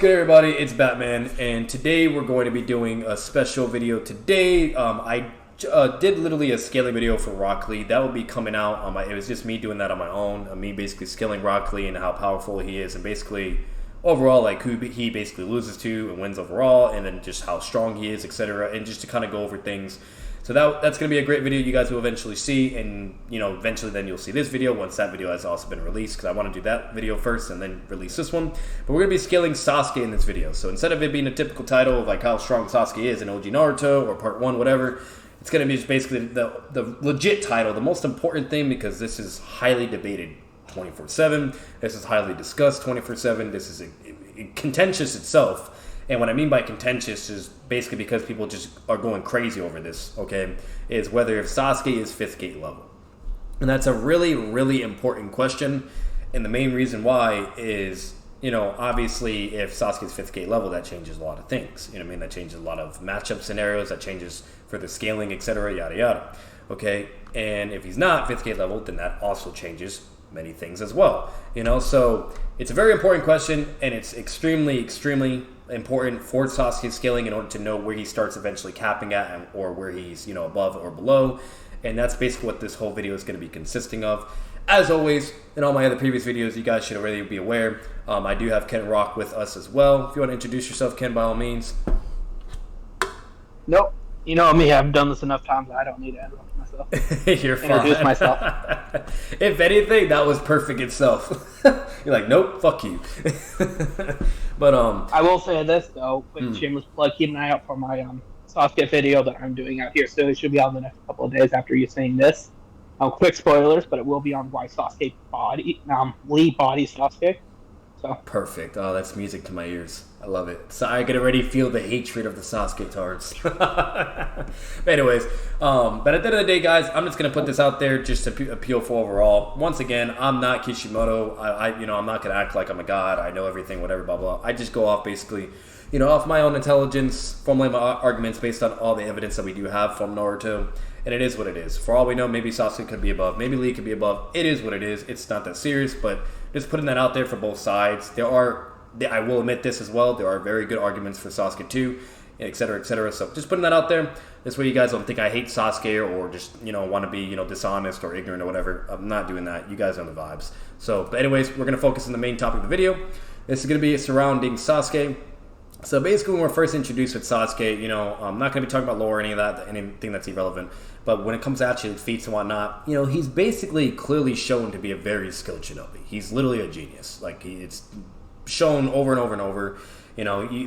good, everybody? It's Batman, and today we're going to be doing a special video. Today, I did literally a scaling video for Rock Lee. That will be coming out on my. It was just me doing that on my own. Me basically scaling Rock Lee and how powerful he is, and basically overall like who he basically loses to and wins overall, and then just how strong he is, etc. And just to kind of go over things. So that's going to be a great video you guys will eventually see, and eventually then you'll see this video once that video has also been released, because I want to do that video first and then release this one. But we're going to be scaling Sasuke in this video. So instead of it being a typical title of like how strong Sasuke is in OG Naruto or part 1, whatever, it's going to be just basically the legit title, the most important thing, because this is highly debated 24/7. This is highly discussed 24/7. This is contentious itself. And what I mean by contentious is basically because people just are going crazy over this, okay, is whether if Sasuke is 5th gate level. And that's a really, really important question. And the main reason why is, obviously if Sasuke is 5th gate level, that changes a lot of things. That changes a lot of matchup scenarios, that changes for the scaling, etc., yada, yada. Okay, and if he's not 5th gate level, then that also changes many things as well. So it's a very important question, and it's extremely, extremely important for Sasuke's scaling in order to know where he starts eventually capping at, or where he's above or below. And that's basically what this whole video is going to be consisting of. As always, in all my other previous videos, you guys should already be aware, I do have Ken Rock with us as well. If you want to introduce yourself, Ken, by all means. Nope. You know me, I've done this enough times, I don't need to introduce myself. You're fine. Introduce myself. If anything, that was perfect itself. You're like, nope, fuck you. But I will say this though, quick shameless plug, keep an eye out for my Sasuke video that I'm doing out here. So it should be on the next couple of days after you saying this. Quick spoilers, but it will be on why Sasuke Lee body Sasuke. So perfect. Oh, that's music to my ears. I love it. So I can already feel the hatred of the Sasuke tards. Anyways, but at the end of the day, guys, I'm just gonna put this out there just to appeal for overall. Once again, I'm not Kishimoto. I'm not gonna act like I'm a god. I know everything, whatever, blah blah. I just go off basically, off my own intelligence, formulate my arguments based on all the evidence that we do have from Naruto. And it is what it is. For all we know, maybe Sasuke could be above, maybe Lee could be above. It is what it is. It's not that serious, but just putting that out there for both sides. I will admit this as well, there are very good arguments for Sasuke too, etc., etc. So just putting that out there. This way you guys don't think I hate Sasuke or just, want to be, dishonest or ignorant or whatever. I'm not doing that. You guys know the vibes. So, but anyways, we're going to focus on the main topic of the video. This is going to be surrounding Sasuke. So basically, when we're first introduced with Sasuke, I'm not going to be talking about lore or any of that, anything that's irrelevant. But when it comes to actually feats and whatnot, he's basically clearly shown to be a very skilled shinobi. He's literally a genius. Like, it's shown over and over and over.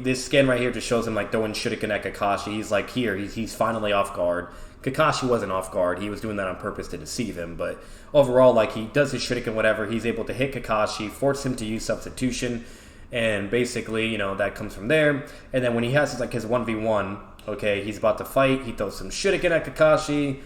This scan right here just shows him like throwing shuriken at Kakashi. He's like, he's finally off guard. Kakashi wasn't off guard. He was doing that on purpose to deceive him. But overall, like, he does his shuriken, whatever. He's able to hit Kakashi, force him to use substitution. And basically, that comes from there. And then when he has his 1v1, okay, he's about to fight. He throws some shuriken at Kakashi,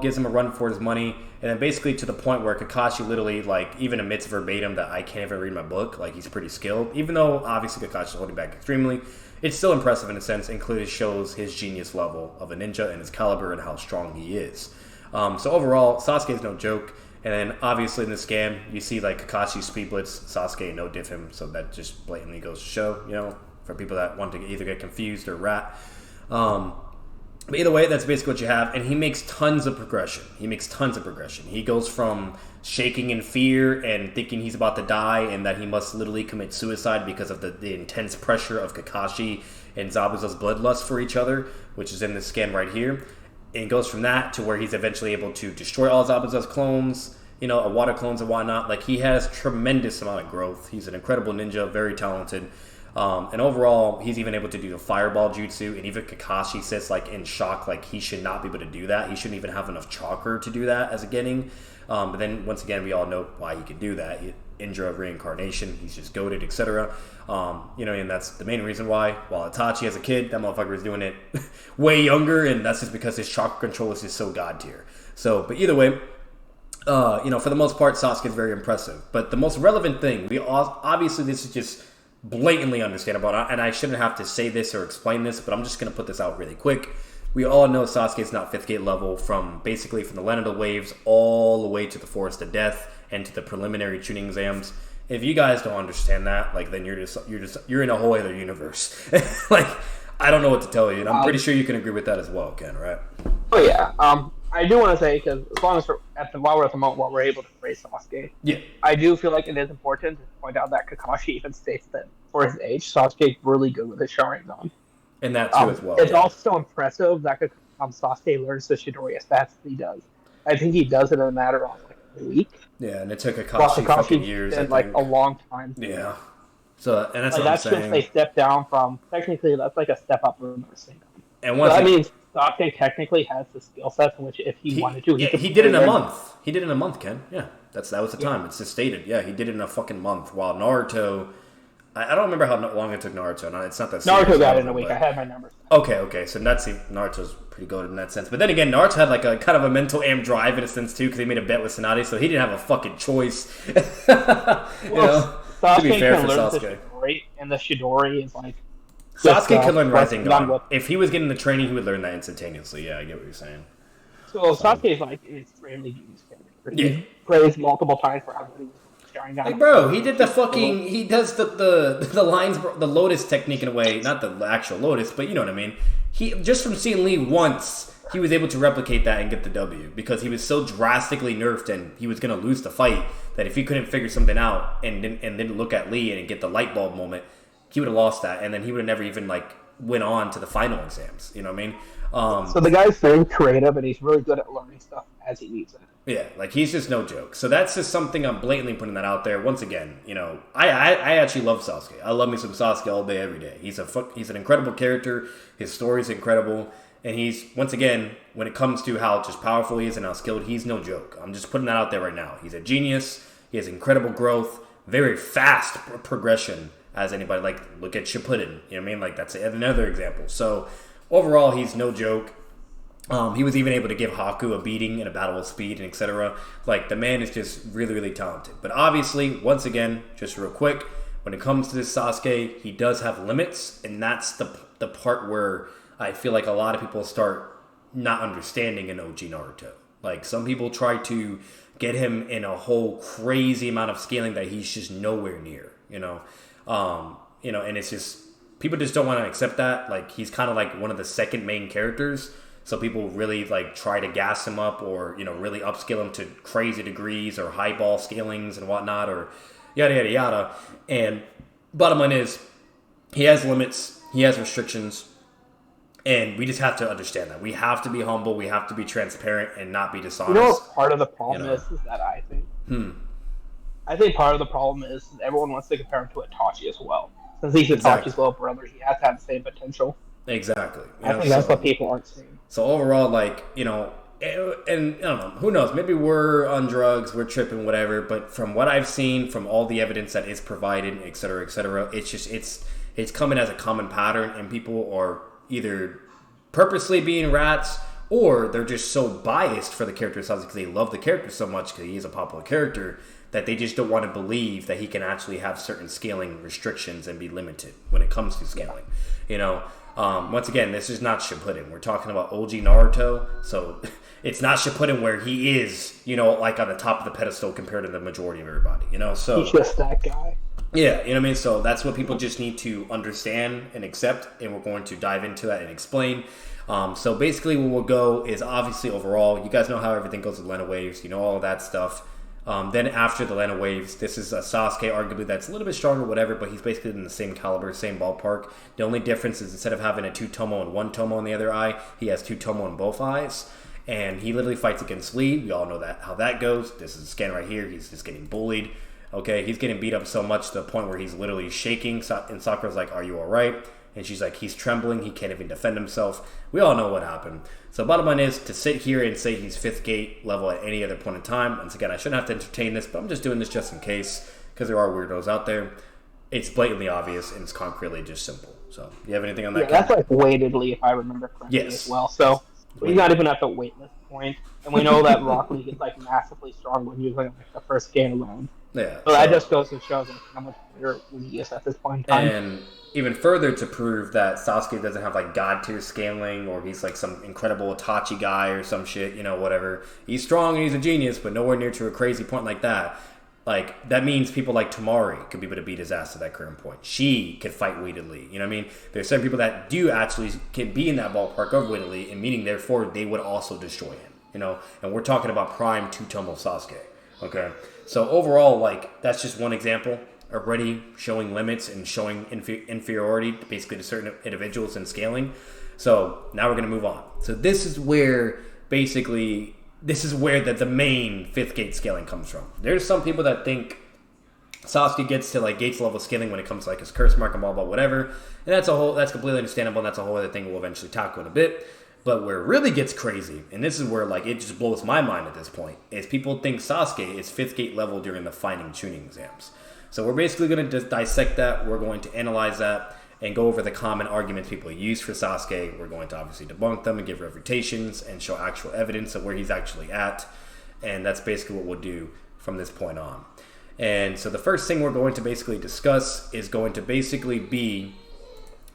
gives him a run for his money. And then basically to the point where Kakashi literally, like, even admits verbatim that I can't even read my book. Like, he's pretty skilled. Even though, obviously, Kakashi's holding back extremely, it's still impressive in a sense, and clearly shows his genius level of a ninja and his caliber and how strong he is. So overall, Sasuke is no joke. And then, obviously, in this scan, you see, like, Kakashi speed blitz, Sasuke no diff him. So that just blatantly goes to show, for people that want to either get confused or rat. But either way, that's basically what you have. And he makes tons of progression. He goes from shaking in fear and thinking he's about to die and that he must literally commit suicide because of the intense pressure of Kakashi and Zabuza's bloodlust for each other, which is in this scan right here. And it goes from that to where he's eventually able to destroy all Zabuza's clones, water clones and whatnot. Like, he has tremendous amount of growth. He's an incredible ninja, very talented. And overall, he's even able to do the fireball jutsu. And even Kakashi sits, like, in shock, like, he should not be able to do that. He shouldn't even have enough chakra to do that as a Genin. But then, once again, we all know why he can do that. Indra of reincarnation, he's just goated, etc. And that's the main reason why. While Itachi as a kid, that motherfucker was doing it way younger, and that's just because his chakra control is just so god tier. So, but either way, for the most part, Sasuke is very impressive. But the most relevant thing, obviously this is just blatantly understandable, and I shouldn't have to say this or explain this, but I'm just going to put this out really quick. We all know Sasuke is not 5th gate level from the land of the waves all the way to the Forrest of Death and to the preliminary tuning exams. If you guys don't understand that, like, then you're in a whole other universe. Like, I don't know what to tell you, and I'm pretty sure you can agree with that as well, Ken, right? Oh yeah. I do want to say, because as long as while we're at the moment while we're able to praise Sasuke, Yeah. I do feel like it is important to point out that Kakashi even states that for his age, Sasuke's really good with his Sharingan. And that too as well. It's also impressive that Sasuke learns the Chidori as fast as he does. I think he does it in a matter of like a week. Yeah, and it took Kakashi fucking years. Spent, like a long time. Yeah. So, and that's like, what I'm that's saying. just a step down from, technically that's like a step up from Naruto. And so that means Sasuke technically has the skill sets in which if he wanted to, he did it in a month. He did it in a month, Ken. Yeah, that was the time. It's just stated. Yeah, he did it in a fucking month. While Naruto, I don't remember how long it took Naruto. No, it's not that. Naruto got it in a week. I had my numbers. Okay. So Naruto's pretty good in that sense. But then again, Naruto had like a kind of a mental amp drive in a sense too, because he made a bet with Tsunade, so he didn't have a fucking choice. Sasuke to be fair can for learn Sasuke. the Chidori, and the Chidori is like. Sasuke can learn Rising Dawn. If he was getting the training, he would learn that instantaneously. Yeah, I get what you're saying. So Sasuke is like extremely used character. Yeah. He's praised multiple times for how good he was. Hey, bro, he did the fucking. He does the lines, the Lotus technique in a way, not the actual Lotus, but you know what I mean. He just from seeing Lee once, he was able to replicate that and get the W because he was so drastically nerfed and he was gonna lose the fight that if he couldn't figure something out and didn't look at Lee and get the light bulb moment, he would have lost that, and then he would have never even like went on to the final exams. You know what I mean? So the guy's very creative, and he's really good at learning stuff as he needs it. Yeah, like he's just no joke. So that's just something I'm blatantly putting that out there. Once again, you know, I actually love Sasuke. I love me some Sasuke all day, every day. He's an incredible character. His story's incredible, and he's once again when it comes to how just powerful he is and how skilled, he's no joke. I'm just putting that out there right now. He's a genius. He has incredible growth, very fast progression. As anybody, like, look at Shippuden, you know what I mean? Like, that's another example. So, overall, he's no joke. He was even able to give Haku a beating in a battle with speed and etc. Like, the man is just really, really talented. But obviously, once again, just real quick, when it comes to this Sasuke, he does have limits, and that's the part where I feel like a lot of people start not understanding in OG Naruto. Like, some people try to get him in a whole crazy amount of scaling that he's just nowhere near, you know? And it's just people just don't want to accept that. Like, he's kind of like one of the second main characters, so people really like try to gas him up or really upscale him to crazy degrees or highball scalings and whatnot or yada yada yada. And bottom line is, he has limits, he has restrictions, and we just have to understand that. We have to be humble, we have to be transparent, and not be dishonest. You know what part of the problem is that I think. I think part of the problem is everyone wants to compare him to Itachi as well. Since he's Itachi's little brother, he has to have the same potential. Exactly. I think that's what people aren't seeing. So overall, like, and I don't know, who knows? Maybe we're on drugs, we're tripping, whatever. But from what I've seen, from all the evidence that is provided, et cetera, it's just it's coming as a common pattern, and people are either purposely being rats or they're just so biased for the character because they love the character so much because he is a popular character, that they just don't want to believe that he can actually have certain scaling restrictions and be limited when it comes to scaling. Once again, this is not Shippuden. We're talking about OG Naruto, so it's not Shippuden where he is, like on the top of the pedestal compared to the majority of everybody, so he's just that guy. Yeah, you know what I mean? So that's what people just need to understand and accept, and we're going to dive into that and explain. So basically what we'll go is obviously overall, you guys know how everything goes with landofwaves, all of that stuff. Then after the landofwaves, this is a Sasuke arguably that's a little bit stronger, whatever, but he's basically in the same caliber, same ballpark. The only difference is instead of having a 2 Tomo and 1 Tomo in the other eye, he has 2 Tomo in both eyes. And he literally fights against Lee. We all know how that goes. This is a scan right here. He's just getting bullied. Okay, he's getting beat up so much to the point where he's literally shaking. And Sakura's like, "Are you all right?" And she's like, "He's trembling. He can't even defend himself." We all know what happened. So bottom line is, to sit here and say he's 5th gate level at any other point in time, once again, I shouldn't have to entertain this, but I'm just doing this just in case, because there are weirdos out there. It's blatantly obvious, and it's concretely just simple. So, you have anything on that? Yeah, that's like weightedly, if I remember correctly, as well. So, he's not even at the weightless point. And we know that Rock League is like massively strong when using like the first game alone. Yeah. So that just goes to show how much better he is at this point in time. And even further to prove that Sasuke doesn't have like god tier scaling, or he's like some incredible Itachi guy or some shit, whatever. He's strong and he's a genius, but nowhere near to a crazy point like that. Like, that means people like Tamari could be able to beat his ass to that current point. She could fight weightedly. You know what I mean? There's some people that do actually can be in that ballpark of weightedly, and meaning, therefore, they would also destroy him. You know? And we're talking about prime two-tomo Sasuke. Okay? So, overall, like, that's just one example. Already showing limits and showing inferiority, basically, to certain individuals and scaling. So, now we're going to move on. So, this is where, basically... This is where the main 5th gate scaling comes from. There's some people that think Sasuke gets to like gates level scaling when it comes to like his curse mark and blah blah whatever, and that's completely understandable, and that's a whole other thing we'll eventually tackle in a bit. But where it really gets crazy, and this is where like it just blows my mind at this point, is people think Sasuke is 5th gate level during the fighting tuning exams. So we're basically going to dissect that. We're going to analyze that and go over the common arguments people use for Sasuke. We're going to obviously debunk them and give refutations and show actual evidence of where he's actually at. And that's basically what we'll do from this point on. And so the first thing we're going to basically discuss is going to basically be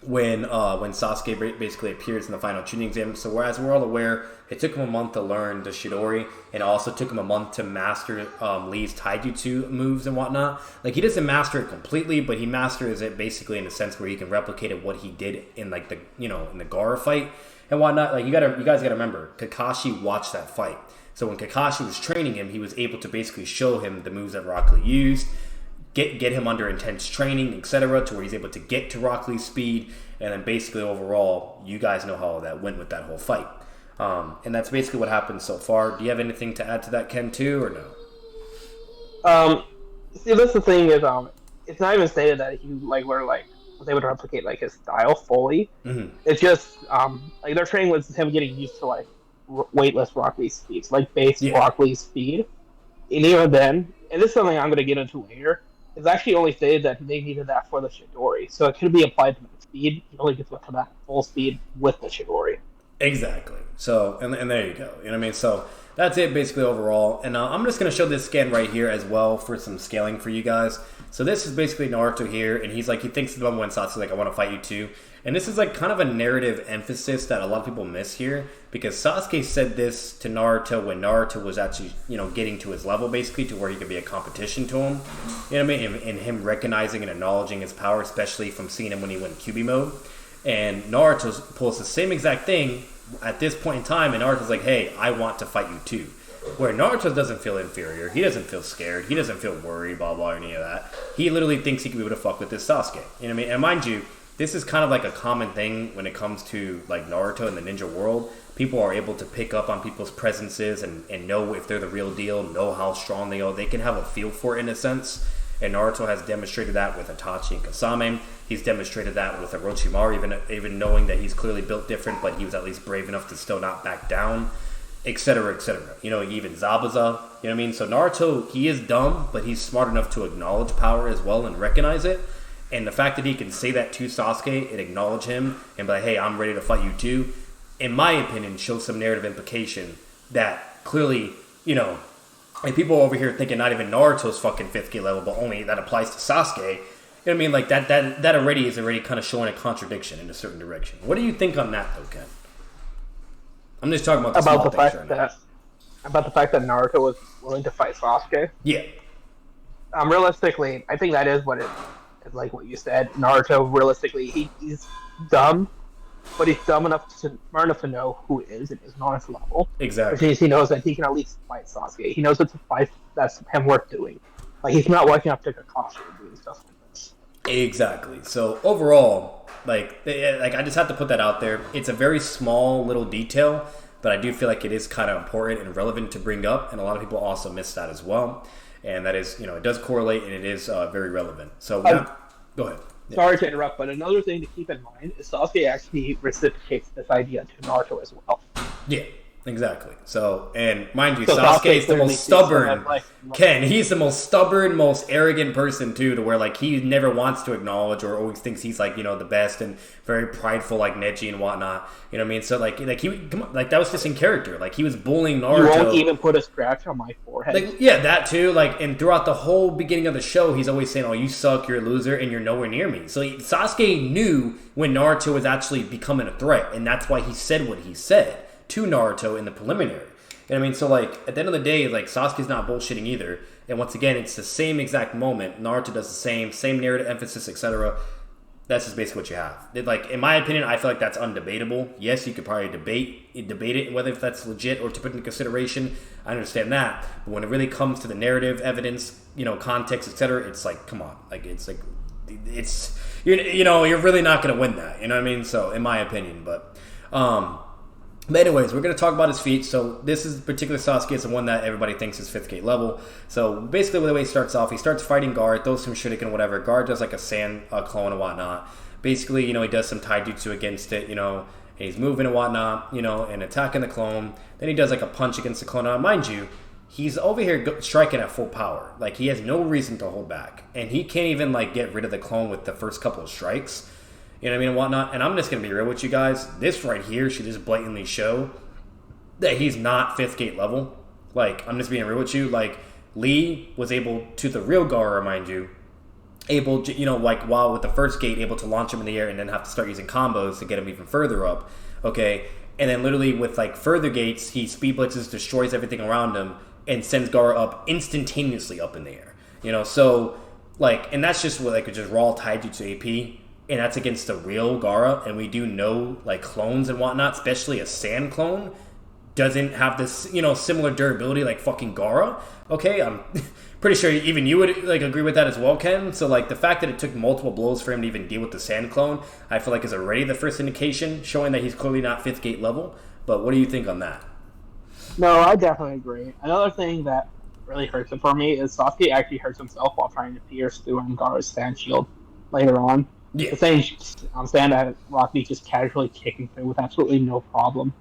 when Sasuke basically appears in the final tuning exam. So as we're all aware, it took him a month to learn the Chidori, and it also took him a month to master Lee's taijutsu moves and whatnot. Like, he doesn't master it completely, but he masters it basically in the sense where he can replicate it, what he did in like the in the Gaara fight and whatnot. Like, you guys gotta remember, Kakashi watched that fight. So when Kakashi was training him, he was able to basically show him the moves that Rock Lee used, get him under intense training, etc., to where he's able to get to Rock Lee's speed, and then basically overall, you guys know how that went with that whole fight. And that's basically what happened so far. Do you have anything to add to that, Ken, too, or no? See, that's the thing is, it's not even stated that he was able to replicate like his style fully. Mm-hmm. It's just like their training was him getting used to like weightless Rock Lee speeds, like base Rock Lee speed. And even then, and this is something I'm going to get into later, it's actually only stated that they needed that for the Chidori. So it could be applied to the speed. You only get to that full speed with the Chidori. Exactly. So, and there you go. You know what I mean? So that's it basically overall. And I'm just going to show this scan right here as well for some scaling for you guys. So this is basically Naruto here, and he thinks about when Sasuke's like, I want to fight you too. And this is like kind of a narrative emphasis that a lot of people miss here, because Sasuke said this to Naruto when Naruto was actually, getting to his level basically to where he could be a competition to him. You know what I mean? And him recognizing and acknowledging his power, especially from seeing him when he went QB mode. And Naruto pulls the same exact thing at this point in time, and Naruto's like, hey, I want to fight you too. Where Naruto doesn't feel inferior, he doesn't feel scared, he doesn't feel worried, blah, blah, or any of that. He literally thinks he can be able to fuck with this Sasuke. You know what I mean? And mind you, this is kind of like a common thing when it comes to like Naruto in the ninja world. People are able to pick up on people's presences and know if they're the real deal, know how strong they are. They can have a feel for it in a sense. And Naruto has demonstrated that with Itachi and Kasame. He's demonstrated that with Orochimaru, even knowing that he's clearly built different, but he was at least brave enough to still not back down, etc., etc. Even Zabuza, you know what I mean? So Naruto, he is dumb, but he's smart enough to acknowledge power as well and recognize it. And the fact that he can say that to Sasuke and acknowledge him and be like, hey, I'm ready to fight you too, in my opinion, shows some narrative implication that clearly, and people over here thinking not even Naruto's fucking 5th gate level, but only that applies to Sasuke. You know what I mean? Like that already is kind of showing a contradiction in a certain direction. What do you think on that, though, Ken? I'm just talking about the fact that Naruto was willing to fight Sasuke. Yeah. Realistically, I think that is what it is. Like what you said, Naruto. Realistically, he's dumb, but he's smart enough to know who is and isn't on his level. Exactly. Which means he knows that he can at least fight Sasuke. He knows it's a fight that's him worth doing. Like, he's not walking up to Kakashi and doing stuff like this. Exactly. So overall, like I just have to put that out there. It's a very small little detail, but I do feel like it is kind of important and relevant to bring up, and a lot of people also miss that as well. And that is, it does correlate, and it is very relevant. So go ahead. Yeah. Sorry to interrupt, but another thing to keep in mind is Sasuke actually reciprocates this idea to Naruto as well. Yeah, exactly. So, and mind you, Sasuke is the most stubborn. Ken, he's the most stubborn, most arrogant person too, to where like he never wants to acknowledge or always thinks he's like the best and very prideful like Neji and whatnot. You know what I mean? So like that was just in character. Like he was bullying Naruto. You won't even put a scratch on my forehead. Like, yeah, that too. Like, and throughout the whole beginning of the show, he's always saying, "Oh, you suck, you're a loser, and you're nowhere near me." So Sasuke knew when Naruto was actually becoming a threat, and that's why he said what he said to Naruto in the preliminary. You know what I mean? So, like, at the end of the day, like, Sasuke's not bullshitting either. And once again, it's the same exact moment. Naruto does the same narrative emphasis, etc. That's just basically what you have. Like, in my opinion, I feel like that's undebatable. Yes, you could probably debate it, whether if that's legit or to put into consideration. I understand that. But when it really comes to the narrative, evidence, context, etc., it's like, come on. Like, it's you're really not going to win that. You know what I mean? So, in my opinion. But anyways, we're going to talk about his feat. So this is particular Sasuke. It's the one that everybody thinks is 5th gate level. So basically the way he starts off, he starts fighting Guard, throws some shuriken, whatever. Guard does like a sand clone and whatnot. Basically, he does some taijutsu against it, and he's moving and whatnot, and attacking the clone. Then he does like a punch against the clone. Now, mind you, he's over here striking at full power. Like, he has no reason to hold back. And he can't even like get rid of the clone with the first couple of strikes. You know what I mean, and whatnot. And I'm just going to be real with you guys. This right here should just blatantly show that he's not 5th gate level. Like, I'm just being real with you. Like, Lee was able to, the real Gaara, mind you, able to, while with the 1st gate, able to launch him in the air and then have to start using combos to get him even further up. Okay? And then literally with, like, further gates, he speed blitzes, destroys everything around him, and sends Gaara up instantaneously up in the air. So, like, and that's just what, like, just raw taijutsu AP. And that's against the real Gaara, and we do know, like, clones and whatnot, especially a sand clone, doesn't have this, similar durability like fucking Gaara. Okay, I'm pretty sure even you would, like, agree with that as well, Ken. So, like, the fact that it took multiple blows for him to even deal with the sand clone, I feel like is already the first indication showing that he's clearly not 5th gate level. But what do you think on that? No, I definitely agree. Another thing that really hurts it for me is Sasuke actually hurts himself while trying to pierce through Gaara's sand shield later on. Yeah. The same stand that Rock Lee just casually kicking through with absolutely no problem.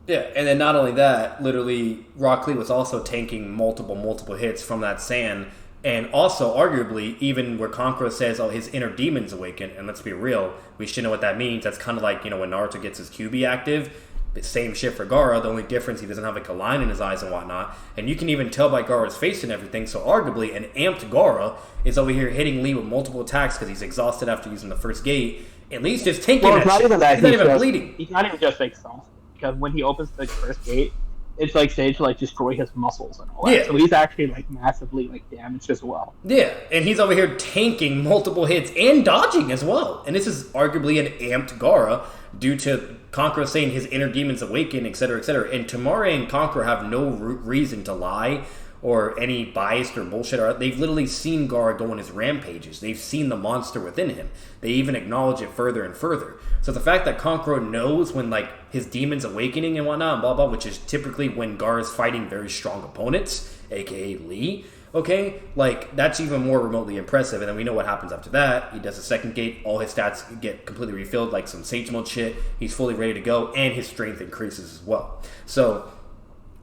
Yeah, and then not only that, literally, Rock Lee was also tanking multiple hits from that sand, and also, arguably, even where Kankuro says, oh, his inner demons awaken, and let's be real, we should know what that means. That's kind of like, when Naruto gets his QB active, same shit for Gaara, the only difference, he doesn't have like a line in his eyes and whatnot, and you can even tell by Gaara's face and everything, so arguably, an amped Gaara is over here hitting Lee with multiple attacks because he's exhausted after using the 1st gate, and Lee's just tanking that shit. He's not even bleeding. He's not even just exhausted, because when he opens the 1st gate, it's like stage to like destroy his muscles and all that. Yeah. So he's actually like massively like damaged as well. Yeah, and he's over here tanking multiple hits and dodging as well. And this is arguably an amped Gaara due to Kankuro saying his inner demons awaken, etc., etc. And Temari and Kankuro have no reason to lie or any biased or bullshit. They've literally seen Gaara go on his rampages. They've seen the monster within him. They even acknowledge it further and further. So the fact that Kankuro knows when like his demons awakening and whatnot, and blah blah, which is typically when Gaara's fighting very strong opponents, aka Lee, okay, like that's even more remotely impressive. And then we know what happens after that. He does the 2nd gate, all his stats get completely refilled, like some Sage Mode shit. He's fully ready to go, and his strength increases as well. So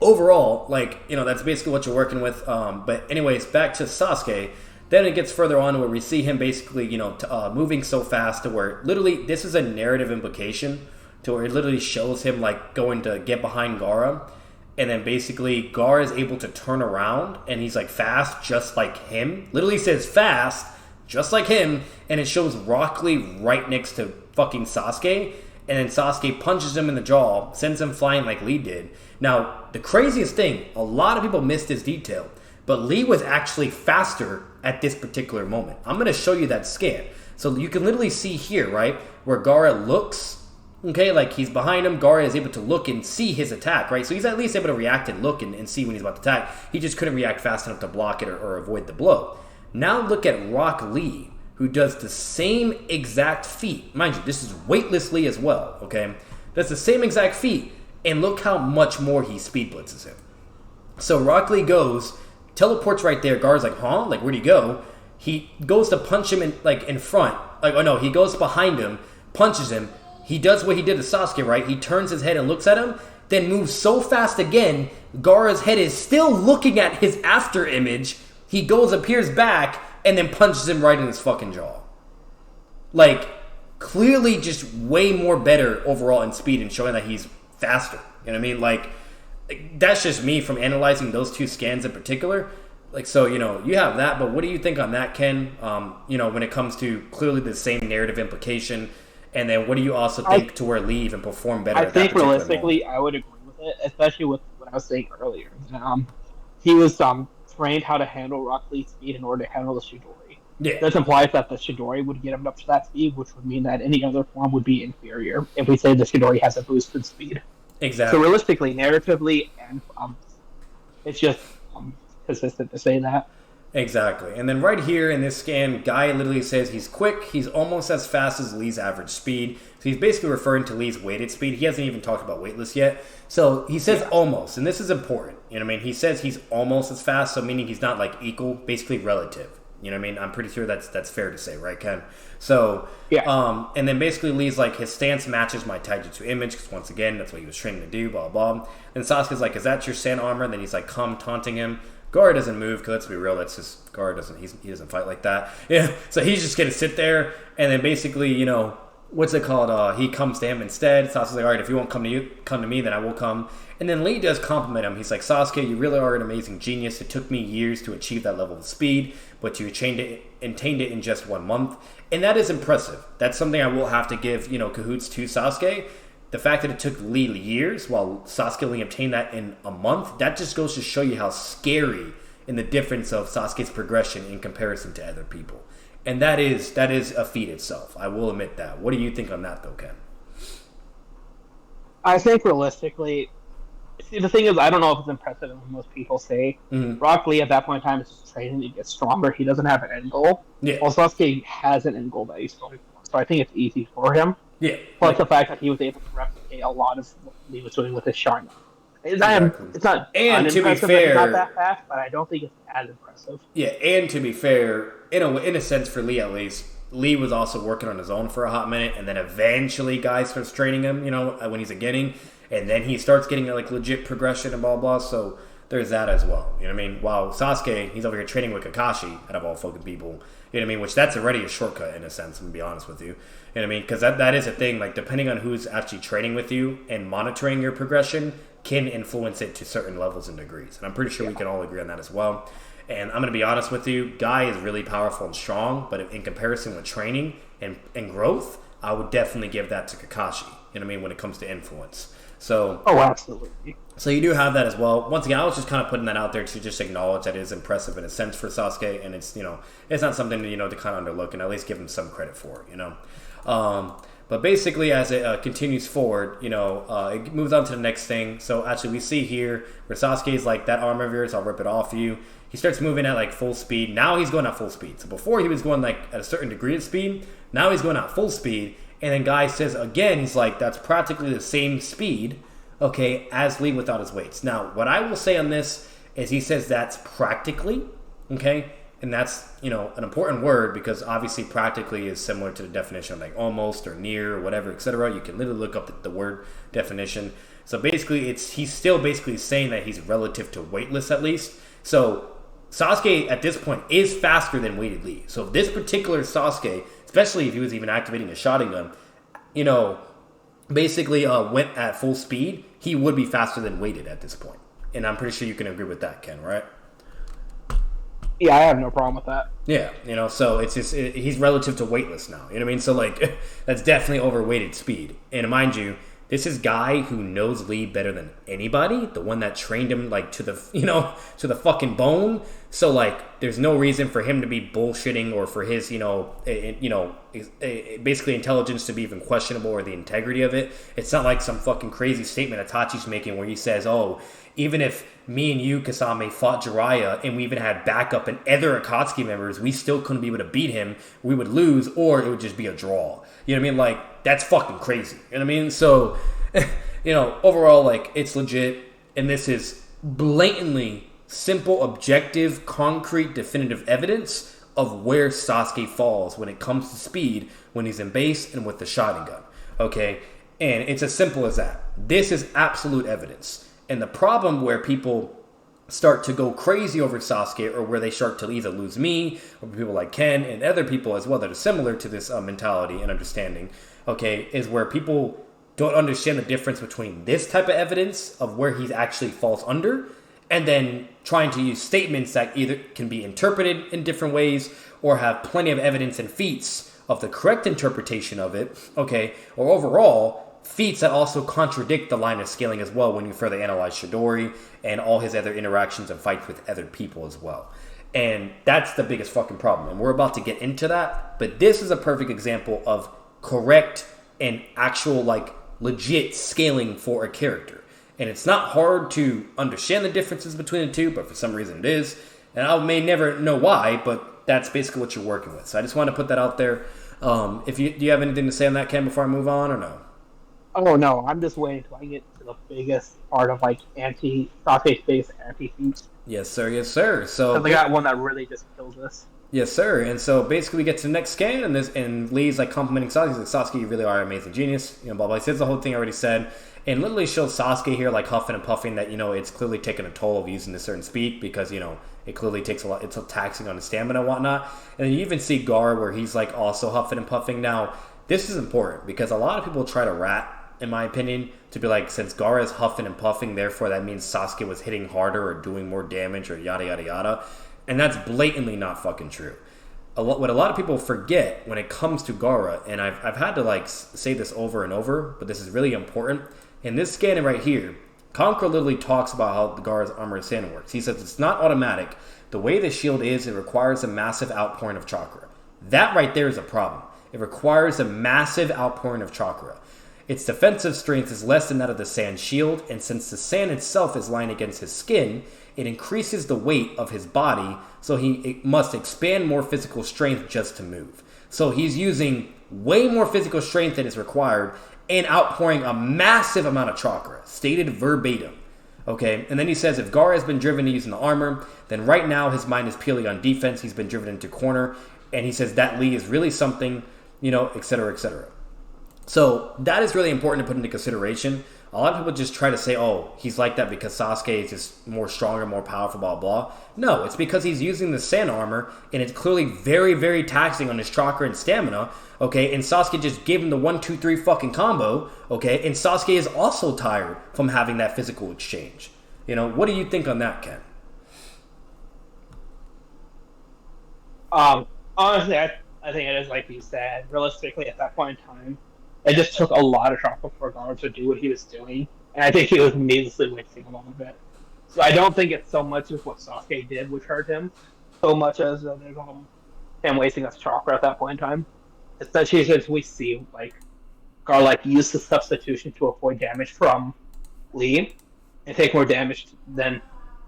overall, like, that's basically what you're working with. But anyways, back to Sasuke. Then it gets further on where we see him basically, moving so fast to where literally this is a narrative implication to where it literally shows him like going to get behind Gaara. And then basically Gaara is able to turn around and he's like fast just like him. Literally says fast just like him. And it shows Rock Lee right next to fucking Sasuke. And then Sasuke punches him in the jaw, sends him flying like Lee did. Now, the craziest thing, a lot of people missed this detail, but Lee was actually faster at this particular moment. I'm going to show you that scan. So you can literally see here, right, where Gaara looks, okay, like he's behind him. Gaara is able to look and see his attack, right? So he's at least able to react and look and see when he's about to attack. He just couldn't react fast enough to block it or avoid the blow. Now look at Rock Lee, who does the same exact feat. Mind you, this is weightless Lee as well, okay? Does the same exact feat, and look how much more he speed blitzes him. So Rock Lee goes, teleports right there. Gaara's like, huh? Like, where'd he go? He goes to punch him in front. Like, oh no, he goes behind him, punches him. He does what he did to Sasuke, right? He turns his head and looks at him, then moves so fast again, Gaara's head is still looking at his after image. He goes, appears back, and then punches him right in his fucking jaw. Like, clearly just way more better overall in speed and showing that he's faster. You know what I mean? Like, that's just me from analyzing those two scans in particular. Like, so, you have that, but what do you think on that, Ken? When it comes to clearly the same narrative implication, and then what do you also think to where Lee even performed better? I think realistically, I would agree with it, especially with what I was saying earlier. He was trained how to handle Rock Lee's speed in order to handle the Chidori. Yeah. This implies that the Chidori would get him up to that speed, which would mean that any other form would be inferior if we say the Chidori has a boosted speed. Exactly. So realistically, narratively, and it's just consistent to say that. Exactly. And then right here in this scan, Guy literally says he's quick. He's almost as fast as Lee's average speed. So he's basically referring to Lee's weighted speed. He hasn't even talked about weightless yet. So he says almost, and this is important. You know what I mean? He says he's almost as fast, so meaning he's not like equal, basically relative. You know what I mean? I'm pretty sure that's fair to say, right, Ken? So, and then basically Lee's like, his stance matches my Taijutsu image, because once again, that's what he was training to do, blah, blah. And Sasuke's like, is that your sand armor? And then he's like, come, taunting him. Gara doesn't move, because let's be real, that's just, Gara doesn't, he doesn't fight like that. Yeah, so he's just going to sit there, and then basically, you know, what's it called? He comes to him instead. Sasuke's like, all right, if you won't come to me, then I will come. And then Lee does compliment him. He's like, Sasuke, you really are an amazing genius. It took me years to achieve that level of speed, but you attained it in just 1 month. And that is impressive. That's something I will have to give, you know, cahoots to Sasuke. The fact that it took Lee years while Sasuke only obtained that in a month, that just goes to show you how scary in the difference of Sasuke's progression in comparison to other people. And that is a feat itself. I will admit that. What do you think on that, though, Ken? I think realistically, see, the thing is, I don't know if it's impressive as most people say. Rock Lee at that point in time is just training to get stronger. He doesn't have an end goal. Yeah. Well, Sasuke has an end goal that he's going for, so I think it's easy for him. Yeah. Plus the fact that he was able to replicate a lot of what Lee was doing with his Sharingan. It's not and to be fair, not that fast, but I don't think it's as impressive. Yeah, and to be fair, in a sense for Lee at least, Lee was also working on his own for a hot minute, and then eventually Guy starts training him, you know, when he's getting, and then he starts getting like legit progression and blah blah. So there's that as well. You know what I mean? While Sasuke, he's over here training with Kakashi out of all fucking people. You know what I mean? Which that's already a shortcut in a sense, I'm gonna be honest with you. You know what I mean? Because that is a thing, like depending on who's actually training with you and monitoring your progression can influence it to certain levels and degrees. And I'm pretty sure we can all agree on that as well. And I'm going to be honest with you, Guy is really powerful and strong, but in comparison with training and growth, I would definitely give that to Kakashi, you know what I mean, when it comes to influence. So, absolutely. So you do have that as well. Once again, I was just kind of putting that out there to just acknowledge that it is impressive in a sense for Sasuke, and it's, you know, it's not something, you know, to kind of underlook and at least give him some credit for, you know. But basically, as it continues forward, you know, it moves on to the next thing. So actually, we see here where Sasuke is like, that armor of yours, I'll rip it off you. He starts moving at like full speed. Now he's going at full speed. So before he was going like at a certain degree of speed. Now he's going at full speed. And then Guy says again, he's like, that's practically the same speed, okay, as Lee without his weights. Now, what I will say on this is he says that's practically, okay? And that's, you know, an important word because obviously practically is similar to the definition of like almost or near or whatever, etc. You can literally look up the word definition. So basically, he's still basically saying that he's relative to weightless at least. So Sasuke at this point is faster than weighted Lee. So if this particular Sasuke, especially if he was even activating a Sharingan, you know, basically went at full speed, he would be faster than weighted at this point. And I'm pretty sure you can agree with that, Ken, right? Yeah, I have no problem with that. Yeah, you know, so it's just, he's relative to weightless now. You know what I mean? So, like, that's definitely overweighted speed. And mind you, this is Guy who knows Lee better than anybody. The one that trained him, like, to the, you know, to the fucking bone. So, like, there's no reason for him to be bullshitting or for his, basically intelligence to be even questionable or the integrity of it. It's not like some fucking crazy statement Itachi's making where he says, oh, even if me and you, Kasame, fought Jiraiya and we even had backup and other Akatsuki members, we still couldn't be able to beat him. We would lose or it would just be a draw. You know what I mean? Like, that's fucking crazy. You know what I mean? So, you know, overall, like, it's legit. And this is blatantly simple, objective, concrete, definitive evidence of where Sasuke falls when it comes to speed when he's in base and with the Sharingan. Okay? And it's as simple as that. This is absolute evidence. And the problem where people start to go crazy over Sasuke or where they start to either lose me or people like Ken and other people as well that are similar to this mentality and understanding, okay, is where people don't understand the difference between this type of evidence of where he actually falls under and then trying to use statements that either can be interpreted in different ways or have plenty of evidence and feats of the correct interpretation of it, okay, or overall feats that also contradict the line of scaling as well when you further analyze Chidori and all his other interactions and fights with other people as well. And that's the biggest fucking problem. And we're about to get into that. But this is a perfect example of correct and actual, like, legit scaling for a character. And it's not hard to understand the differences between the two, but for some reason it is. And I may never know why, but that's basically what you're working with. So I just want to put that out there. Do you have anything to say on that, Ken, before I move on, or no? Oh no, I'm just waiting till I get to the biggest part of like Sasuke's base anti-feats. Yes, sir. Yes, sir. So they got one that really just kills us. Yes, sir. And so basically, we get to the next scan, and Lee's like complimenting Sasuke. He's like, "Sasuke, you really are an amazing genius." You know, blah blah. He says the whole thing I already said, and literally shows Sasuke here like huffing and puffing that it's clearly taking a toll of using a certain speed because it clearly takes a lot. It's taxing on his stamina and whatnot. And then you even see Gaara where he's like also huffing and puffing. Now, this is important because a lot of people try to rat, in my opinion, to be like, since Gaara is huffing and puffing, therefore that means Sasuke was hitting harder or doing more damage or yada yada yada. And that's blatantly not fucking true. What a lot of people forget when it comes to Gaara, and I've had to like say this over and over, but this is really important. In this scan right here, Conqueror literally talks about how the Gaara's armor sand works. He says it's not automatic. The way the shield is, it requires a massive outpouring of chakra. That right there is a problem. It requires a massive outpouring of chakra. Its defensive strength is less than that of the sand shield, and since the sand itself is lying against his skin, it increases the weight of his body, so he must expand more physical strength just to move. So he's using way more physical strength than is required and outpouring a massive amount of chakra, stated verbatim. Okay, and then he says if Gaara has been driven to using the armor, then right now his mind is purely on defense. He's been driven into corner, and he says that Lee is really something, etc., etc. So that is really important to put into consideration. A lot of people just try to say, oh, he's like that because Sasuke is just more stronger, more powerful, blah, blah. No, it's because he's using the sand armor, and it's clearly very, very taxing on his chakra and stamina, okay? And Sasuke just gave him the 1, 2, 3 fucking combo, okay? And Sasuke is also tired from having that physical exchange. What do you think on that, Ken? Honestly, I think it is like you said. Realistically, at that point in time, it just took a lot of chakra for Gaara to do what he was doing, and I think he was needlessly wasting a lot of it. So I don't think it's so much as what Sasuke did which hurt him, so much as there's him wasting his chakra at that point in time. Especially since we see Gaara use the substitution to avoid damage from Lee and take more damage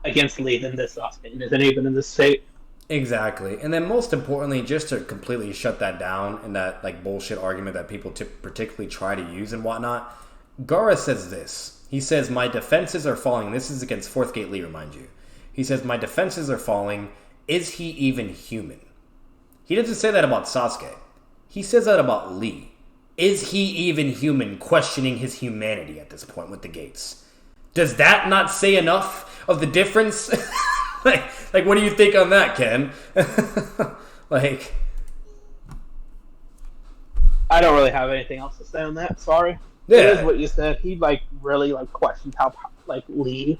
against Lee than this Sasuke, and isn't even in this state. Exactly. And then most importantly, just to completely shut that down and that bullshit argument that people particularly try to use and whatnot, Gaara says this. He says, my defenses are falling. This is against 4th Gate Lee, remind you. He says, my defenses are falling. Is he even human? He doesn't say that about Sasuke. He says that about Lee. Is he even human, questioning his humanity at this point with the gates? Does that not say enough of the difference? Like, what do you think on that, Ken? I don't really have anything else to say on that. Sorry. Yeah. It is what you said. He really questions how Lee,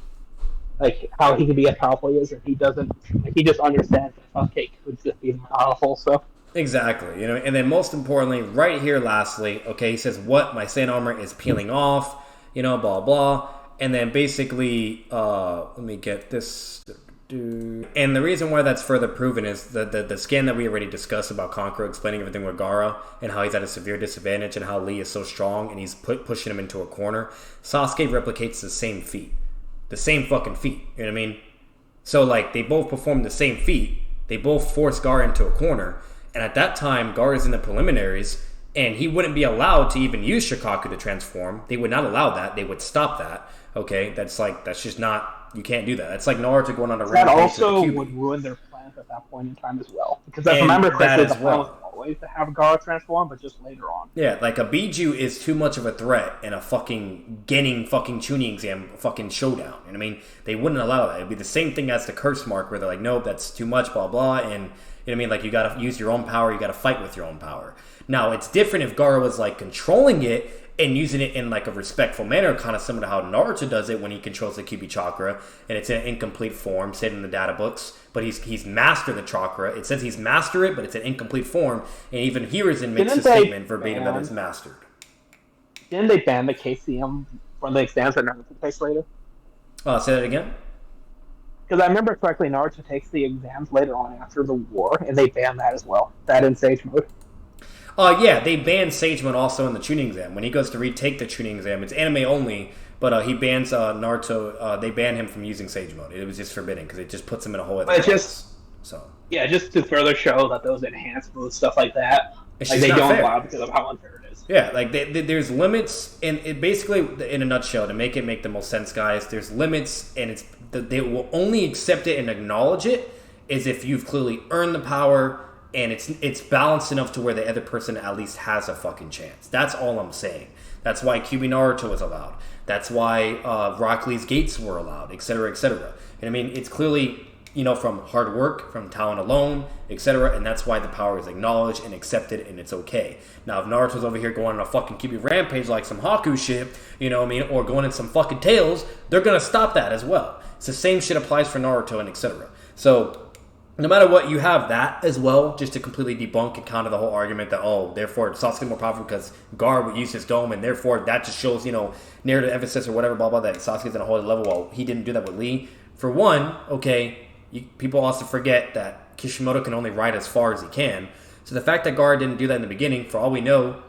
how he can be as powerful as he is, and he doesn't. He just understands that Sasuke could just be powerful. So. Exactly. And then most importantly, right here, lastly, okay, he says, "What my sand armor is peeling off," blah blah, and then basically, let me get this. And the reason why that's further proven is the scan that we already discussed about Conqueror explaining everything with Gaara and how he's at a severe disadvantage and how Lee is so strong and he's pushing him into a corner. Sasuke replicates the same feat. The same fucking feat. You know what I mean? So, they both perform the same feat. They both force Gaara into a corner. And at that time, Gaara's in the preliminaries and he wouldn't be allowed to even use Shikaku to transform. They would not allow that. They would stop that. Okay? That's just not... You can't do that. That's like Naruto going on a rampage. That also would ruin their plans at that point in time as well. Because if I remember correctly, the plan was always to have Gaara transform, but just later on. Yeah, a Biju is too much of a threat in a fucking Genin fucking Chunin exam fucking showdown. You know what I mean? They wouldn't allow that. It'd be the same thing as the curse mark where they're like, nope, that's too much, blah, blah. And, you know what I mean? You gotta use your own power. You gotta fight with your own power. Now, it's different if Gaara was, controlling it and using it in a respectful manner, kind of similar to how Naruto does it when he controls the Kyuubi chakra, and it's in an incomplete form, said in the data books. But he's mastered the chakra. It says he's mastered it, but it's an incomplete form. And even Hiruzen makes a statement verbatim that it's mastered. Didn't they ban the KCM from the exams that Naruto takes later? Say that again? Because I remember correctly, Naruto takes the exams later on after the war, and they ban that as well. That in Sage Mode. Yeah, they banned Sage Mode also in the tuning exam. When he goes to retake the tuning exam, it's anime only, but he bans Naruto. They ban him from using Sage Mode. It was just forbidden because it just puts him in a whole other class. So yeah, just to further show that those enhanced moves, stuff like that, it's like they don't fair. allow because of how unfair it is. Yeah, like there's limits, and it basically, in a nutshell, to make the most sense, guys, there's limits, and they will only accept it and acknowledge it is if you've clearly earned the power and it's balanced enough to where the other person at least has a fucking chance. That's all I'm saying. That's why QB Naruto was allowed. That's why Rock Lee's Gates were allowed, etc., etc. And I mean, it's clearly, from hard work, from talent alone, etc., and that's why the power is acknowledged and accepted, and it's okay. Now, if Naruto's over here going on a fucking QB rampage like some Haku shit, or going in some fucking tails, they're gonna stop that as well. It's the same shit applies for Naruto and etc. So, no matter what, you have that as well, just to completely debunk and counter the whole argument that, therefore Sasuke more powerful because Gaara would use his dome, and therefore that just shows, narrative emphasis or whatever, blah, blah, that Sasuke's in a whole other level while he didn't do that with Lee. For one, okay, people also forget that Kishimoto can only ride as far as he can. So the fact that Gaara didn't do that in the beginning, for all we know,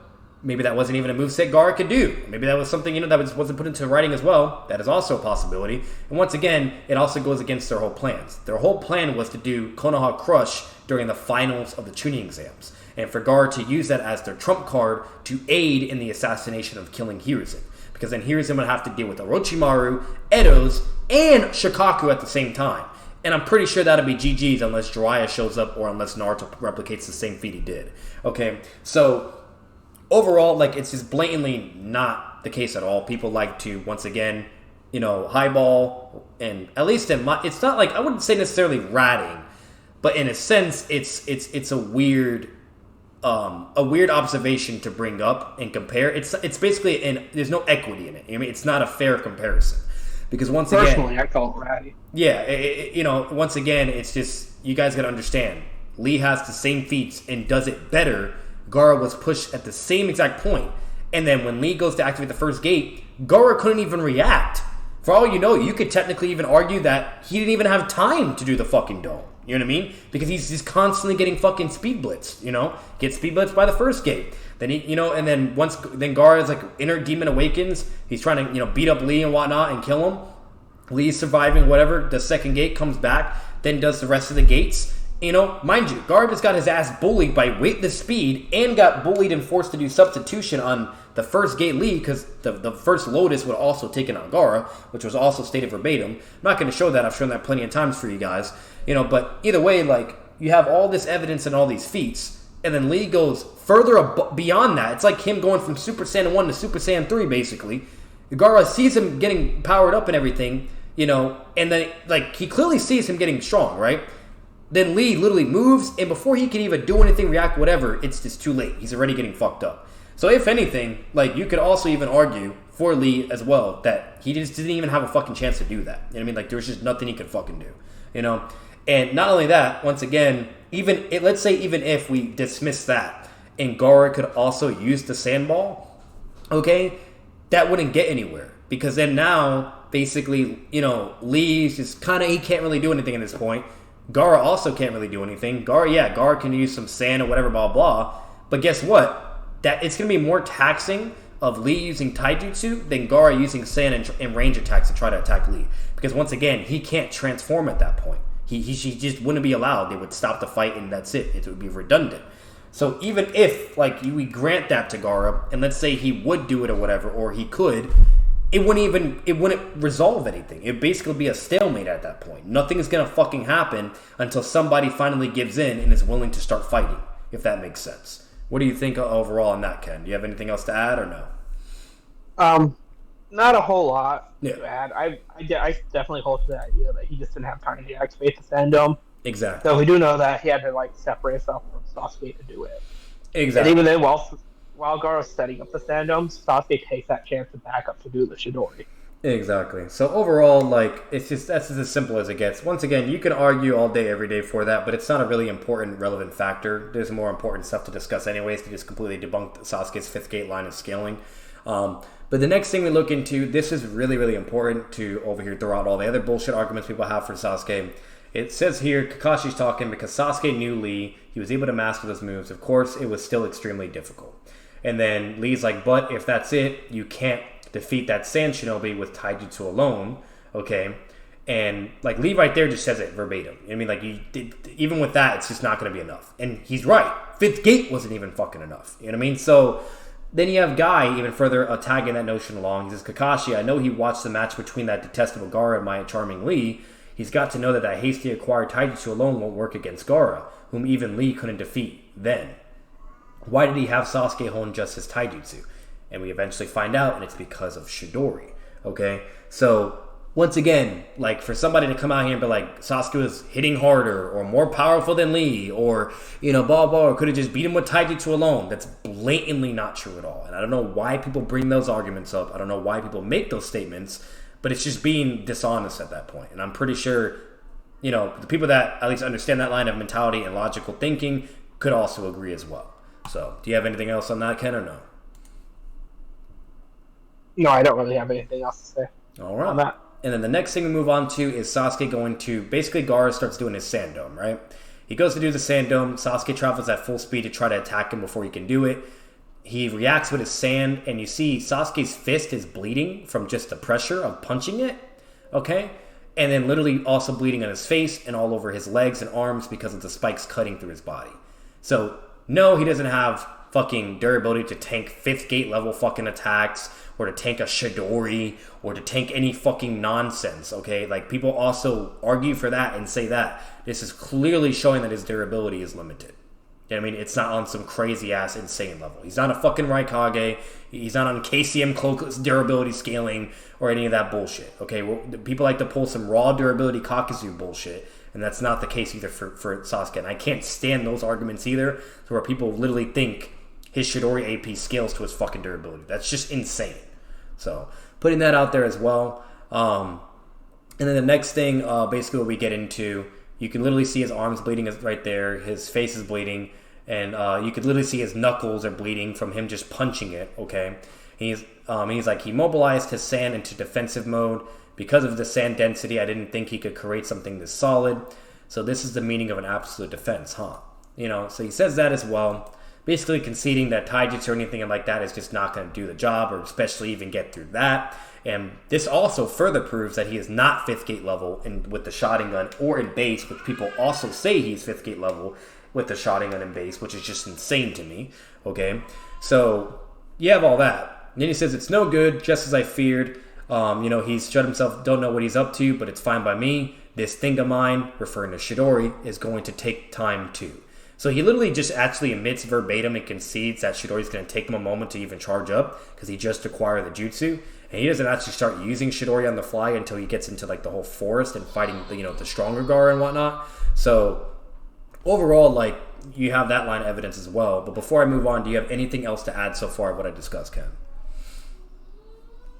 maybe that wasn't even a moveset Gaara could do. Maybe that was something, that wasn't put into writing as well. That is also a possibility. And once again, it also goes against their whole plans. Their whole plan was to do Konoha Crush during the finals of the tuning exams, and for Gaara to use that as their trump card to aid in the assassination of killing Hiruzen. Because then Hiruzen would have to deal with Orochimaru, Edos, and Shikaku at the same time. And I'm pretty sure that'll be GG's unless Jiraiya shows up or unless Naruto replicates the same feat he did. Okay, so overall, it's just blatantly not the case at all. People like to, once again, highball, and at least it's not I wouldn't say necessarily ratting, but in a sense, it's a weird observation to bring up and compare. It's basically, there's no equity in it. I mean, it's not a fair comparison. Because once again, personally, I call it ratty. Yeah, once again, it's just, you guys got to understand, Lee has the same feats and does it better. Gaara was pushed at the same exact point. And then when Lee goes to activate the first gate, Gaara couldn't even react. For all you know, you could technically even argue that he didn't even have time to do the fucking dome. You know what I mean? Because he's just constantly getting fucking speed blitzed, Get speed blitzed by the first gate. Then and then then Gaara's inner demon awakens. He's trying to, beat up Lee and whatnot and kill him. Lee's surviving, whatever. The second gate comes back, then does the rest of the gates. Mind you, Gaara just got his ass bullied by weightless speed and got bullied and forced to do substitution on the first gate Lee because the first Lotus would also taken out Gaara, which was also stated verbatim. I'm not going to show that. I've shown that plenty of times for you guys. But either way, you have all this evidence and all these feats, and then Lee goes further beyond that. It's like him going from Super Saiyan 1 to Super Saiyan 3, basically. Gaara sees him getting powered up and everything, and then, he clearly sees him getting strong, right? Then Lee literally moves, and before he can even do anything, react, whatever, it's just too late. He's already getting fucked up. So if anything, you could also even argue for Lee as well that he just didn't even have a fucking chance to do that. You know what I mean? There was just nothing he could fucking do, And not only that, once again, let's say even if we dismiss that, and Gaara could also use the sandball, okay, that wouldn't get anywhere. Because then now, basically, Lee's just he can't really do anything at this point. Gaara also can't really do anything. Gaara can use some sand or whatever, blah, blah. But guess what? That it's going to be more taxing of Lee using taijutsu than Gaara using sand and range attacks to try to attack Lee. Because once again, he can't transform at that point. He just wouldn't be allowed. They would stop the fight and that's it. It would be redundant. So even if, we grant that to Gaara, and let's say he would do it or whatever, or he could, it wouldn't resolve anything. It'd basically be a stalemate at that point. Nothing is going to fucking happen until somebody finally gives in and is willing to start fighting, if that makes sense. What do you think overall on that, Ken? Do you have anything else to add or no? Not a whole lot to add. I definitely hold to the idea that he just didn't have time to activate the Sand Dome. Exactly. So we do know that he had to separate himself from Sasuke to do it. Exactly. And even then, while Gaara's setting up the Sand Dome, Sasuke takes that chance to back up to do the Chidori. Exactly. So overall, that's just as simple as it gets. Once again, you can argue all day, every day for that, but it's not a really important, relevant factor. There's more important stuff to discuss anyways to just completely debunk Sasuke's fifth gate line of scaling. But the next thing we look into, this is really, really important to over here throw out all the other bullshit arguments people have for Sasuke. It says here, Kakashi's talking because Sasuke knew Lee. He was able to master those moves. Of course, it was still extremely difficult. And then Lee's like, but if that's it, you can't defeat that Sand Shinobi with Taijutsu alone, okay? And like Lee right there just says it verbatim. I mean, like even with that, it's just not going to be enough. And he's right. Fifth Gate wasn't even fucking enough. You know what I mean? So then you have Guy even further tagging that notion along. He says, Kakashi, I know he watched the match between that detestable Gaara and my charming Lee. He's got to know that hastily acquired Taijutsu alone won't work against Gaara, whom even Lee couldn't defeat then. Why did he have Sasuke hone just his Taijutsu? And we eventually find out, and it's because of Chidori. Okay? So, once again, like, for somebody to come out here and be like, Sasuke was hitting harder, or more powerful than Lee, or, you know, blah, blah, or could have just beat him with Taijutsu alone, that's blatantly not true at all. And I don't know why people bring those arguments up. I don't know why people make those statements, but it's just being dishonest at that point. And I'm pretty sure, you know, the people that at least understand that line of mentality and logical thinking could also agree as well. So, do you have anything else on that, Ken, or no? No, I don't really have anything else to say. All right. On that. And then the next thing we move on to is Sasuke going to, basically Gaara starts doing his sand dome, right? He goes to do the sand dome. Sasuke travels at full speed to try to attack him before he can do it. He reacts with his sand, and you see Sasuke's fist is bleeding from just the pressure of punching it, okay? And then literally also bleeding on his face and all over his legs and arms because of the spikes cutting through his body. So, no, he doesn't have fucking durability to tank 5th gate level fucking attacks, or to tank a Chidori, or to tank any fucking nonsense, okay? Like, people also argue for that and say that. This is clearly showing that his durability is limited. You know what I mean? It's not on some crazy-ass insane level. He's not a fucking Raikage. He's not on KCM cloak durability scaling or any of that bullshit, okay? Well, people like to pull some raw durability Kakuzu bullshit, and that's not the case either for Sasuke. And I can't stand those arguments either, where people literally think his Chidori AP scales to his fucking durability. That's just insane. So, putting that out there as well. And then the next thing, basically what we get into, you can literally see his arms bleeding right there. His face is bleeding. And you could literally see his knuckles are bleeding from him just punching it, okay? He's like, he mobilized his sand into defensive mode. Because of the sand density, I didn't think he could create something this solid. So this is the meaning of an absolute defense, huh? You know, so he says that as well. Basically conceding that Taijutsu or anything like that is just not going to do the job, or especially even get through that. And this also further proves that he is not 5th gate level with the Sharingan or in base, which people also say he's 5th gate level with the Sharingan in base, which is just insane to me, okay? So, you have all that. And then he says, it's no good, just as I feared. You know, he's shut himself, don't know what he's up to, but it's fine by me. This thing of mine, referring to Chidori, is going to take time too. So he literally just actually admits verbatim and concedes that Chidori's going to take him a moment to even charge up because he just acquired the jutsu. And he doesn't actually start using Chidori on the fly until he gets into like the whole forest and fighting the stronger Gaara and whatnot. So overall, like, you have that line of evidence as well. But before I move on, do you have anything else to add so far of what I discussed, Ken?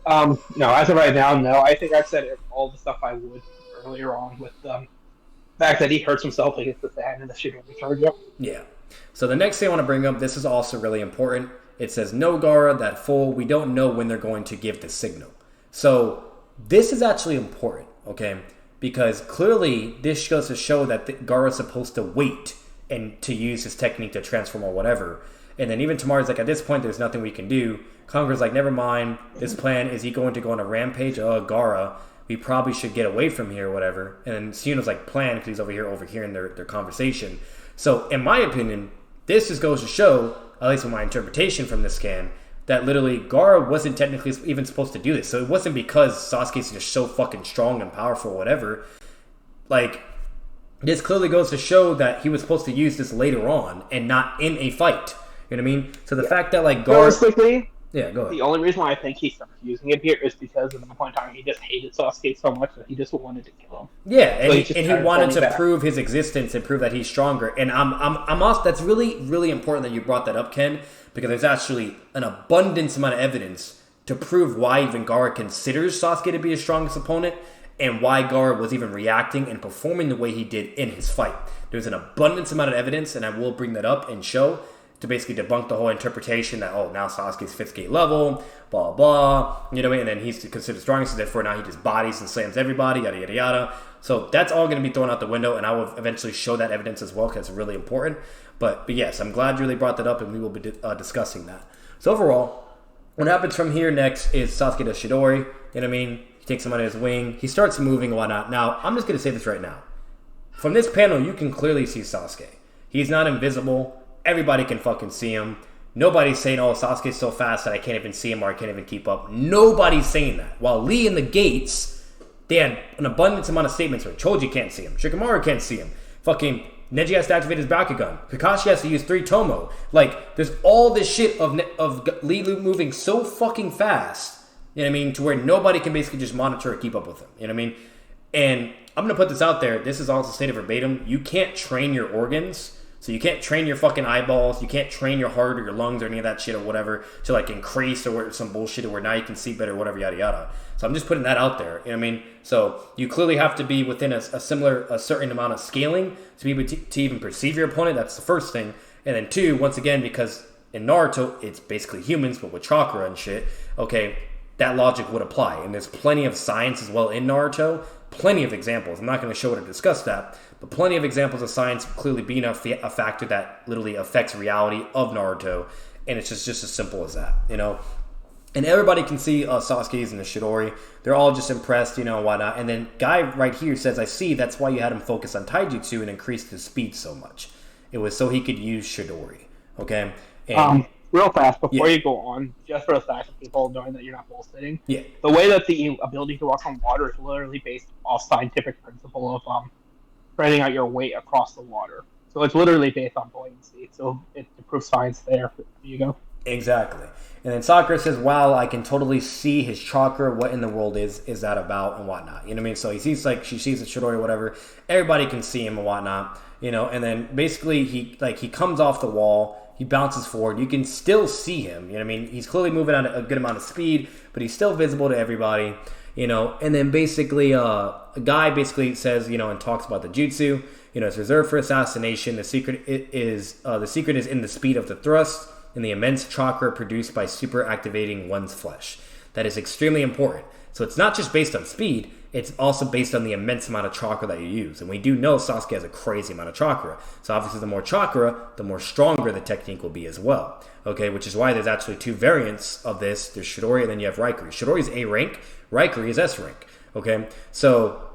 No, as of right now, no. I think I've said all the stuff I would earlier on with the fact that he hurts himself against the sand and the Chidori charge up. Yeah. So the next thing I want to bring up, this is also really important. It says, no Gaara, that fool, we don't know when they're going to give the signal. So this is actually important, okay? Because clearly this goes to show that Gaara's supposed to wait and to use his technique to transform or whatever. And then even Tamari's like, at this point, there's nothing we can do. Conqueror's like, never mind. This plan, is he going to go on a rampage? Oh, Gaara, we probably should get away from here or whatever. And then Suno's like, plan, because he's over here overhearing their conversation. So, in my opinion, this just goes to show, at least with my interpretation from this scan, that literally Gaara wasn't technically even supposed to do this. So it wasn't because Sasuke's just so fucking strong and powerful or whatever. Like, this clearly goes to show that he was supposed to use this later on and not in a fight. You know what I mean? So the fact that, like, Gaara... Realistically, yeah, go ahead. The only reason why I think he started using it here is because at that point in time he just hated Sasuke so much that he just wanted to kill him. Yeah, and So he wanted to prove his existence and prove that he's stronger. And I'm also, that's really, really important that you brought that up, Ken, because there's actually an abundance amount of evidence to prove why even Gaara considers Sasuke to be his strongest opponent and why Gaara was even reacting and performing the way he did in his fight. There's an abundance amount of evidence, and I will bring that up and show, to basically debunk the whole interpretation that, oh, now Sasuke's 5th gate level, blah, blah, you know what I mean? And then he's considered strong, so therefore now he just bodies and slams everybody, yada, yada, yada. So that's all going to be thrown out the window, and I will eventually show that evidence as well because it's really important. But yes, I'm glad you really brought that up, and we will be discussing that. So overall, what happens from here next is Sasuke does Chidori, you know what I mean? He takes him under his wing. He starts moving and whatnot. Now, I'm just going to say this right now. From this panel, you can clearly see Sasuke. He's not invisible. Everybody can fucking see him. Nobody's saying, oh, Sasuke's so fast that I can't even see him or I can't even keep up. Nobody's saying that. While Lee and the Gates, they had an abundance amount of statements where Choji can't see him. Shikamaru can't see him. Fucking Neji has to activate his Bakugan. Kakashi has to use 3 Tomo. Like, there's all this shit of Lee moving so fucking fast, you know what I mean, to where nobody can basically just monitor or keep up with him. You know what I mean? And I'm going to put this out there. This is also stated verbatim. You can't train your organs. So you can't train your fucking eyeballs. You can't train your heart or your lungs or any of that shit or whatever to like increase or some bullshit or where now you can see better or whatever, yada, yada. So I'm just putting that out there. You know what I mean? So you clearly have to be within a certain amount of scaling to be able to even perceive your opponent. That's the first thing. And then 2, once again, because in Naruto, it's basically humans, but with chakra and shit. Okay, that logic would apply. And there's plenty of science as well in Naruto. Plenty of examples. I'm not going to show it or discuss that, but plenty of examples of science clearly being a factor that literally affects reality of Naruto, and it's just as simple as that, you know. And everybody can see Sasuke's and the Chidori. They're all just impressed, you know, why not? And then guy right here says, I see, that's why you had him focus on Taijutsu and increased his speed so much. It was so he could use Chidori, okay? And real fast, before you go on, just for the fact of people knowing that you're not bullshitting, the way that the ability to walk on water is literally based off scientific principle of spreading out your weight across the water. So it's literally based on buoyancy. So it proves science there. There you go. Exactly. And then Sakura says, wow, I can totally see his chakra. What in the world is that about and whatnot? You know what I mean? So he sees, like, she sees the Chidori or whatever. Everybody can see him and whatnot, you know. And then basically he comes off the wall. He bounces forward. You can still see him. You know what I mean? He's clearly moving at a good amount of speed, but he's still visible to everybody, you know. And then basically a guy basically says, you know, and talks about the jutsu. You know, it's reserved for assassination. The secret is in the speed of the thrust and the immense chakra produced by super activating one's flesh. That is extremely important. So it's not just based on speed, it's also based on the immense amount of chakra that you use. And we do know Sasuke has a crazy amount of chakra. So obviously the more chakra, the more stronger the technique will be as well. Okay, which is why there's actually 2 variants of this. There's Chidori and then you have Raikiri. Chidori is A rank, Raikiri is S rank. Okay, so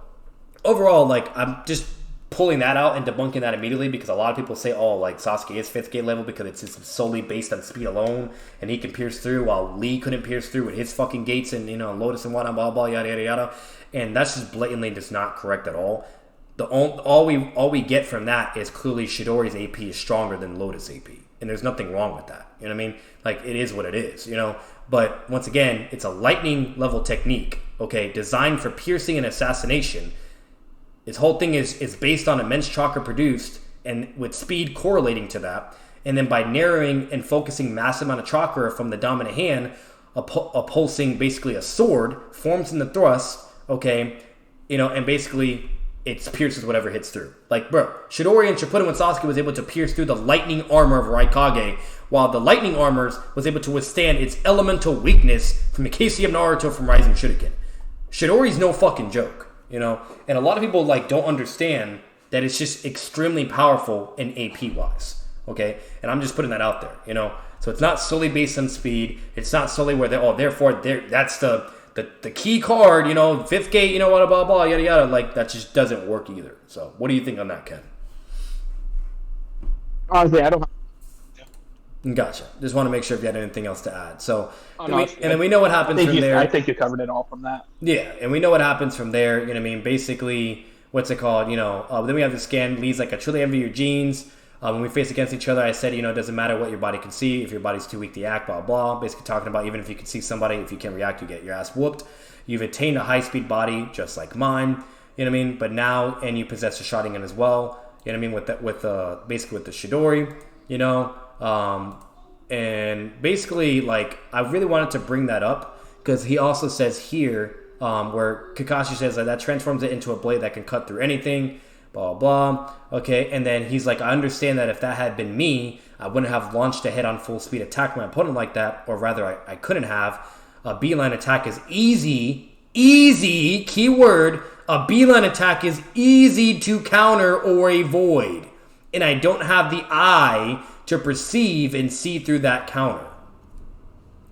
overall, like, I'm just pulling that out and debunking that immediately because a lot of people say, oh, like, Sasuke is 5th gate level because it's just solely based on speed alone and he can pierce through while Lee couldn't pierce through with his fucking gates and, you know, Lotus and whatnot, blah, blah, yada, yada, yada. And that's just blatantly just not correct at all. All we get from that is clearly Chidori's AP is stronger than Lotus AP. And there's nothing wrong with that. You know what I mean? Like, it is what it is, you know? But once again, it's a lightning level technique, okay, designed for piercing and assassination. This whole thing is based on immense chakra produced and with speed correlating to that. And then by narrowing and focusing massive amount of chakra from the dominant hand, a pulsing, basically a sword, forms in the thrust, okay, you know, and basically it pierces whatever hits through. Like, bro, Chidori and Shippuden when Sasuke was able to pierce through the lightning armor of Raikage, while the lightning armors was able to withstand its elemental weakness from the case of Naruto from Rising Shuriken. Chidori's no fucking joke. You know, and a lot of people like don't understand that it's just extremely powerful in AP wise. Okay, and I'm just putting that out there. You know, so it's not solely based on speed. It's not solely where that's the key card. You know, 5th gate. You know, blah blah blah yada yada. Like that just doesn't work either. So what do you think on that, Ken? Honestly, I don't. Gotcha. Just want to make sure if you had anything else to add. So, then we know what happens from there. I think you covered it all from that. Yeah, and we know what happens from there. You know what I mean? Basically, what's it called? You know, then we have the scan. Lee's like, I truly envy your genes. When we face against each other, I said, you know, it doesn't matter what your body can see. If your body's too weak to act, blah, blah. Basically talking about even if you can see somebody, if you can't react, you get your ass whooped. You've attained a high-speed body just like mine. You know what I mean? But now, and you possess a Sharingan as well. You know what I mean? Basically with the Chidori, you know. And basically, like, I really wanted to bring that up because he also says here, where Kakashi says that transforms it into a blade that can cut through anything, blah, blah. Okay, and then he's like, I understand that if that had been me, I wouldn't have launched a head-on full-speed attack my opponent like that, or rather, I couldn't have. A beeline attack is easy, keyword, a beeline attack is easy to counter or avoid. And I don't have the eye to perceive and see through that counter.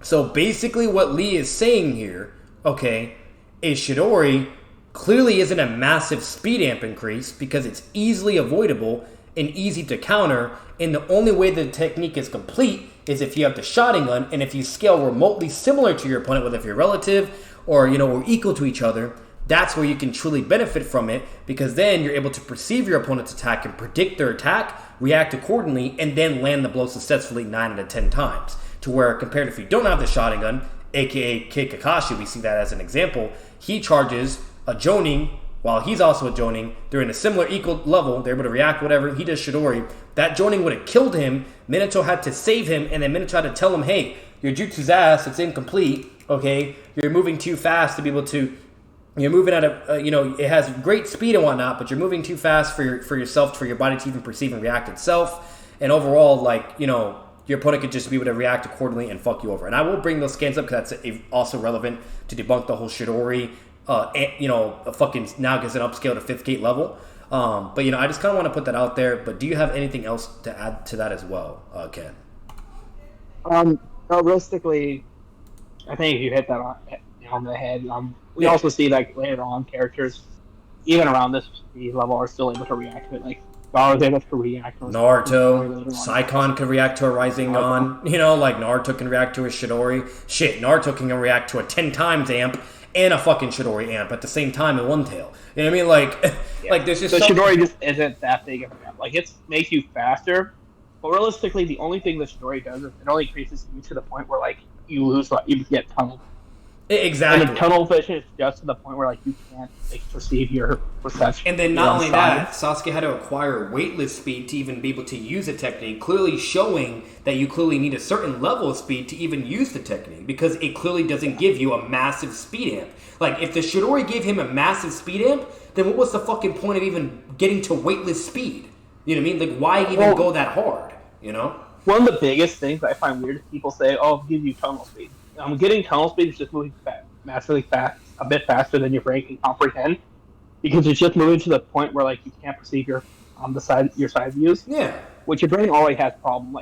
So basically what Lee is saying here, okay, is Chidori clearly isn't a massive speed amp increase because it's easily avoidable and easy to counter, and the only way the technique is complete is if you have the Sharingan, and if you scale remotely similar to your opponent, whether if you're relative or, or equal to each other, that's where you can truly benefit from it, because then you're able to perceive your opponent's attack and predict their attack, react accordingly, and then land the blow successfully 9 out of 10 times. To where, compared if you don't have the Sharingan, aka Kei Kakashi, we see that as an example, he charges a Jonin while he's also a Jonin. They're in a similar equal level, they're able to react whatever, he does Chidori. That Jonin would have killed him, Minato had to save him, and then Minato had to tell him, hey, your jutsu's ass, it's incomplete, okay? You're moving too fast to be able to, you're moving at a, it has great speed and whatnot, but you're moving too fast for yourself, for your body to even perceive and react itself. And overall, your opponent could just be able to react accordingly and fuck you over. And I will bring those scans up because that's also relevant to debunk the whole Chidori, fucking now gets an upscale to 5th gate level. But I just kind of want to put that out there. But do you have anything else to add to that as well, Ken? Realistically, I think you hit that on the head. We also see later on characters, even around this level, are still able to react to it. Like Gaara's able to react to Naruto, Saikon can react to a Rising Gon. Naruto can react to a Chidori. Shit, Naruto can react to a 10 times amp and a fucking Chidori amp at the same time in one tail. You know what I mean? There's just so Chidori just isn't that big of an amp. It makes you faster, but realistically, the only thing the Chidori does is it only increases you to the point where you lose, you get tunnel. Exactly. And the tunnel vision is just to the point where you can't perceive your perception. And then not only that, Sasuke had to acquire weightless speed to even be able to use a technique, clearly showing that you clearly need a certain level of speed to even use the technique, because it clearly doesn't give you a massive speed amp. If the Chidori gave him a massive speed amp, then what was the fucking point of even getting to weightless speed? You know what I mean? Why even go that hard? One of the biggest things I find weird is people say, "Oh, give you tunnel speed." Getting tunnel speed is just moving massively fast, a bit faster than your brain can comprehend, because it's just moving to the point where you can't perceive your side views. Yeah. Which your brain always has problem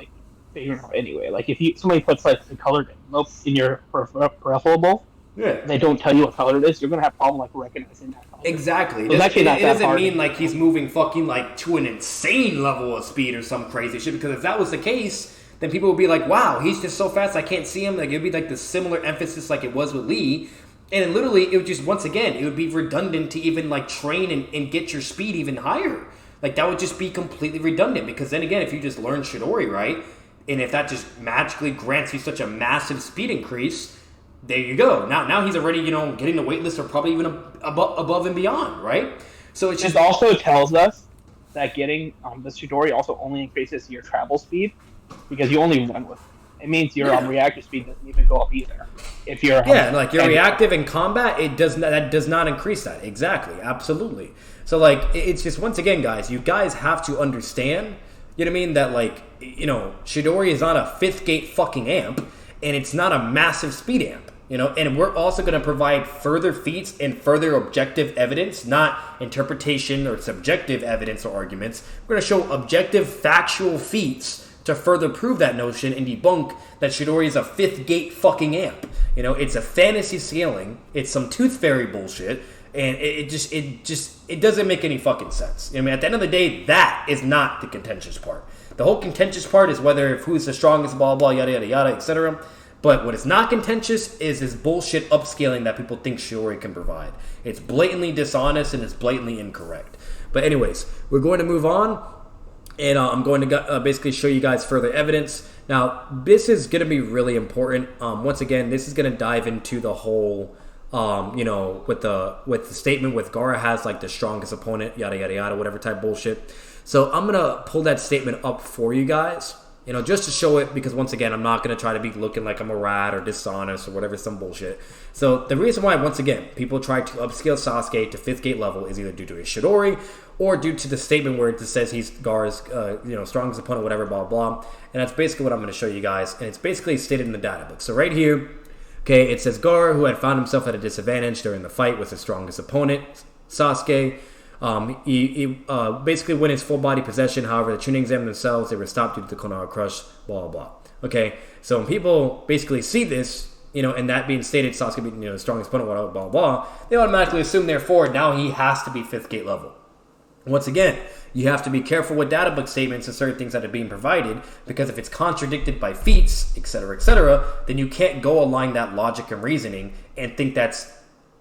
figuring out anyway. If somebody puts the colored envelope in your peripheral, they don't tell you what color it is, you're gonna have problem recognizing that color. Exactly. So it doesn't mean he's moving fucking to an insane level of speed or some crazy shit, because if that was the case, then people would be like, wow, he's just so fast, I can't see him. It would be the similar emphasis it was with Lee. And then literally, it would just, once again, it would be redundant to even train and get your speed even higher. That would just be completely redundant, because then again, if you just learn Chidori right, and if that just magically grants you such a massive speed increase, there you go. Now he's already, getting the waitlist, or probably even above and beyond, right? So it also tells us that getting the Chidori also only increases your travel speed, because you only run with it. It means your reactive speed doesn't even go up either. If you're you're reactive in combat, that does not increase that. Exactly, absolutely. So it's just, once again, guys, you guys have to understand, you know what I mean, that Chidori is not a 5th gate fucking amp, and it's not a massive speed amp. And we're also going to provide further feats and further objective evidence, not interpretation or subjective evidence or arguments. We're going to show objective, factual feats to further prove that notion and debunk that Chidori is a 5th gate fucking amp. It's a fantasy scaling. It's some tooth fairy bullshit, and it doesn't make any fucking sense. At the end of the day, that is not the contentious part. The whole contentious part is who's the strongest, blah blah, yada yada yada, etc. But what is not contentious is this bullshit upscaling that people think Chidori can provide. It's blatantly dishonest and it's blatantly incorrect. But anyways, we're going to move on. And I'm going to basically show you guys further evidence. Now, this is going to be really important. Once again, this is going to dive into the whole, with the statement with Gaara has the strongest opponent, yada, yada, yada, whatever type bullshit. So I'm going to pull that statement up for you guys. You know, just to show it, because once again, I'm not going to try to be looking like I'm a rat or dishonest or whatever, some bullshit. So the reason why, once again, people try to upscale Sasuke to 5th gate level is either due to his Chidori or due to the statement where it just says he's Gaara's, strongest opponent, whatever, blah, blah. And that's basically what I'm going to show you guys. And it's basically stated in the data book. So right here, okay, it says Gaara, who had found himself at a disadvantage during the fight with his strongest opponent, Sasuke. He basically win his full body possession. However, the Chunin examined themselves. They were stopped due to the Konoha Crush, blah, blah, blah. Okay, so when people basically see this, and that being stated, Sasuke being, the strongest opponent, blah, blah, blah, they automatically assume, therefore, now he has to be 5th gate level. Once again, you have to be careful with data book statements and certain things that are being provided, because if it's contradicted by feats, etc., then you can't go align that logic and reasoning and think that's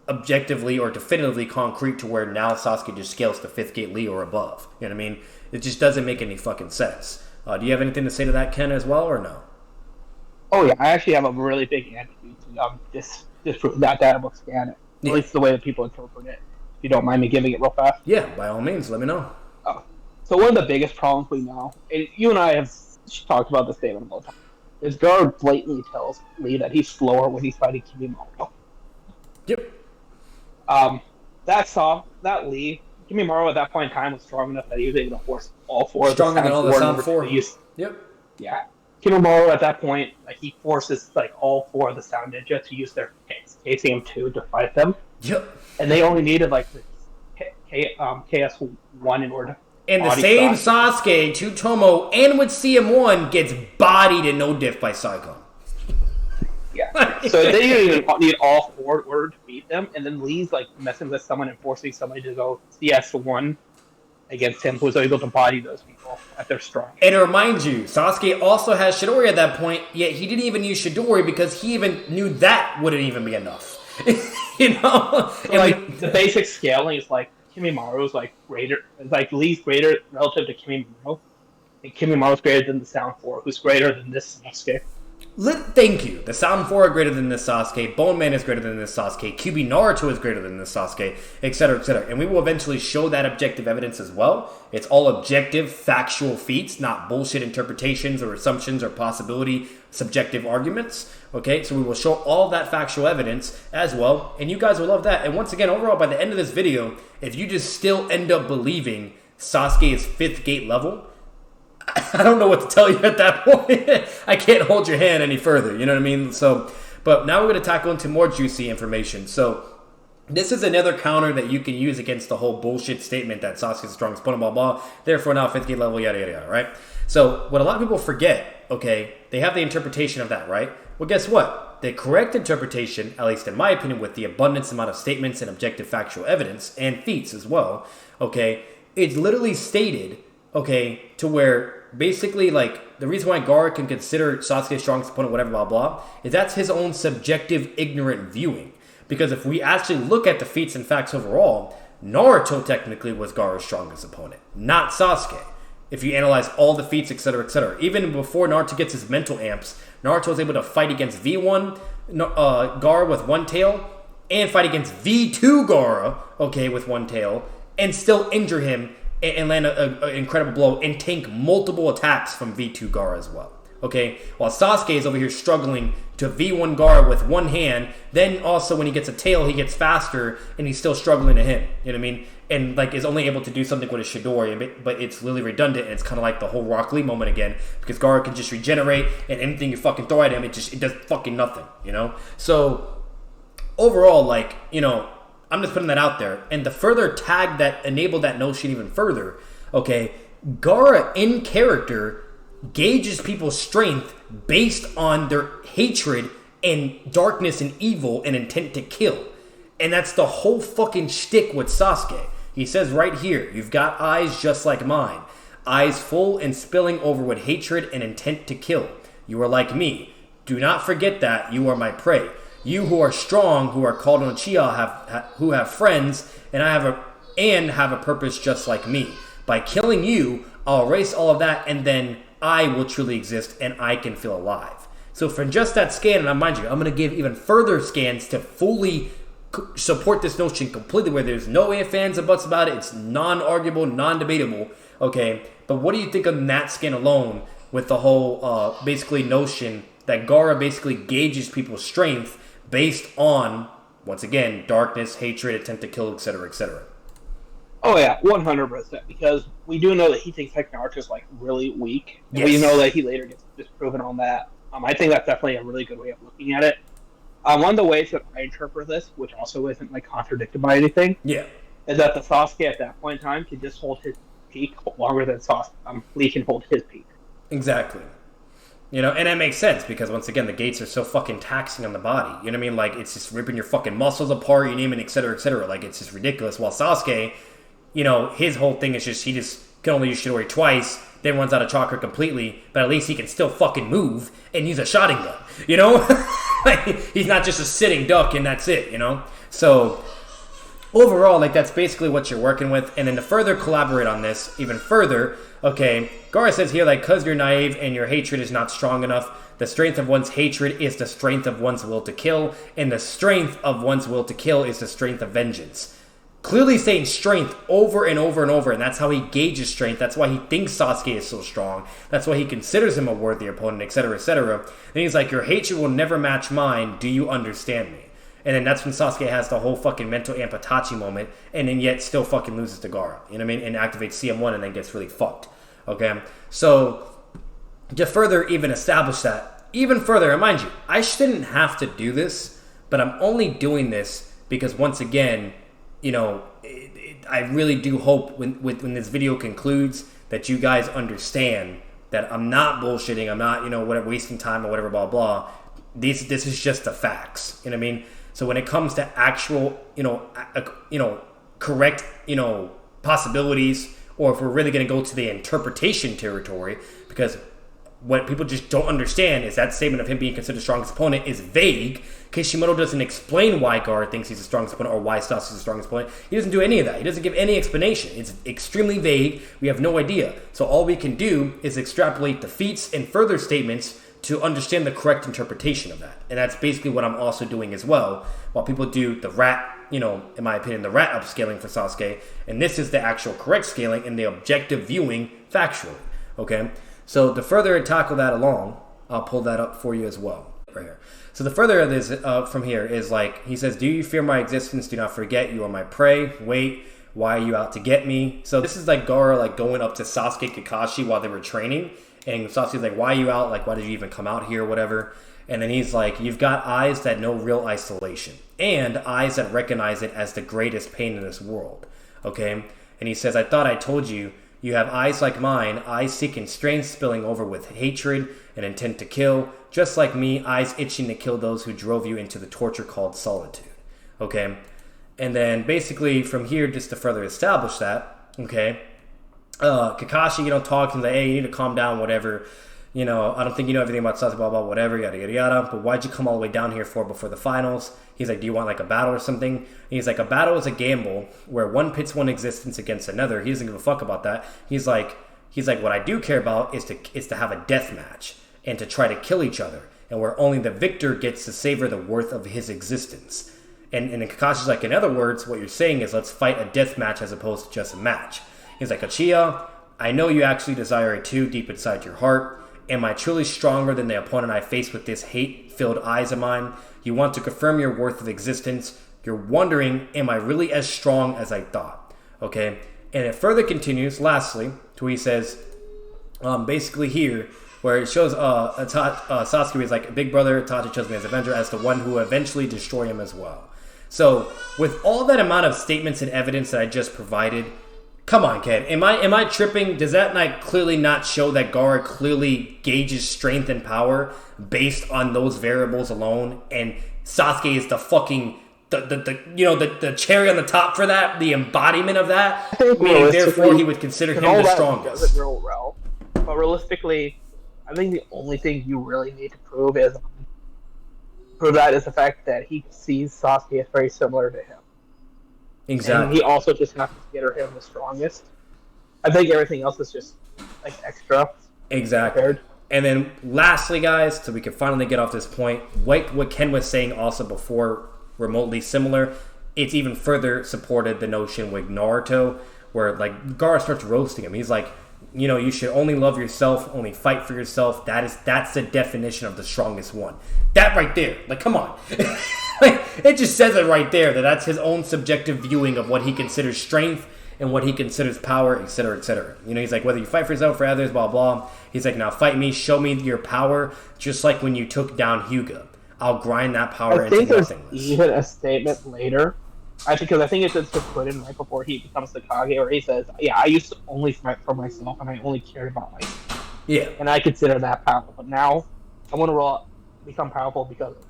objectively or definitively concrete to where now Sasuke just scales to 5th gate Lee or above. You know what I mean? It just doesn't make any fucking sense. Do you have anything to say to that, Ken, as well, or no? Oh yeah, I actually have a really big anti to disprove that data book scan it. At least the way that people interpret it. If you don't mind me giving it real fast. Yeah, by all means, let me know. So one of the biggest problems we know, and you and I have talked about this statement all the time, is Gaara blatantly tells Lee that he's slower when he's fighting Kimimaro. Yep. That Lee, Kimimaro at that point in time was strong enough that he was able to force all four Stronger of the than all the Sound 4. Yep. Yeah. Kimimaro at that point, he forces all four of the Sound Ninja to use their KCM2 to fight them. Yep. And they only needed the KS1 in order to and the same Sasuke, Tsutomu, and with CM1 gets bodied in no diff by Psycho. Yeah. So they didn't even need all four in order to beat them, and then Lee's messing with someone and forcing somebody to go CS1 against him, who was able to body those people at their strongest. And to remind you, Sasuke also has Chidori at that point, yet he didn't even use Chidori because he even knew that wouldn't even be enough. So the basic scaling is Kimimaru's greater, Lee's greater relative to Kimimaro, and Kimimaru's greater than the Sound 4, who's greater than this Sasuke. Thank you. The Sound 4 are greater than this Sasuke, Bone Man is greater than this Sasuke, QB Naruto is greater than this Sasuke, etc., etc. And we will eventually show that objective evidence as well. It's all objective, factual feats, not bullshit interpretations or assumptions or possibility subjective arguments. Okay, so we will show all that factual evidence as well, and you guys will love that. And once again, overall, by the end of this video, if you just still end up believing Sasuke is 5th gate level, I don't know what to tell you at that point. I can't hold your hand any further, you know what I mean? So, but now we're going to tackle into more juicy information. So, this is another counter that you can use against the whole bullshit statement that Sasuke's the strongest opponent, blah, blah, therefore now 5th gate level, yada, yada, yada, right? So, what a lot of people forget, okay, they have the interpretation of that, right? Well, guess what? The correct interpretation, at least in my opinion, with the abundance amount of statements and objective factual evidence, and feats as well, okay, it's literally stated, okay, to where basically, the reason why Gaara can consider Sasuke's strongest opponent, whatever, blah, blah, is that's his own subjective, ignorant viewing. Because if we actually look at the feats and facts overall, Naruto technically was Gaara's strongest opponent, not Sasuke. If you analyze all the feats, etc., etc. Even before Naruto gets his mental amps, Naruto was able to fight against V1 Gaara with one tail, and fight against V2 Gaara, okay, with one tail, and still injure him and land an incredible blow and tank multiple attacks from V2 Gaara as well. Okay, while Sasuke is over here struggling to V1 Gaara with one hand, then also when he gets a tail, he gets faster and he's still struggling to hit. You know what I mean? And is only able to do something with his Chidori, but it's really redundant, and it's kind of like the whole Rock Lee moment again, because Gaara can just regenerate, and anything you fucking throw at him, it does fucking nothing, So, overall, I'm just putting that out there. And the further tag that enabled that notion even further, okay, Gaara in character gauges people's strength based on their hatred and darkness and evil and intent to kill. And that's the whole fucking shtick with Sasuke. He says right here, you've got eyes just like mine. Eyes full and spilling over with hatred and intent to kill. You are like me. Do not forget that you are my prey. You who are strong, who are called on Uchiha, who have friends, and have a purpose just like me. By killing you, I'll erase all of that, and then I will truly exist, and I can feel alive. So from just that scan, and mind you, I'm going to give even further scans to fully support this notion completely, where there's no ifs, ands, and buts about it. It's non-arguable, non-debatable. Okay, but what do you think of that scan alone with the whole basically notion that Gaara basically gauges people's strength based on, once again, darkness, hatred, attempt to kill, etc., etc. Oh yeah, 100%. Because we do know that he thinks Naruto is like really weak. And Yes. we know that he later gets disproven on that. I think that's definitely a really good way of looking at it. One of the ways that I interpret this, which also isn't like contradicted by anything, Yeah. is that the Sasuke at that point in time can just hold his peak longer than Lee can hold his peak. Exactly. You know, and that makes sense because once again, the gates are so fucking taxing on the body. You know what I mean? Like, it's just ripping your fucking muscles apart, you name it, etc., etc. Like, it's just ridiculous. While Sasuke, you know, his whole thing is just he just can only use Chidori twice, then runs out of chakra completely, but at least he can still fucking move and use a Sharingan, you know? Like, he's not just a sitting duck and that's it, you know? So, overall, like, that's basically what you're working with. And then to further collaborate on this even further, okay, Gaara says here, like, because you're naive and your hatred is not strong enough, the strength of one's hatred is the strength of one's will to kill, and the strength of one's will to kill is the strength of vengeance. Clearly saying strength over and over and over, and that's how he gauges strength. That's why he thinks Sasuke is so strong. That's why he considers him a worthy opponent, etc., etc. Then he's like, your hatred will never match mine. Do you understand me? And then that's when Sasuke has the whole fucking mental Ampatachi moment, and then yet still fucking loses to Gaara. You know what I mean? And activates CM1 and then gets really fucked. Okay? So, to further even establish that, even further, and mind you, I shouldn't have to do this, but I'm only doing this because once again, you know, I really do hope when this video concludes that you guys understand that I'm not bullshitting, I'm not, you know, whatever, wasting time or whatever, blah, blah. This is just the facts. You know what I mean? So when it comes to actual, correct, possibilities, or if we're really going to go to the interpretation territory, because what people just don't understand is that statement of him being considered the strongest opponent is vague. Kishimoto doesn't explain why Gaara thinks he's the strongest opponent or why Sasuke is the strongest opponent. He doesn't do any of that. He doesn't give any explanation. It's extremely vague. We have no idea. So all we can do is extrapolate the feats and further statements to understand the correct interpretation of that. And that's basically what I'm also doing as well. While people do the rat, in my opinion, the rat upscaling for Sasuke, and this is the actual correct scaling and the objective viewing factually. Okay? So to further tackle that along, I'll pull that up for you as well. Right here. So the further of this from here is like, he says, do you fear my existence? Do not forget, you are my prey. Wait, why are you out to get me? So this is like Gaara like going up to Sasuke Kakashi while they were training. And Sasuke's like, why are you out? Like, why did you even come out here? Whatever. And then he's like, you've got eyes that know real isolation. And eyes that recognize it as the greatest pain in this world. Okay? And he says, I thought I told you, you have eyes like mine, eyes seeking strength, spilling over with hatred and intent to kill. Just like me, eyes itching to kill those who drove you into the torture called solitude. Okay? And then basically from here, just to further establish that, okay, Kakashi, talks and like, hey, you need to calm down, whatever. I don't think you know everything about Sasuke, blah, blah, whatever, yada, yada, yada. But why'd you come all the way down here for before the finals? He's like, do you want like a battle or something? And he's like, a battle is a gamble where one pits one existence against another. He doesn't give a fuck about that. He's like, what I do care about is to have a death match and to try to kill each other. And where only the victor gets to savor the worth of his existence. And then Kakashi's like, in other words, what you're saying is let's fight a death match as opposed to just a match. He's like, Uchiha, I know you actually desire it too deep inside your heart. Am I truly stronger than the opponent I face with this hate-filled eyes of mine? You want to confirm your worth of existence. You're wondering, am I really as strong as I thought? Okay? And it further continues, lastly, to where he says, basically here, where it shows Sasuke is like, big brother, Itachi chose me as Avenger as the one who will eventually destroy him as well. So, with all that amount of statements and evidence that I just provided, come on, Ken. Am I tripping? Does that not clearly not show that Gaara clearly gauges strength and power based on those variables alone? And Sasuke is the fucking the cherry on the top for that, the embodiment of that. Meaning, therefore, he would consider him the strongest. Doesn't real well, but realistically, I think the only thing you really need to prove is the fact that he sees Sasuke as very similar to him. Exactly. And he also just happens to consider him the strongest. I think everything else is just like extra. Exactly. Compared. And then lastly, guys, so we can finally get off this point, what Ken was saying also before, remotely similar, it's even further supported the notion with Naruto, where like Gaara starts roasting him. He's like, you should only love yourself, only fight for yourself. That's the definition of the strongest one. That right there, like, come on. Like, it just says it right there that that's his own subjective viewing of what he considers strength and what he considers power, etc., etc. He's like, whether you fight for yourself, for others, blah, blah. He's like, now fight me, show me your power, just like when you took down Hyuga. I'll grind that power into nothingness. I think there's even a statement later, because I think it's just put in right before he becomes the Kage, where he says, yeah, I used to only fight for myself, and I only cared about myself. Yeah. And I consider that powerful. But now, I want to become powerful because of it.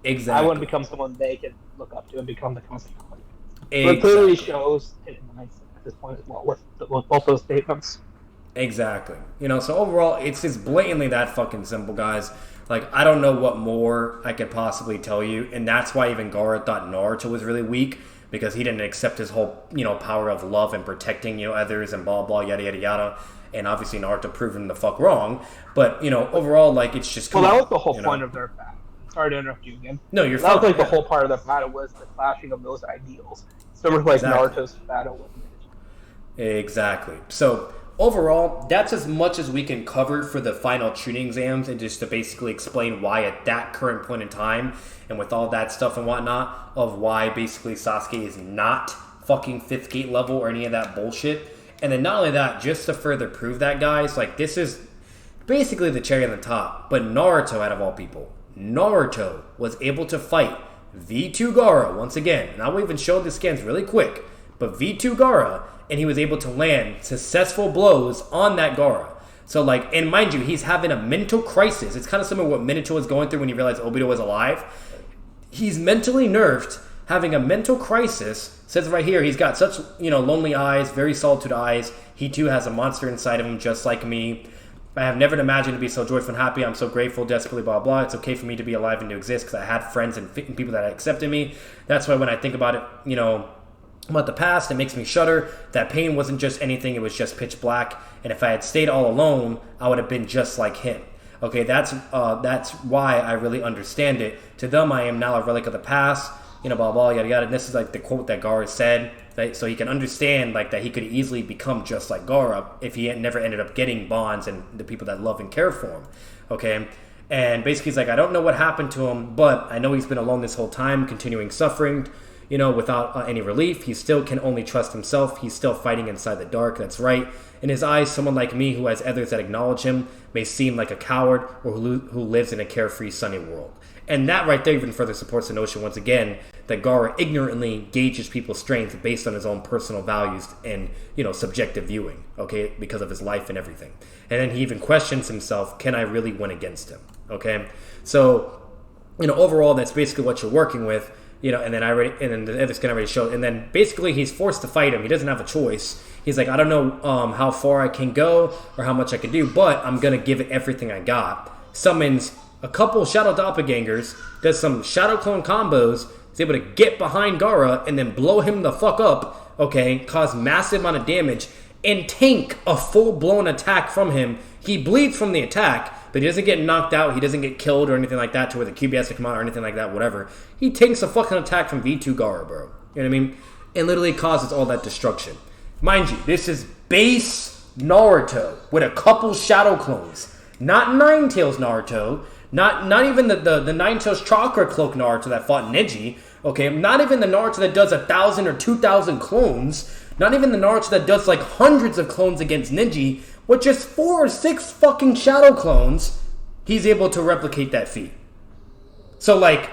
Exactly. I want to become someone they can look up to and become the constant Kage. Exactly. It clearly shows his mindset at this point as well, with both those statements. Exactly. So overall, it's just blatantly that fucking simple, guys. Like, I don't know what more I could possibly tell you, and that's why even Gaara thought Naruto was really weak, because he didn't accept his whole, power of love and protecting, others and blah, blah, yada, yada, yada. And obviously Naruto proved him the fuck wrong. But, overall, like, it's just... Well, that was the whole point of their battle. Sorry to interrupt you again. No, you're fine. That was like the whole part of the battle was the clashing of those ideals. Similar to like Naruto's battle with Neji. Exactly. So... overall, that's as much as we can cover for the final Chunin exams, and just to basically explain why at that current point in time, and with all that stuff and whatnot, of why basically Sasuke is not fucking 5th gate level or any of that bullshit. And then not only that, just to further prove that, guys, like, this is basically the cherry on the top. But Naruto, out of all people, Naruto was able to fight V2 Gaara once again. And I will even show the scans really quick. But V2 Gaara, and he was able to land successful blows on that Gaara. So, like, and mind you, he's having a mental crisis. It's kind of similar to what Minato was going through when he realized Obito was alive. He's mentally nerfed, having a mental crisis. Says right here, he's got such, lonely eyes, very solitude eyes. He too has a monster inside of him, just like me. I have never imagined to be so joyful and happy. I'm so grateful, desperately, blah, blah. It's okay for me to be alive and to exist because I had friends and people that accepted me. That's why when I think about it, about the past, it makes me shudder. That pain wasn't just anything, it was just pitch black. And if I had stayed all alone, I would have been just like him. Okay, that's why I really understand it. To them, I am now a relic of the past, blah, blah, yada, yada. And this is like the quote that Gaara said, right? So he can understand like that he could easily become just like Gaara if he had never ended up getting bonds and the people that love and care for him. Okay, and basically he's like, I don't know what happened to him, but I know he's been alone this whole time, continuing suffering, without any relief. He still can only trust himself. He's still fighting inside the dark. That's right. In his eyes, someone like me who has others that acknowledge him may seem like a coward or who lives in a carefree, sunny world. And that right there even further supports the notion, once again, that Gaara ignorantly gauges people's strength based on his own personal values and, subjective viewing, okay, because of his life and everything. And then he even questions himself, can I really win against him, okay? So, overall, that's basically what you're working with. And then the other skin already showed. And then basically he's forced to fight him. He doesn't have a choice. He's like, I don't know how far I can go or how much I can do, but I'm going to give it everything I got. Summons a couple Shadow Doppelgangers, does some Shadow Clone combos, is able to get behind Gaara and then blow him the fuck up, okay, cause massive amount of damage, and tank a full-blown attack from him. He bleeds from the attack, but he doesn't get knocked out, he doesn't get killed or anything like that to where the QB has to come out or anything like that, whatever. He tanks a fucking attack from V2 Gaara, bro. You know what I mean? And literally causes all that destruction. Mind you, this is base Naruto with a couple Shadow Clones. Not Nine-Tails Naruto, not even the Nine-Tails Chakra Cloak Naruto that fought Neji, okay? Not even the Naruto that does 1,000 or 2,000 clones. Not even the Naruto that does like hundreds of clones against Neji. With just 4 or 6 fucking Shadow Clones, he's able to replicate that feat. So, like,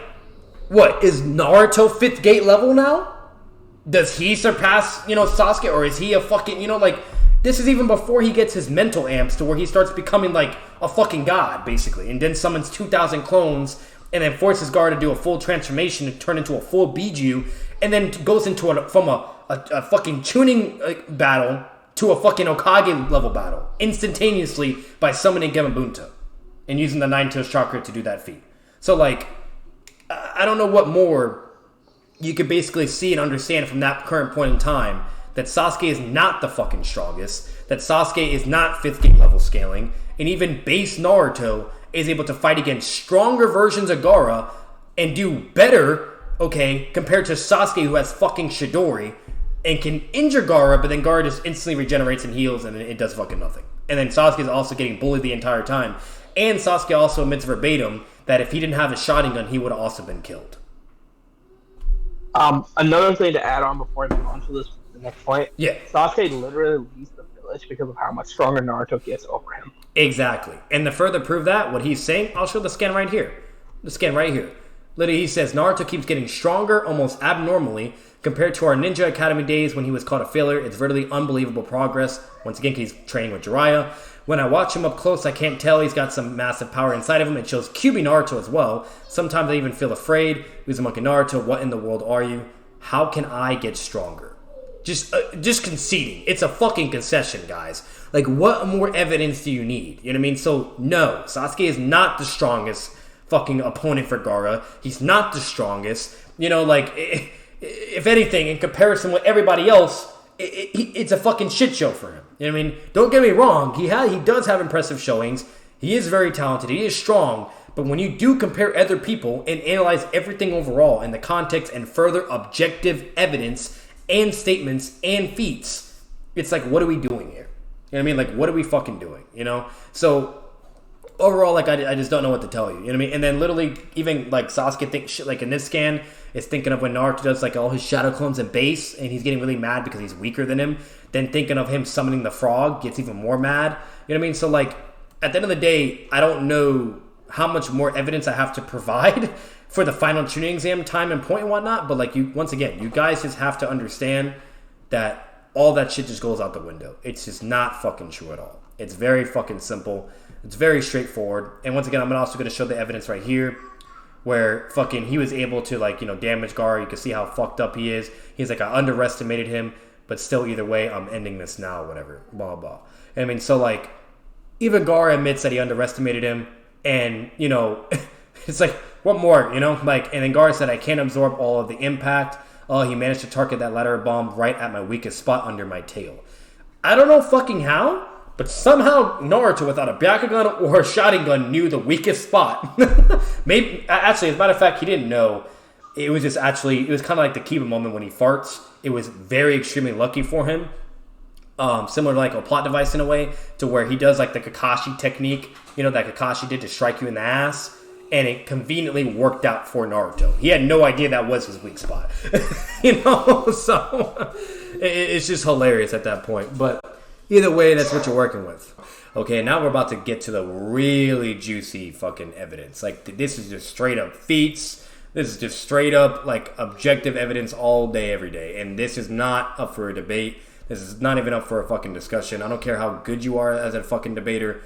what? Is Naruto 5th gate level now? Does he surpass, Sasuke? Or is he a fucking, this is even before he gets his mental amps to where he starts becoming, like, a fucking god, basically. And then summons 2,000 clones and then forces Gaara to do a full transformation to turn into a full Biju. And then goes into from a fucking tuning battle to a fucking Hokage level battle instantaneously by summoning Gemabunta and using the Nine-Tails Chakra to do that feat. So, like, I don't know what more you could basically see and understand from that current point in time, that Sasuke is not the fucking strongest, that Sasuke is not 5th gate level scaling, and even base Naruto is able to fight against stronger versions of Gaara and do better, okay, compared to Sasuke who has fucking Chidori, and can injure Gaara, but then Gaara just instantly regenerates and heals, and it does fucking nothing. And then Sasuke is also getting bullied the entire time. And Sasuke also admits verbatim that if he didn't have a Sharingan, he would have also been killed. Another thing to add on before I move on to the next point. Yeah. Sasuke literally leaves the village because of how much stronger Naruto gets over him. Exactly. And to further prove that, what he's saying, I'll show the scan right here. The scan right here. Literally, he says, Naruto keeps getting stronger almost abnormally compared to our Ninja Academy days when he was called a failure. It's really unbelievable progress. Once again, he's training with Jiraiya. When I watch him up close, I can't tell he's got some massive power inside of him. It shows QB Naruto as well. Sometimes I even feel afraid. Uzumaki Naruto, what in the world are you? How can I get stronger? Just conceding. It's a fucking concession, guys. Like, what more evidence do you need? You know what I mean? So, no, Sasuke is not the strongest fucking opponent for Gaara. He's not the strongest. You know, like, if anything, in comparison with everybody else, it's a fucking shit show for him. You know what I mean? Don't get me wrong. He does have impressive showings. He is very talented. He is strong. But when you do compare other people and analyze everything overall in the context and further objective evidence and statements and feats, it's like, what are we doing here? You know what I mean? Like, what are we fucking doing? You know? So, overall, like, I just don't know what to tell you. You know what I mean? And then literally, even, like, Sasuke thinks shit, like, in this scan, is thinking of when Naruto does, like, all his shadow clones in base, and he's getting really mad because he's weaker than him. Then thinking of him summoning the frog gets even more mad. You know what I mean? So, like, at the end of the day, I don't know how much more evidence I have to provide for the final tuning exam time and point and whatnot. But, like, once again, you guys just have to understand that all that shit just goes out the window. It's just not fucking true at all. It's very fucking simple. It's very straightforward. And once again, I'm also going to show the evidence right here where fucking he was able to, like, you know, damage Gaara. You can see how fucked up he is. He's like, I underestimated him, but still, either way, I'm ending this now, whatever, blah, blah. And I mean, so, like, even Gaara admits that he underestimated him, and, you know, it's like, what more, you know? Like, and then Gaara said, I can't absorb all of the impact. Oh, he managed to target that ladder bomb right at my weakest spot under my tail. I don't know fucking how, but somehow Naruto, without a Byakugan or a Sharingan, knew the weakest spot. Maybe, actually, as a matter of fact, he didn't know. It was just actually, it was kind of like the Kiba moment when he farts. It was very extremely lucky for him. Similar to like a plot device in a way, to where he does like the Kakashi technique, you know, that Kakashi did to strike you in the ass. And it conveniently worked out for Naruto. He had no idea that was his weak spot. You know? So, it's just hilarious at that point. But either way, that's what you're working with. Okay, now we're about to get to the really juicy fucking evidence. Like, this is just straight up feats. This is just straight up, like, objective evidence all day, every day. And this is not up for a debate. This is not even up for a fucking discussion. I don't care how good you are as a fucking debater.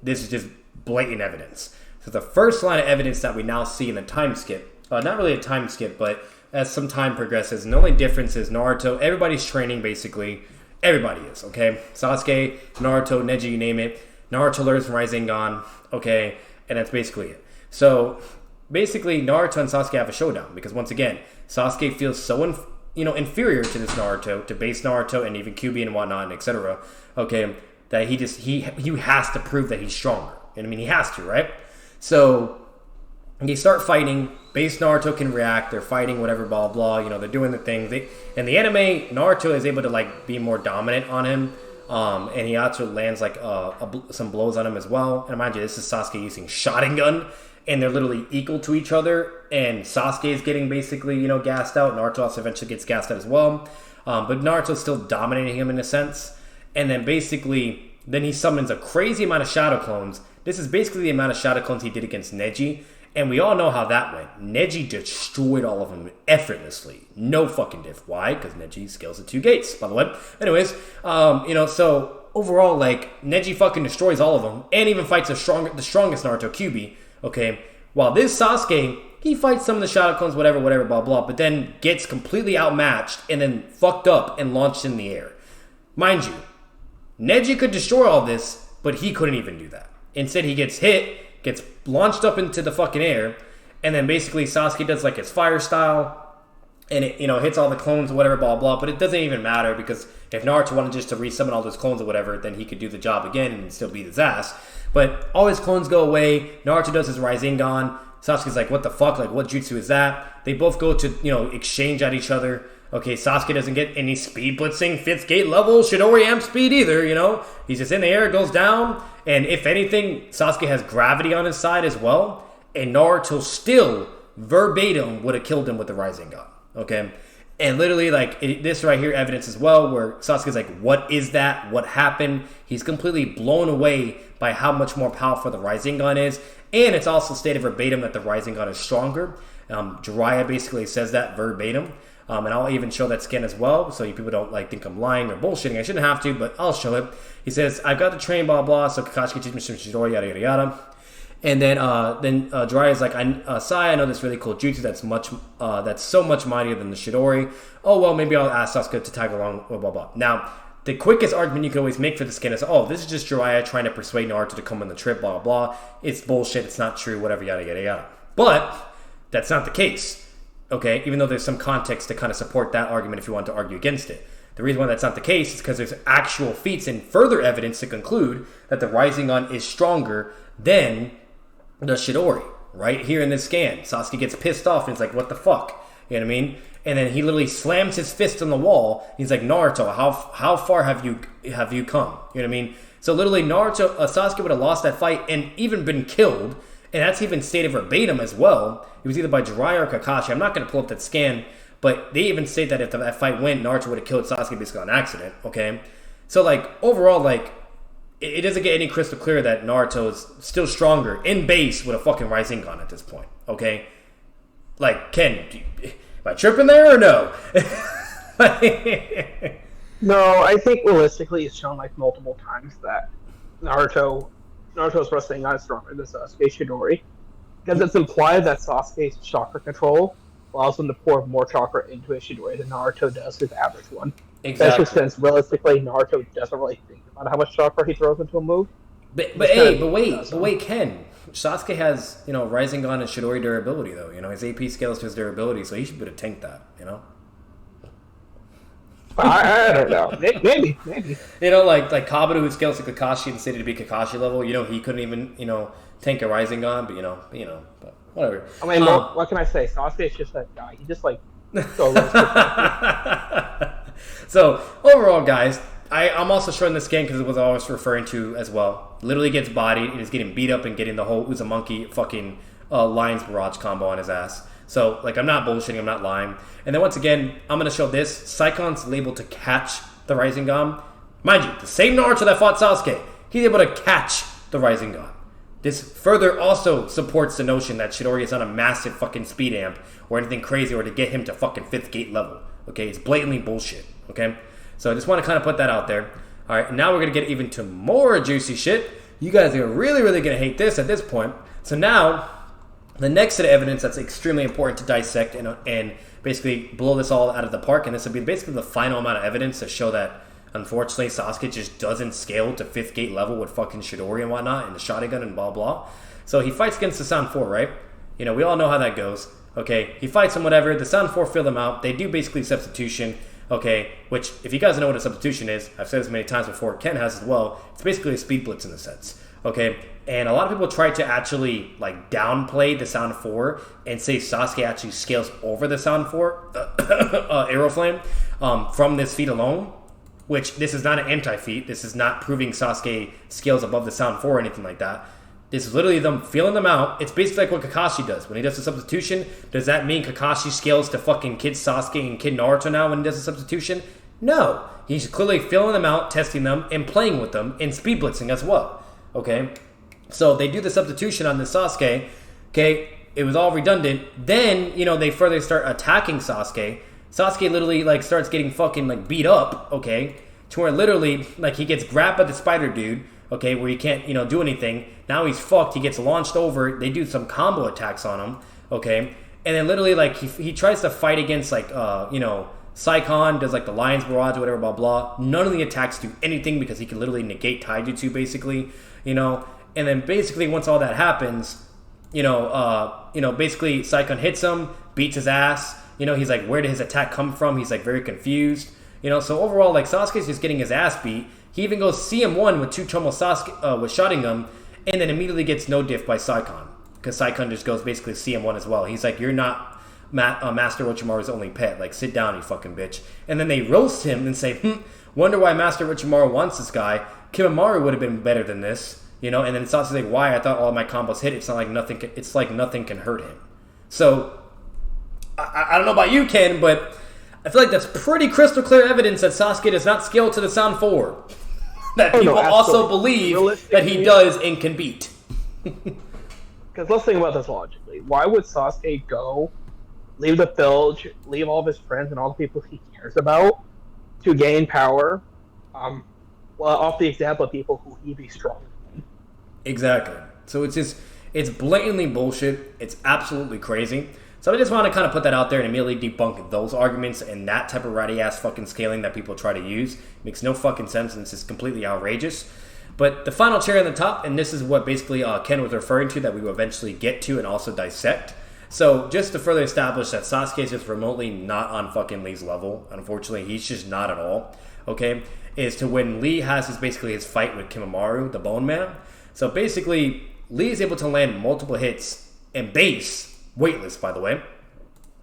This is just blatant evidence. So the first line of evidence that we now see in the time skip, not really a time skip, but as some time progresses, and the only difference is Naruto, everybody's training basically. Everybody is, okay? Sasuke, Naruto, Neji, you name it. Naruto learns from Rasengan, okay? And that's basically it. So basically, Naruto and Sasuke have a showdown because once again, Sasuke feels so inferior to this Naruto, to base Naruto and even QB and whatnot, and etc. Okay, that he has to prove that he's stronger. And I mean, he has to, right? So they start fighting. Base Naruto can react. They're fighting, whatever, blah blah. You know, they're doing the things. In the anime, Naruto is able to like be more dominant on him, and he also lands like some blows on him as well. And mind you, this is Sasuke using Sharingan, and they're literally equal to each other. And Sasuke is getting basically, you know, gassed out. Naruto also eventually gets gassed out as well, but Naruto's still dominating him in a sense. And then basically, then he summons a crazy amount of shadow clones. This is basically the amount of shadow clones he did against Neji. And we all know how that went. Neji destroyed all of them effortlessly. No fucking diff. Why? Because Neji scales at 2 gates, by the way. Anyways, so overall, like, Neji fucking destroys all of them. And even fights the strongest Naruto, QB. Okay? While this Sasuke, he fights some of the shadow clones, whatever, blah, blah. But then gets completely outmatched and then fucked up and launched in the air. Mind you, Neji could destroy all this, but he couldn't even do that. Instead, he gets hit, gets launched up into the fucking air, and then basically Sasuke does like his fire style, and it, you know, hits all the clones or whatever, blah, blah. But it doesn't even matter because if Naruto wanted just to resummon all those clones or whatever, then he could do the job again and still beat his ass. But all his clones go away. Naruto does his Rasengan. Sasuke's like, what the fuck? Like, what jutsu is that? They both go to, you know, exchange at each other. Okay, Sasuke doesn't get any speed blitzing, 5th gate level, Chidori amp speed either, you know? He's just in the air, goes down, and if anything, Sasuke has gravity on his side as well, and Naruto still, verbatim, would have killed him with the Rising Gun, okay? And literally, like, this right here, evidence as well, where Sasuke's like, what is that? What happened? He's completely blown away by how much more powerful the Rising Gun is, and it's also stated verbatim that the Rising Gun is stronger. Jiraiya basically says that verbatim. And I'll even show that skin as well, so you people don't like think I'm lying or bullshitting. I shouldn't have to, but I'll show it. He says, I've got the train, blah, blah, so Kakashi can teach me some Chidori, yada, yada, yada. And then Jiraiya's like, Sai, I know this really cool jutsu that's so much mightier than the Chidori. Oh, well, maybe I'll ask Sasuke to tag along, blah, blah, blah. Now, the quickest argument you can always make for the skin is, oh, this is just Jiraiya trying to persuade Naruto to come on the trip, blah, blah, blah. It's bullshit, it's not true, whatever, yada, yada, yada. But that's not the case. Okay, even though there's some context to kind of support that argument if you want to argue against it. The reason why that's not the case is because there's actual feats and further evidence to conclude that the Rising Gun is stronger than the Chidori. Right here in this scan, Sasuke gets pissed off and he's like, what the fuck? You know what I mean? And then he literally slams his fist on the wall. He's like, Naruto, how far have you come? You know what I mean? So literally Sasuke would have lost that fight and even been killed. And that's even stated verbatim as well. It was either by Jiraiya or Kakashi. I'm not going to pull up that scan, but they even state that if that fight went, Naruto would have killed Sasuke basically on accident, okay? So, like, overall, like, it doesn't get any crystal clear that Naruto is still stronger in base with a fucking Rising Gun at this point, okay? Like, Ken, am I tripping there or no? No, I think realistically it's shown, like, multiple times that Naruto's Rising Gun is stronger than Sasuke's Chidori. Because it's implied that Sasuke's chakra control allows him to pour more chakra into his Chidori than Naruto does his average one. Exactly. Especially since realistically Naruto doesn't really think about how much chakra he throws into a move. But wait, Ken. Sasuke has, Rising Gun and Chidori durability though. His AP scales to his durability, so he should be able to tank that, I don't know. Maybe. Like Kabuto, who scales to Kakashi and stated to be Kakashi level, he couldn't even, tank a Rising Gun, but whatever. I mean, what can I say? Sasuke is just that guy. He just, So, overall, guys, I'm also showing this skin because it was always referring to as well. Literally gets bodied and is getting beat up and getting the whole Uzumaki fucking Lion's Barrage combo on his ass. So, I'm not bullshitting, I'm not lying. And then once again, I'm going to show this. Saikon's able to catch the Rising Gun. Mind you, the same Naruto that fought Sasuke, he's able to catch the Rising Gun. This further also supports the notion that Chidori is on a massive fucking speed amp or anything crazy or to get him to fucking 5th gate level. Okay, it's blatantly bullshit. Okay, so I just want to kind of put that out there. All right, and now we're going to get even to more juicy shit. You guys are really, really going to hate this at this point. So now, the next set of evidence that's extremely important to dissect and basically blow this all out of the park, and this will be basically the final amount of evidence to show that, unfortunately, Sasuke just doesn't scale to 5th gate level with fucking Chidori and whatnot, and the Sharingan and blah, blah. So he fights against the Sound 4, right? We all know how that goes. Okay, he fights him, whatever. The Sound 4 fill them out. They do basically substitution. Okay, which, if you guys know what a substitution is, I've said this many times before, Ken has as well, it's basically a speed blitz in a sense. Okay, and a lot of people try to actually, downplay the Sound 4 and say Sasuke actually scales over the Sound 4 Arrow Flame from this feat alone, which this is not an anti-feat. This is not proving Sasuke scales above the Sound 4 or anything like that. This is literally them feeling them out. It's basically like what Kakashi does. When he does the substitution, does that mean Kakashi scales to fucking Kid Sasuke and Kid Naruto now when he does the substitution? No. He's clearly feeling them out, testing them, and playing with them, and speed blitzing as well. Okay? So they do the substitution on the Sasuke. Okay? It was all redundant. Then, they further start attacking Sasuke. Sasuke literally, starts getting fucking, beat up, okay? To where literally, he gets grabbed by the spider dude, okay, where he can't, do anything. Now he's fucked. He gets launched over. They do some combo attacks on him, okay? And then literally, he tries to fight against, Saikon, does, the Lion's Barrage or whatever, blah, blah. None of the attacks do anything because he can literally negate Taijutsu, basically, And then basically, once all that happens, basically, Saikon hits him, beats his ass. He's like, where did his attack come from? He's, very confused. So overall, Sasuke's just getting his ass beat. He even goes CM1 with 2 Chomo Sasuke, with Sharingan, and then immediately gets no diff by Saikon. Because Saikon just goes basically CM1 as well. He's like, you're not Master Orochimaru's only pet. Like, sit down, you fucking bitch. And then they roast him and say, wonder why Master Orochimaru wants this guy. Kimamaru would have been better than this, you know. And then Sasuke's like, why? I thought all my combos hit. It's not like nothing. It's like nothing can hurt him. So I don't know about you, Ken, but I feel like that's pretty crystal clear evidence that Sasuke does not scale to the sound 4. That people also believe that he does and can beat. Because let's think about this logically. Why would Sasuke go, leave the village, leave all of his friends and all the people he cares about to gain power? Well, off the example of people who he'd be strong. Exactly. So it's blatantly bullshit. It's absolutely crazy. So I just want to kind of put that out there and immediately debunk those arguments and that type of ratty-ass fucking scaling that people try to use. Makes no fucking sense, and it's just completely outrageous. But the final cherry on the top, and this is what basically Ken was referring to that we will eventually get to and also dissect. So just to further establish that Sasuke is just remotely not on fucking Lee's level. Unfortunately, he's just not at all. Okay? Is to when Lee has basically his fight with Kimamaru, the Bone Man. So basically, Lee is able to land multiple hits and base, weightless, by the way.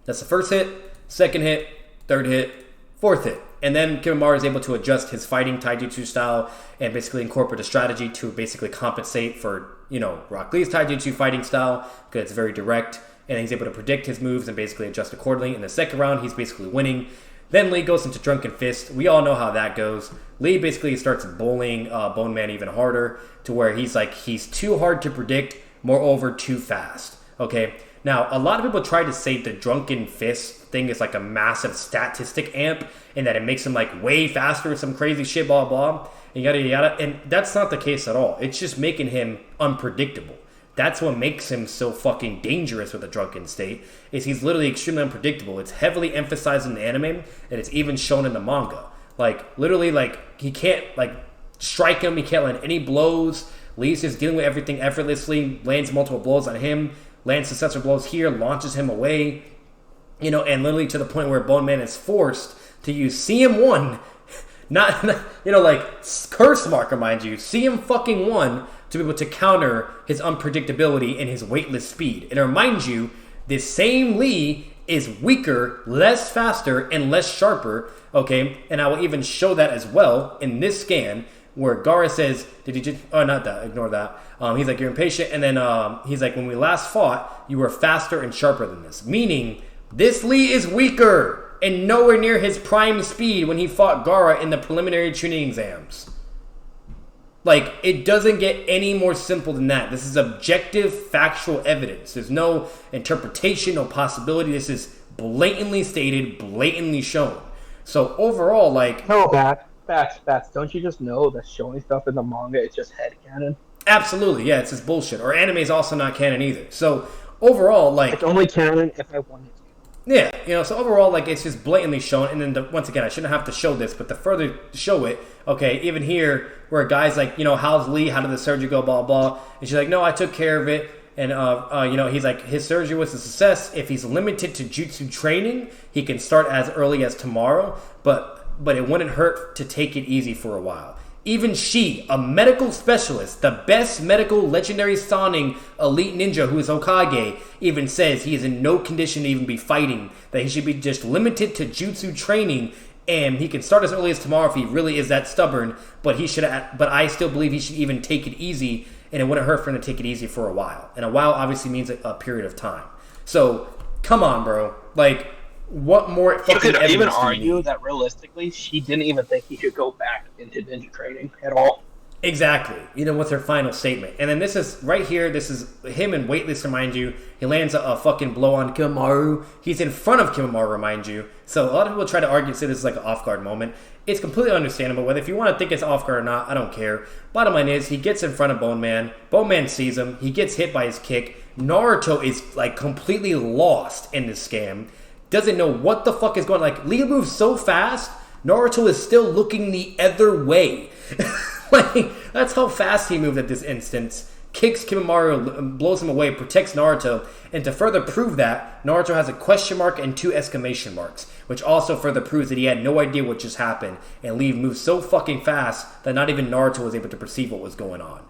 That's the first hit, second hit, third hit, fourth hit. And then Kimamaru is able to adjust his fighting taijutsu style and basically incorporate a strategy to basically compensate for, you know, Rock Lee's taijutsu fighting style because it's very direct. And he's able to predict his moves and basically adjust accordingly. In the second round, he's basically winning. Then Lee goes into Drunken Fist. We all know how that goes. Lee basically starts bullying Bone Man even harder to where he's too hard to predict, moreover, too fast. Okay? Now, a lot of people try to say the Drunken Fist thing is like a massive statistic amp and that it makes him like way faster or some crazy shit, blah, blah, and yada, yada. And that's not the case at all. It's just making him unpredictable. That's what makes him so fucking dangerous with a drunken state, is he's literally extremely unpredictable. It's heavily emphasized in the anime, and it's even shown in the manga. Like, literally, like, he can't, like, strike him, he can't land any blows. Lee's just dealing with everything effortlessly, lands multiple blows on him, lands successful blows here, launches him away, you know, and literally to the point where Bone Man is forced to use CM1, not you know, like, curse marker, mind you, CM fucking 1, to be able to counter his unpredictability and his weightless speed. And to remind you, this same Lee is weaker, less faster, and less sharper, okay? And I will even show that as well in this scan, where Gaara says, did you just, oh, not that, ignore that. He's like, you're impatient, and then he's like, when we last fought, you were faster and sharper than this. Meaning, this Lee is weaker and nowhere near his prime speed when he fought Gaara in the preliminary training exams. Like, it doesn't get any more simple than that. This is objective, factual evidence. There's no interpretation, no possibility. This is blatantly stated, blatantly shown. So overall, like... No, Bats. Don't you just know that showing stuff in the manga is just headcanon? Absolutely, yeah, it's just bullshit. Or anime is also not canon either. So overall, like... It's only canon if I want it. Yeah, you know, so overall, like, it's just blatantly shown. And then, once again, I shouldn't have to show this, but the further show it, okay, even here, where a guy's like, you know, how's Lee? How did the surgery go? Blah, blah. And she's like, no, I took care of it. And, you know, he's like, his surgery was a success. If he's limited to jutsu training, he can start as early as tomorrow. But it wouldn't hurt to take it easy for a while. Even she, a medical specialist, the best medical legendary sounding elite ninja who is Hokage, even says he is in no condition to even be fighting, that he should be just limited to jutsu training, and he can start as early as tomorrow if he really is that stubborn, but I still believe he should even take it easy, and it wouldn't hurt for him to take it easy for a while. And a while obviously means a period of time. So, come on, bro. Like, what more fucking evidence? You could even argue that realistically, she didn't even think he should go back into ninja training at all. Exactly. You know, what's her final statement? And then this is, right here, this is him in weightless, remind you. He lands a fucking blow on Kimamaru. He's in front of Kimamaru, remind you. So a lot of people try to argue, say this is like an off-guard moment. It's completely understandable. Whether if you want to think it's off-guard or not, I don't care. Bottom line is, he gets in front of Bone Man. Bone Man sees him. He gets hit by his kick. Naruto is, like, completely lost in this scam. Doesn't know what the fuck is going on. Like, Lee moves so fast, Naruto is still looking the other way. Like, that's how fast he moved at this instance. Kicks Kimamaru, blows him away, protects Naruto. And to further prove that, Naruto has a question mark and 2 exclamation marks, which also further proves that he had no idea what just happened. And Lee moved so fucking fast that not even Naruto was able to perceive what was going on.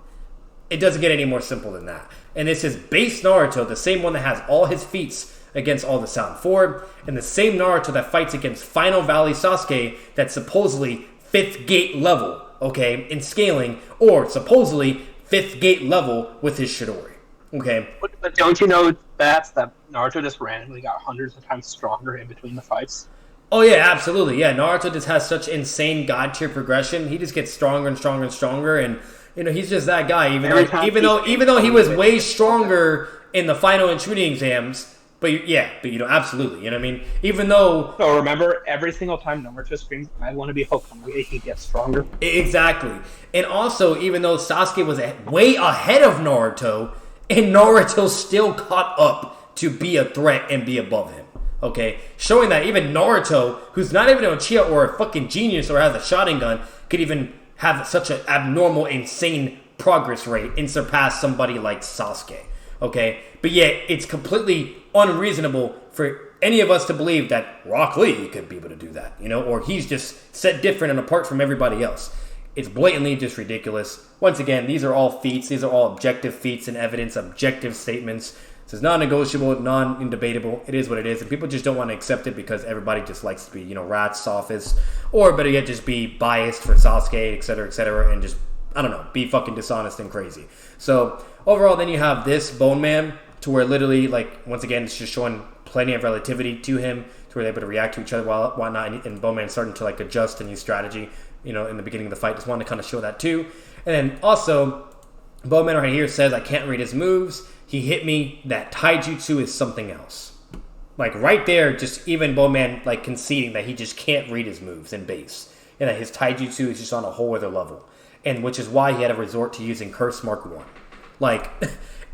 It doesn't get any more simple than that. And this is base Naruto, the same one that has all his feats against all the Sound 4, and the same Naruto that fights against Final Valley Sasuke that's supposedly 5th gate level, okay, in scaling, or supposedly 5th gate level with his Chidori, okay? But don't you know that Naruto just randomly got hundreds of times stronger in between the fights? Oh yeah, absolutely. Yeah, Naruto just has such insane god tier progression. He just gets stronger and stronger and stronger, and he's just that guy. Even though he was way stronger in the final and shooting exams, but absolutely. You know what I mean? Even though. So remember, every single time Naruto screams, "I want to be Hokage," he gets stronger. Exactly, and also even though Sasuke was way ahead of Naruto, and Naruto still caught up to be a threat and be above him. Okay, showing that even Naruto, who's not even an Uchiha or a fucking genius or has a Sharingan, could even have such an abnormal, insane progress rate and surpass somebody like Sasuke. Okay, but yet it's completely unreasonable for any of us to believe that Rock Lee could be able to do that, or he's just set different and apart from everybody else. It's blatantly just ridiculous. Once again, these are all feats. These are all objective feats and evidence, objective statements. This is non-negotiable, non-debatable. It is what it is, and people just don't want to accept it because everybody just likes to be, rats, sophists, or better yet, just be biased for Sasuke, etc., and just, I don't know, be fucking dishonest and crazy. So, overall, then you have this Bone Man, to where literally, once again, it's just showing plenty of relativity to him, to where they're able to react to each other, whatnot, and Bone Man starting to, adjust a new strategy, in the beginning of the fight. Just wanted to kind of show that, too. And then, also, Bone Man right here says, I can't read his moves. He hit me. That taijutsu is something else. Right there, just even Bowman conceding that he just can't read his moves in base. And that his taijutsu is just on a whole other level. And which is why he had to resort to using Curse Mark 1.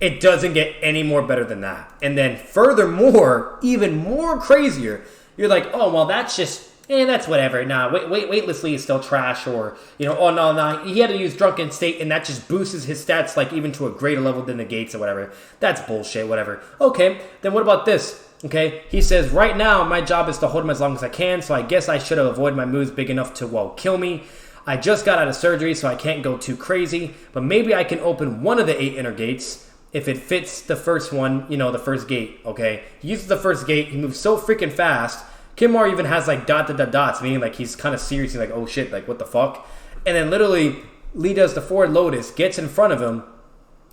It doesn't get any more better than that. And then furthermore, even more crazier, you're like, oh, well, that's just, that's whatever. Nah, weightlessly is still trash, or, oh, no, he had to use Drunken State, and that just boosts his stats, even to a greater level than the Gates or whatever. That's bullshit, whatever. Okay, then what about this? Okay, he says, right now, my job is to hold him as long as I can, so I guess I should have avoided my moves big enough to, kill me. I just got out of surgery, so I can't go too crazy, but maybe I can open one of the 8 inner gates if it fits the first one, the first gate, okay? He uses the first gate, he moves so freaking fast. Kimar even has dots, meaning he's kind of seriously oh shit, what the fuck? And then literally Lee does the forward lotus, gets in front of him,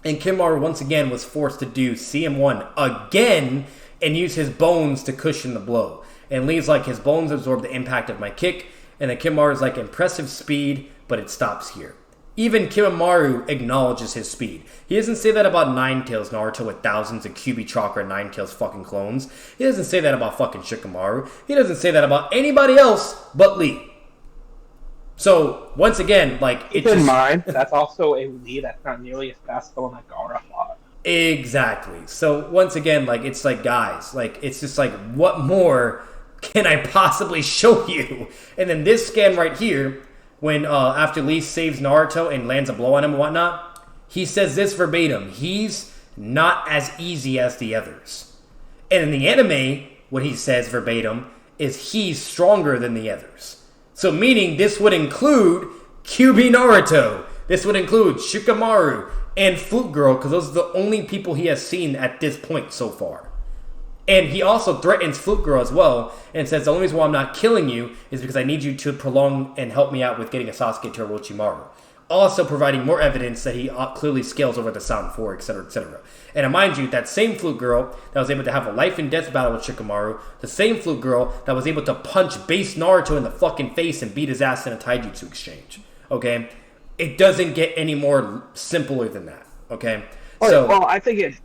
and Kimar once again was forced to do CM1 again and use his bones to cushion the blow. And Lee's his bones absorb the impact of my kick, and then Kimar is impressive speed, but it stops here. Even Kimamaru acknowledges his speed. He doesn't say that about Ninetales Naruto with thousands of Kyuubi Chakra Ninetales fucking clones. He doesn't say that about fucking Shikamaru. He doesn't say that about anybody else but Lee. So, once again, Keep in mind, that's also a Lee that's not nearly as fast as that Gaara fought. Exactly. So, once again, it's guys, it's just what more can I possibly show you? And then this scan right here, when after Lee saves Naruto and lands a blow on him and whatnot, he says this verbatim: he's not as easy as the others. And in the anime, what he says verbatim is he's stronger than the others. So meaning this would include Kyuubi Naruto, this would include Shikamaru and Flute Girl, because those are the only people he has seen at this point so far. And he also threatens Flute Girl as well, and says the only reason why I'm not killing you is because I need you to prolong and help me out with getting a Sasuke to Orochimaru. Also providing more evidence that he clearly scales over the Sound 4, etc., etc. And mind you, that same Flute Girl that was able to have a life and death battle with Shikamaru, the same Flute Girl that was able to punch base Naruto in the fucking face and beat his ass in a taijutsu exchange. Okay? It doesn't get any more simpler than that. Okay? Well, I think it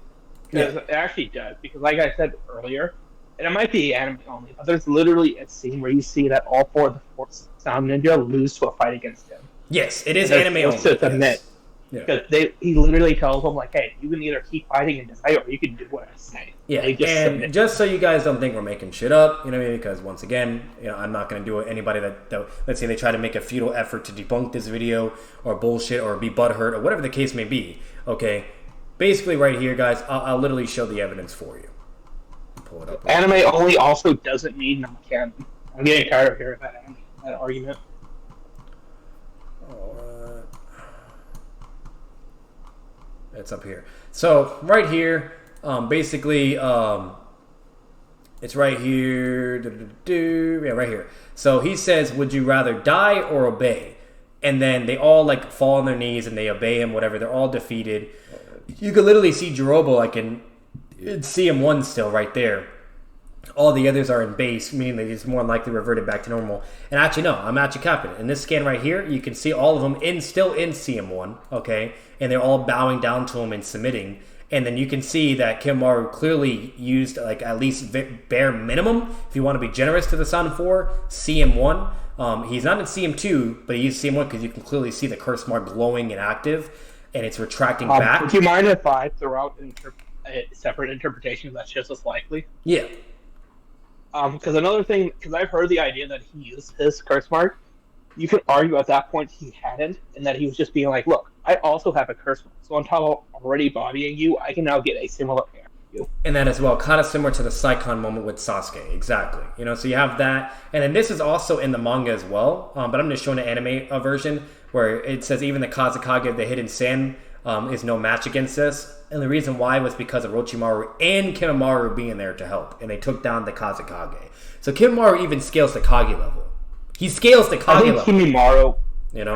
actually does, because like I said earlier, and it might be anime only, but there's literally a scene where you see that all 4 of the 4 Sound Ninja lose to a fight against him. Yes, it is anime only. To admit. Because he literally tells them, hey, you can either keep fighting and die, or you can do what I say. Yeah, and just so you guys don't think we're making shit up, because once again, I'm not going to do it. Anybody that, let's say they try to make a futile effort to debunk this video, or bullshit, or be butthurt, or whatever the case may be, okay? Basically, right here, guys, I'll literally show the evidence for you. Pull it up. Anime only also doesn't mean non-canon. I'm getting tired of hearing that argument. It's up here. So, right here, basically, It's right here. Yeah, right here. So he says, would you rather die or obey? And then they all like fall on their knees and they obey him, whatever. They're all defeated. You could literally see Jirobo like in CM1 still right there. All the others are in base, meaning they just more likely reverted back to normal. And actually, no, I'm actually capping it. In this scan right here, you can see all of them still in CM1, okay? And they're all bowing down to him and submitting. And then you can see that Kimmaru clearly used like at least bare minimum, if you want to be generous to the Sound 4, CM1. He's not in CM2, but he used CM1 because you can clearly see the curse mark glowing and active, and it's retracting back. Would you mind if I throw out a separate interpretation that's just as likely? Yeah. Because another thing, because I've heard the idea that he used his curse mark, you could argue at that point he hadn't, and that he was just being like, look, I also have a curse mark, so on top of already bodying you, I can now get a similar air to you. And that as well, kind of similar to the Saikon moment with Sasuke, exactly. You know, so you have that, and then this is also in the manga as well, but I'm just showing an anime version, where it says even the Kazekage of the Hidden Sand is no match against this. And the reason why was because of Orochimaru and Kimamaru being there to help. And they took down the Kazekage. So Kimamaru even scales the Kage level. He scales the Kage level. I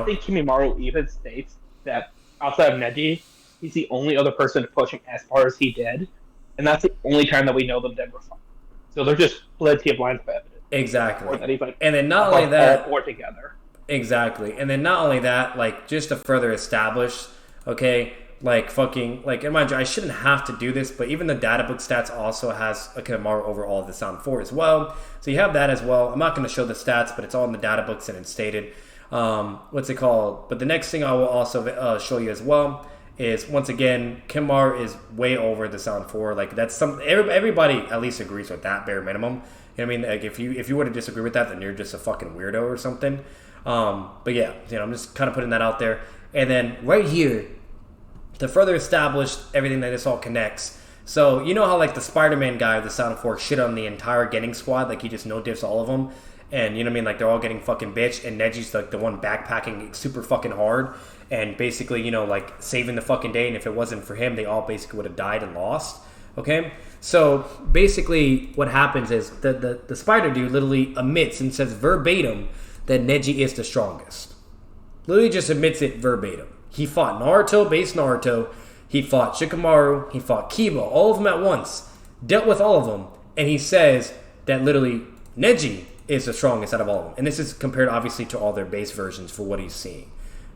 think Kimamaru even states that outside of Neji, he's the only other person to push him as far as he did. And that's the only time that we know them dead were fine. So there's just plenty of lines of evidence. Exactly. And then not only that... Or together. Exactly. And then not only that, like, just to further establish, okay... Like, fucking, like, and mind you, I shouldn't have to do this, but even the data book stats also has a Kimamaru over all of the Sound 4 as well. So you have that as well. I'm not going to show the stats, but it's all in the data books and it's stated. What's it called? But the next thing I will also show you as well is, once again, Kimamaru is way over the Sound 4. Like, that's everybody at least agrees with that bare minimum. You know what I mean? Like, if you were to disagree with that, then you're just a fucking weirdo or something. But yeah, you know, I'm just kind of putting that out there. And then right here, to further establish everything that this all connects. So, you know how, like, the Spider-Man guy of the Sound of Force shit on the entire Getting Squad? Like, he just no-diffs all of them. And, you know what I mean? Like, they're all getting fucking bitched. And Neji's, like, the one backpacking super fucking hard. And basically, you know, like, saving the fucking day. And if it wasn't for him, they all basically would have died and lost. Okay? So, basically, what happens is the Spider Dude literally admits and says verbatim that Neji is the strongest. Literally just admits it verbatim. He fought Naruto, base Naruto. He fought Shikamaru. He fought Kiba. All of them at once. Dealt with all of them. And he says that literally Neji is the strongest out of all of them. And this is compared, obviously, to all their base versions for what he's seeing.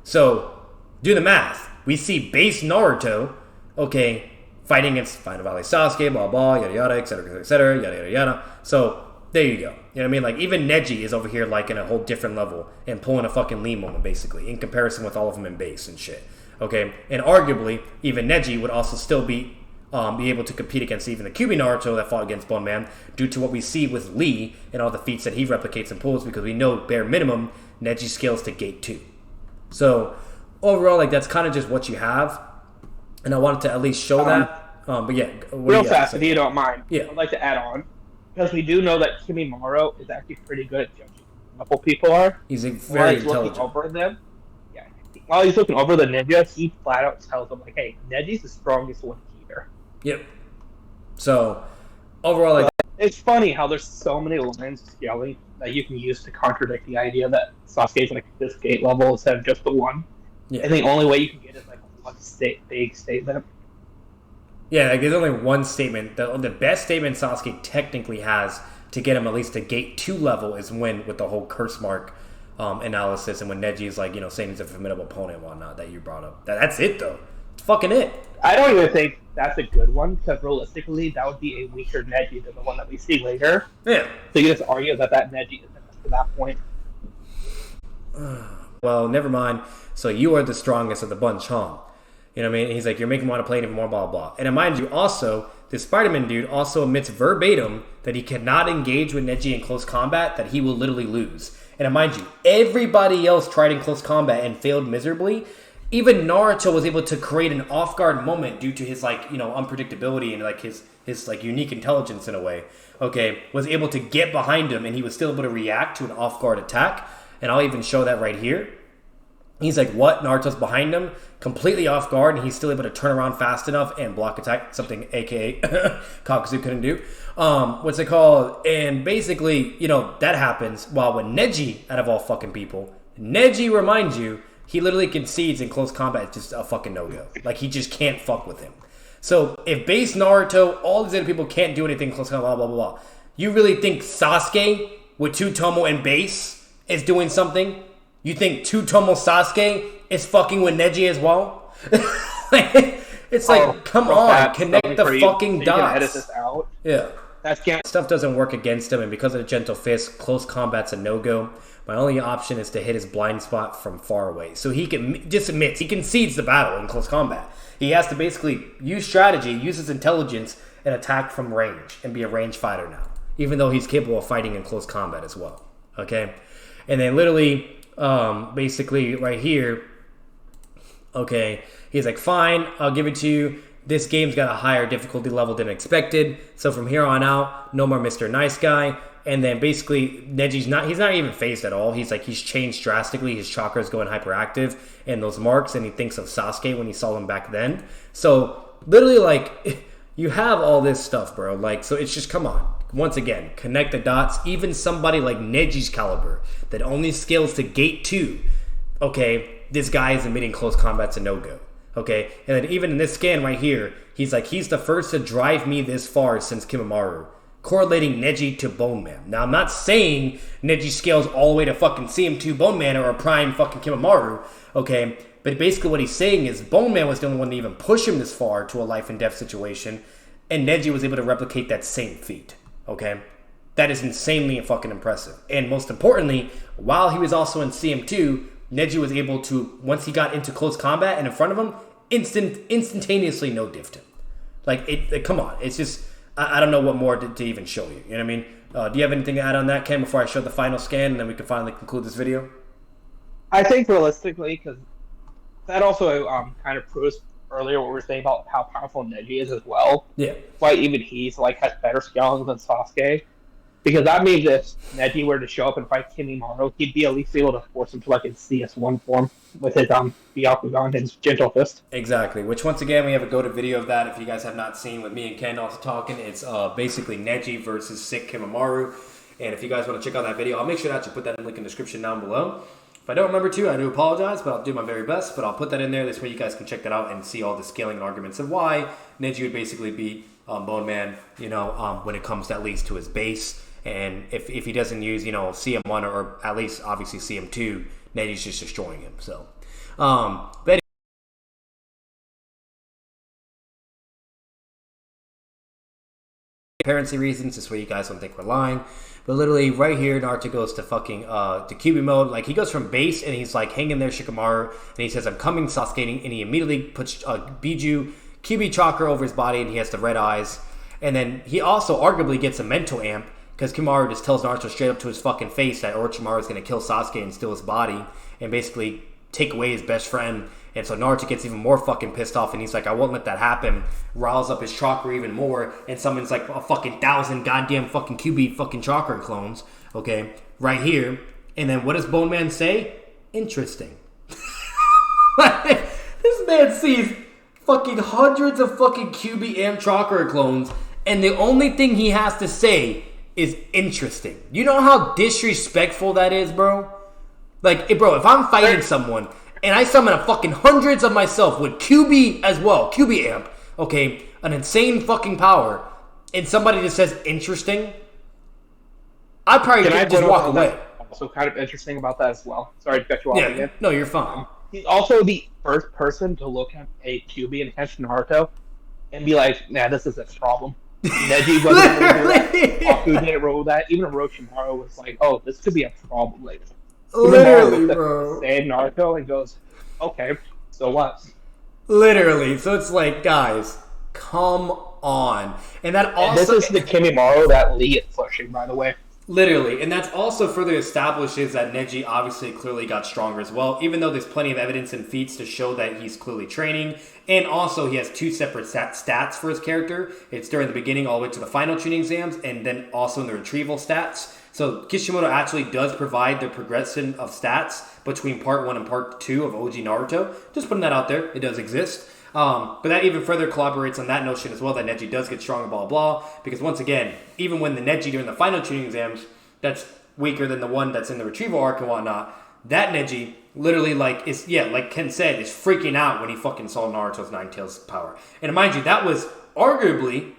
So, do the math. We see base Naruto, okay, fighting against Final Valley Sasuke, blah, blah, yada, yada, etc., yada, yada, yada. So, there you go. You know what I mean? Like, even Neji is over here, like, in a whole different level and pulling a fucking lean moment, basically, in comparison with all of them in base and shit. Okay? And arguably, even Neji would also still be able to compete against even the Kyuubi Naruto that fought against Bone Man due to what we see with Lee and all the feats that he replicates and pulls, because we know, bare minimum, Neji scales to Gate 2. So, overall, like, that's kind of just what you have. And I wanted to at least show that. But yeah. Real fast, if you don't mind. Yeah. I'd like to add on. Because we do know that Kimimaro is actually pretty good at judging what level people are. He's very intelligent. Over them, yeah. While he's looking over the ninja, he flat out tells them, like, hey, Neji's the strongest one here. Yep. So, overall, like... It's funny how there's so many lines of scaling that you can use to contradict the idea that Sasuke's like this gate level instead of just the one. Yeah. And the only way you can get is like one big statement. Yeah, like, there's only one statement. The best statement Sasuke technically has to get him at least to Gate 2 level is when, with the whole curse mark analysis, and when Neji is like, you know, saying he's a formidable opponent and whatnot that you brought up. That's it, though. It's fucking it. I don't even think that's a good one, because realistically, that would be a weaker Neji than the one that we see later. Yeah. So you just argue that Neji isn't to that point. Well, never mind. So you are the strongest of the bunch, huh? You know what I mean? He's like, you're making me want to play even more, blah, blah. And mind you, also, this Spider-Man dude also admits verbatim that he cannot engage with Neji in close combat, that he will literally lose. And mind you, everybody else tried in close combat and failed miserably. Even Naruto was able to create an off-guard moment due to his, like, you know, unpredictability and, like, his like, unique intelligence in a way. Okay, was able to get behind him, and he was still able to react to an off-guard attack. And I'll even show that right here. He's like, what? Naruto's behind him, completely off guard, and he's still able to turn around fast enough and block attack, something aka Kakuzu couldn't do. What's it called? And basically, that happens while when Neji, out of all fucking people, Neji reminds you, he literally concedes in close combat. It's just a fucking no-go. Like, he just can't fuck with him. So, if base Naruto, all these other people can't do anything close combat, blah, blah, blah, you really think Sasuke with Tsutomu and base is doing something? You think Tsutomu Sasuke is fucking with Neji as well? It's like, come on, connect the fucking dots. You can edit this out. Yeah. Stuff doesn't work against him, and because of the gentle fist, close combat's a no-go. My only option is to hit his blind spot from far away. So he he concedes the battle in close combat. He has to basically use strategy, use his intelligence, and attack from range, and be a range fighter now. Even though he's capable of fighting in close combat as well. Okay? And then literally, basically right here, okay, he's like, fine, I'll give it to you. This game's got a higher difficulty level than expected. So from here on out, no more Mr. Nice Guy. And then basically, Neji's he's not even phased at all. He's changed drastically. His chakra's going hyperactive and those marks, and he thinks of Sasuke when he saw him back then. So literally, you have all this stuff, bro. So it's just, come on. Once again, connect the dots. Even somebody like Neji's caliber that only scales to Gate 2, okay, this guy is admitting close combat's a no-go. Okay, and then even in this scan right here, he's the first to drive me this far since Kimimaro, correlating Neji to Bone Man. Now, I'm not saying Neji scales all the way to fucking CM2 Bone Man or a prime fucking Kimimaro, okay, but basically what he's saying is Bone Man was the only one to even push him this far to a life and death situation, and Neji was able to replicate that same feat, okay? That is insanely fucking impressive. And most importantly, while he was also in CM2, Neji was able to, once he got into close combat and in front of him, instantaneously no-diffed him. Come on. It's just, I don't know what more to even show you. You know what I mean? Do you have anything to add on that, Ken, before I show the final scan and then we can finally conclude this video? I think realistically, because that also kind of proves earlier what we were saying about how powerful Neji is as well. Yeah. Why even he's has better scalings than Sasuke. Because that means if Neji were to show up and fight Kimimaro, he'd be at least able to force him to his CS1 form with his Byakugan, his gentle fist. Exactly. Which once again we have a go-to video of that if you guys have not seen with me and Ken also talking. It's basically Neji versus Sick Kimimaro. And if you guys want to check out that video, I'll make sure to actually put that in the link in the description down below. If I don't remember to, I do apologize, but I'll do my very best. But I'll put that in there. This way you guys can check that out and see all the scaling and arguments of why Neji would basically beat Bone Man, when it comes at least to his base. And if he doesn't use, CM1 or at least obviously CM2, Neji's just destroying him. So, but transparency reasons, this way you guys don't think we're lying. But literally right here, Naruto goes to fucking to Kyuubi mode. He goes from base and he's hanging there Shikamaru, and he says, "I'm coming, Sasuke," and he immediately puts Biju Kyuubi chakra over his body, and he has the red eyes. And then he also arguably gets a mental amp, because Kimimaro just tells Naruto straight up to his fucking face that Orochimaru is going to kill Sasuke and steal his body and basically take away his best friend. And so Naruto gets even more fucking pissed off, and he's like, I won't let that happen. Riles up his chakra even more and summons a fucking 1,000 goddamn fucking Kyuubi fucking chakra clones, okay, right here. And then what does Bone Man say? Interesting. This man sees fucking hundreds of fucking Kyuubi amp chakra clones, and the only thing he has to say is interesting. You know how disrespectful that is, bro? Bro, if I'm fighting someone and I summon a fucking hundreds of myself with Kyuubi as well, Kyuubi amp, okay, an insane fucking power, and somebody just says interesting, I'd probably just walk away. Also kind of interesting about that as well. Sorry to cut you off again. No, you're fine. He's also the first person to look at a Kyuubi and catch Naruto and be like, nah, this is a problem. Neji wasn't able to do that. Kaku didn't roll that. Even Orochimaru was like, "Oh, this could be a problem later." Literally, bro. Save Naruto and goes, "Okay, so what?" Literally, so it's guys, come on, and that also. And this is the Kimimaro that Lee is pushing, by the way. Literally, and that's also further establishes that Neji obviously clearly got stronger as well, even though there's plenty of evidence and feats to show that he's clearly training, and also he has two separate stats for his character. It's during the beginning all the way to the final tuning exams, and then also in the retrieval stats. So Kishimoto actually does provide the progression of stats between part 1 and part 2 of OG Naruto. Just putting that out there. It does exist. But that even further collaborates on that notion as well, that Neji does get stronger, blah, blah. Because once again, even when the Neji during the final tuning exams, that's weaker than the one that's in the Retrieval arc and whatnot, that Neji literally, like Ken said, is freaking out when he fucking saw Naruto's Nine Tails power. And mind you, that was arguably,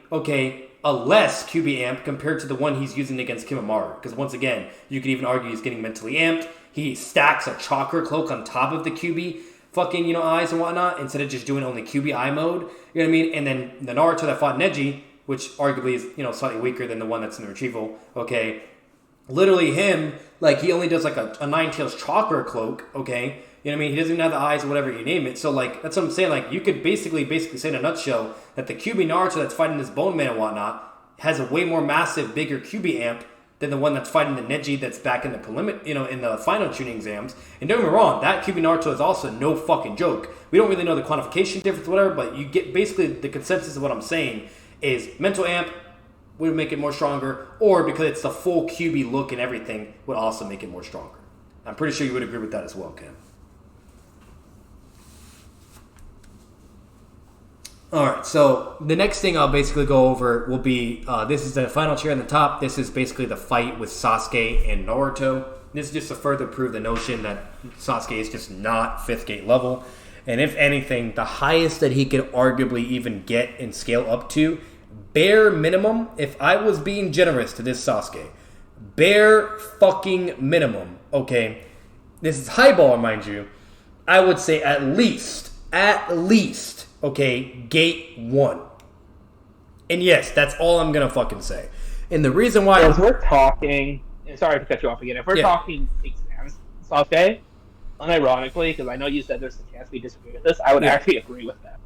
a less QB amp compared to the one he's using against Kimimaro. Because once again, you could even argue he's getting mentally amped. He stacks a chakra cloak on top of the QB fucking, eyes and whatnot, instead of just doing only QB eye mode. You know what I mean? And then the Naruto that fought Neji, which arguably is, slightly weaker than the one that's in the Retrieval, literally him, like, he only does, like, a Nine Tails chakra cloak, You know what I mean? He doesn't even have the eyes or whatever you name it. So, like, that's what I'm saying. Like, you could basically say in a nutshell that the QB Naruto that's fighting this Bone Man and whatnot has a way more massive, bigger QB amp than the one that's fighting the Neji that's back in the in the final tuning exams. And don't get me wrong, that QB Naruto is also no fucking joke. We don't really know the quantification difference, whatever, but you get basically the consensus of what I'm saying is mental amp would make it more stronger, or because it's the full QB look and everything would also make it more stronger. I'm pretty sure you would agree with that as well, Ken. Alright, so the next thing I'll basically go over will be, this is the final chair on the top. This is basically the fight with Sasuke and Naruto. This is just to further prove the notion that Sasuke is just not 5th gate level. And if anything, the highest that he could arguably even get and scale up to, bare minimum, if I was being generous to this Sasuke, bare fucking minimum, this is highball, mind you, I would say at least, gate 1. And yes, that's all I'm gonna fucking say. And the reason why... If we're talking... Sorry to cut you off again. If we're talking exams, Sasuke, unironically, because I know you said there's a chance we disagree with this, I would actually agree with that.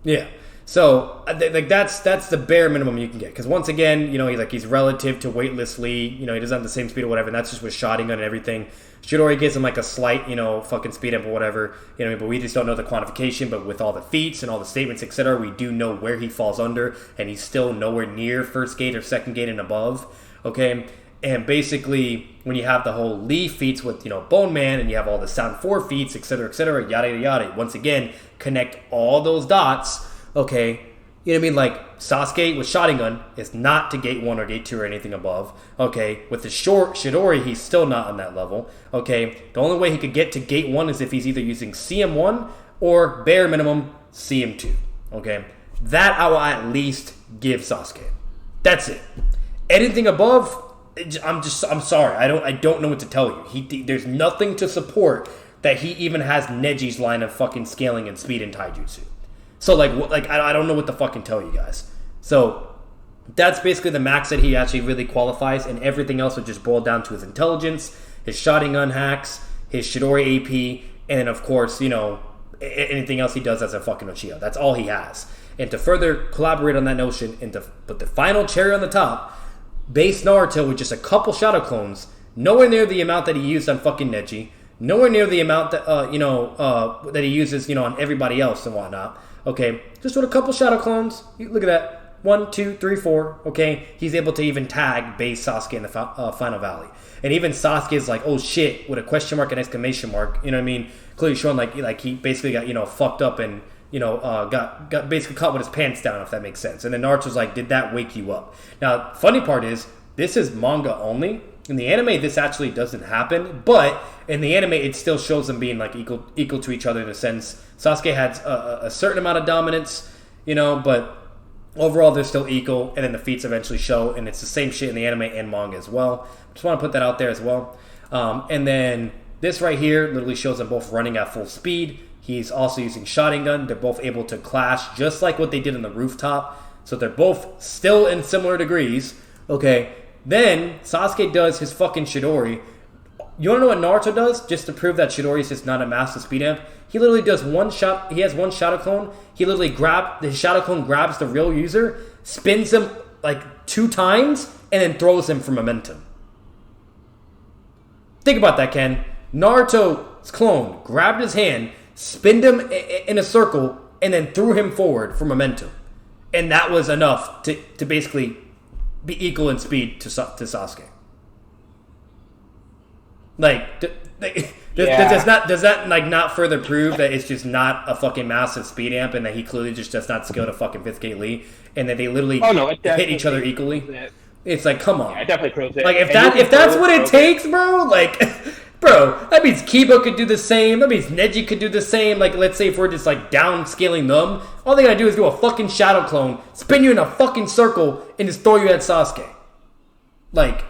Yeah. So, like, that's the bare minimum you can get. Because once again, he's relative to Weightless Lee. He doesn't have the same speed or whatever, and that's just with Sharingan and everything. Chidori gives him, like, a slight, fucking speed up or whatever. But we just don't know the quantification. But with all the feats and all the statements, etc., we do know where he falls under. And he's still nowhere near 1st gate or 2nd gate and above. And basically, when you have the whole Lee feats with, Bone Man, and you have all the Sound 4 feats, etc., yada, yada, yada. Once again, connect all those dots. You know what I mean? Like, Sasuke with Sharingan is not to gate 1 or gate 2 or anything above. With the short Chidori, he's still not on that level. The only way he could get to gate 1 is if he's either using CM1 or, bare minimum, CM2. That I will at least give Sasuke. That's it. Anything above, I'm sorry. I don't know what to tell you. There's nothing to support that he even has Neji's line of fucking scaling and speed in taijutsu. So, I don't know what to fucking tell you guys. So, that's basically the max that he actually really qualifies, and everything else would just boil down to his intelligence, his Sharingan hacks, his Chidori AP, and then, of course, anything else he does as a fucking Uchiha. That's all he has. And to further collaborate on that notion, and to put the final cherry on the top, base Naruto with just a couple shadow clones, nowhere near the amount that he used on fucking Neji, nowhere near the amount that, that he uses, on everybody else and whatnot. Just with a couple shadow clones. Look at that. 1, 2, 3, 4. He's able to even tag base Sasuke in the Final Valley. And even Sasuke is like, oh shit, with a question mark and exclamation mark. You know what I mean? Clearly showing like he basically got, fucked up and, got basically caught with his pants down, if that makes sense. And then Naruto's like, did that wake you up? Now, funny part is, this is manga only. In the anime, this actually doesn't happen, but in the anime, it still shows them being like equal to each other in a sense. Sasuke has a certain amount of dominance, but overall they're still equal, and then the feats eventually show, and it's the same shit in the anime and manga as well. Just want to put that out there as well. And then this right here literally shows them both running at full speed. He's also using Sharingan. They're both able to clash just like what they did on the rooftop. So they're both still in similar degrees. Then Sasuke does his fucking Chidori. You want to know what Naruto does? Just to prove that Chidori is just not a massive speed amp. He literally does one shot. He has one shadow clone. He literally his shadow clone grabs the real user, spins him like 2 times, and then throws him for momentum. Think about that, Ken. Naruto's clone grabbed his hand, spinned him in a circle, and then threw him forward for momentum. And that was enough to basically be equal in speed to Sasuke. Like, does that like not further prove that it's just not a fucking massive speed amp and that he clearly just does not skill to fucking 5th gate Lee and that they literally hit each other equally? It's like, come on. Yeah, it definitely proves it. Like, if that's what it takes, bro, like, bro, that means Kiba could do the same. That means Neji could do the same. Like, let's say if we're just, like, downscaling them, all they gotta do is do a fucking shadow clone, spin you in a fucking circle, and just throw you at Sasuke. Like,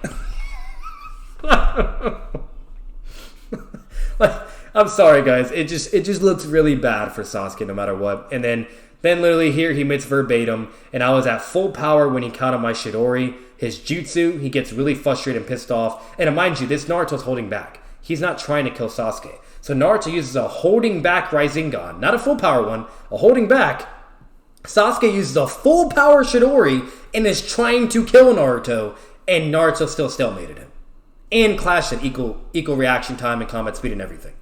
like, I'm sorry, guys. It just looks really bad for Sasuke no matter what. And then literally here he admits verbatim, and I was at full power when he countered my Chidori. His jutsu, he gets really frustrated and pissed off. And mind you, this Naruto's holding back. He's not trying to kill Sasuke. So Naruto uses a holding back Rasengan, not a full power one, a holding back. Sasuke uses a full power Chidori and is trying to kill Naruto, and Naruto still stalemated him. And clashed at equal reaction time and combat speed and everything.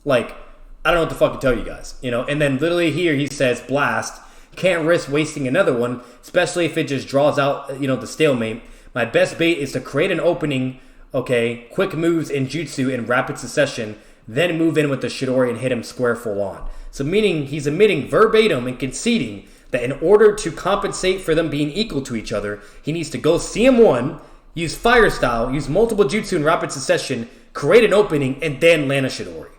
Like, I don't know what the fuck to tell you guys, you know? And then literally here he says, blast. Can't risk wasting another one, especially if it just draws out, you know, the stalemate. My best bait is to create an opening, okay, quick moves in jutsu in rapid succession, then move in with the Chidori and hit him square full on. So meaning he's admitting verbatim and conceding that in order to compensate for them being equal to each other, he needs to go CM1, use fire style, use multiple jutsu in rapid succession, create an opening, and then land a Chidori.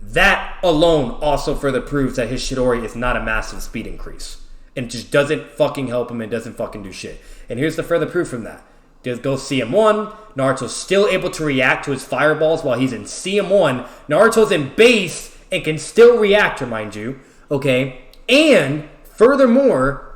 That alone also further proves that his Chidori is not a massive speed increase. And just doesn't fucking help him and doesn't fucking do shit. And here's the further proof from that. Just go CM1. Naruto's still able to react to his fireballs while he's in CM1. Naruto's in base and can still react, remind you. Okay? And furthermore,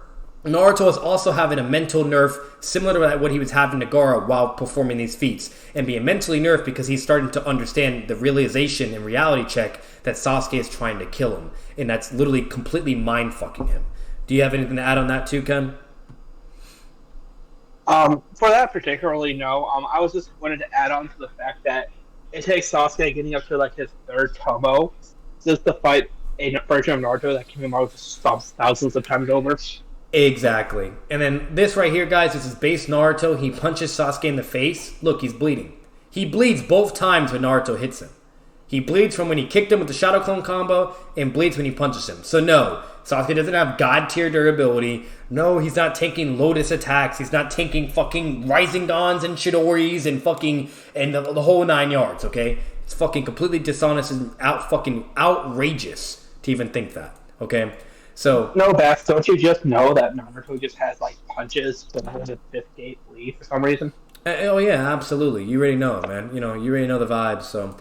Naruto is also having a mental nerf similar to what he was having to Gaara while performing these feats. And being mentally nerfed because he's starting to understand the realization and reality check that Sasuke is trying to kill him. And that's literally completely mind-fucking him. Do you have anything to add on that too, Ken? For that particularly, no. I was just wanted to add on to the fact that it takes Sasuke getting up to like his 3rd Tomo just to fight a version of Naruto that Kimimaro just stomps thousands of times over. Exactly. And then this right here, guys, this is base Naruto. He punches Sasuke in the face. Look, he's bleeding. He bleeds both times when Naruto hits him. He bleeds from when he kicked him with the Shadow Clone combo and bleeds when he punches him. So no, Sasuke doesn't have God tier durability. No, he's not taking Lotus attacks. He's not taking fucking Risingans and Chidoris and fucking and the whole 9 yards, okay? It's fucking completely dishonest and fucking outrageous to even think that, okay? So no, Beth, don't you just know that Naruto just has like punches to hold his 5th gate lead for some reason? Oh yeah, absolutely. You already know it, man. You know, you already know the vibes. So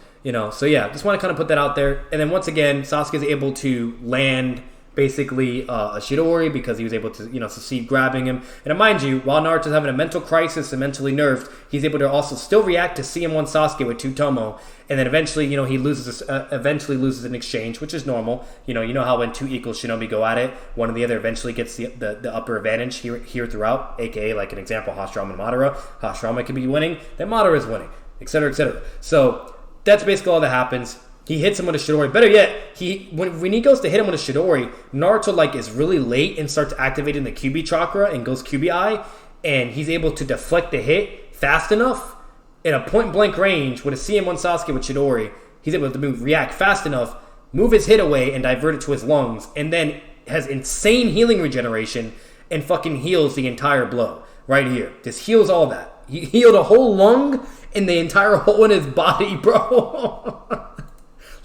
so yeah, just want to kind of put that out there. And then once again, Sasuke is able to land basically a Chidori because he was able to succeed grabbing him. And mind you, while Naruto's having a mental crisis and mentally nerfed, he's able to also still react to CM1 Sasuke with 2 Tomo. And then eventually, he loses an exchange, which is normal. You know how when 2 equal shinobi go at it, one or the other eventually gets the upper advantage here throughout, aka like an example, Hashirama and Madara. Hashirama could be winning, then Madara is winning, etc., etc. So that's basically all that happens. He hits him with a Chidori. Better yet, when he goes to hit him with a Chidori, Naruto is really late and starts activating the QB chakra and goes QBI, and he's able to deflect the hit fast enough in a point-blank range with a CM1 Sasuke with Chidori. He's able to react fast enough, move his hit away, and divert it to his lungs, and then has insane healing regeneration and fucking heals the entire blow right here. Just heals all that. He healed a whole lung and the entire hole in his body, bro.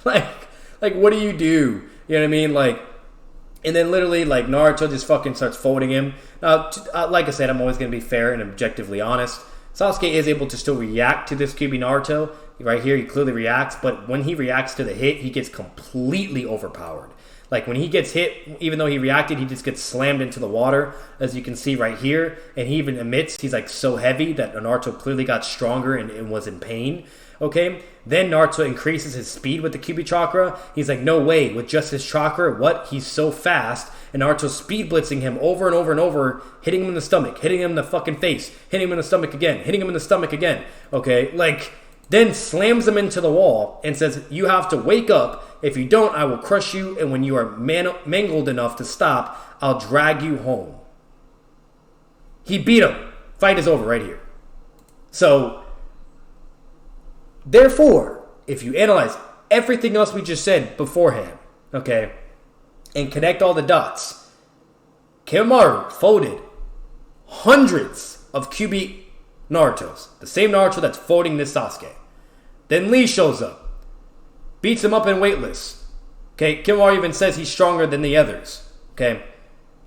Like, what do? You know what I mean? And then literally, Naruto just fucking starts folding him. Now, like I said, I'm always going to be fair and objectively honest. Sasuke is able to still react to this QB Naruto. Right here, he clearly reacts, but when he reacts to the hit, he gets completely overpowered. When he gets hit, even though he reacted, he just gets slammed into the water, as you can see right here. And he even admits he's so heavy that Naruto clearly got stronger and was in pain. Okay, then Naruto increases his speed with the QB chakra. He's like, no way, with just his chakra, what? He's so fast. And Naruto's speed blitzing him over and over and over, hitting him in the stomach, hitting him in the fucking face, hitting him in the stomach again, hitting him in the stomach again. Okay, then slams him into the wall and says, you have to wake up. If you don't, I will crush you. And when you are mangled enough to stop, I'll drag you home. He beat him. Fight is over right here. So Therefore, if you analyze everything else we just said beforehand, okay, and connect all the dots, Kimamaru folded hundreds of QB Narutos. The same Naruto that's folding this Sasuke. Then Lee shows up. Beats him up in weightless. Okay, Kimamaru even says he's stronger than the others. Okay.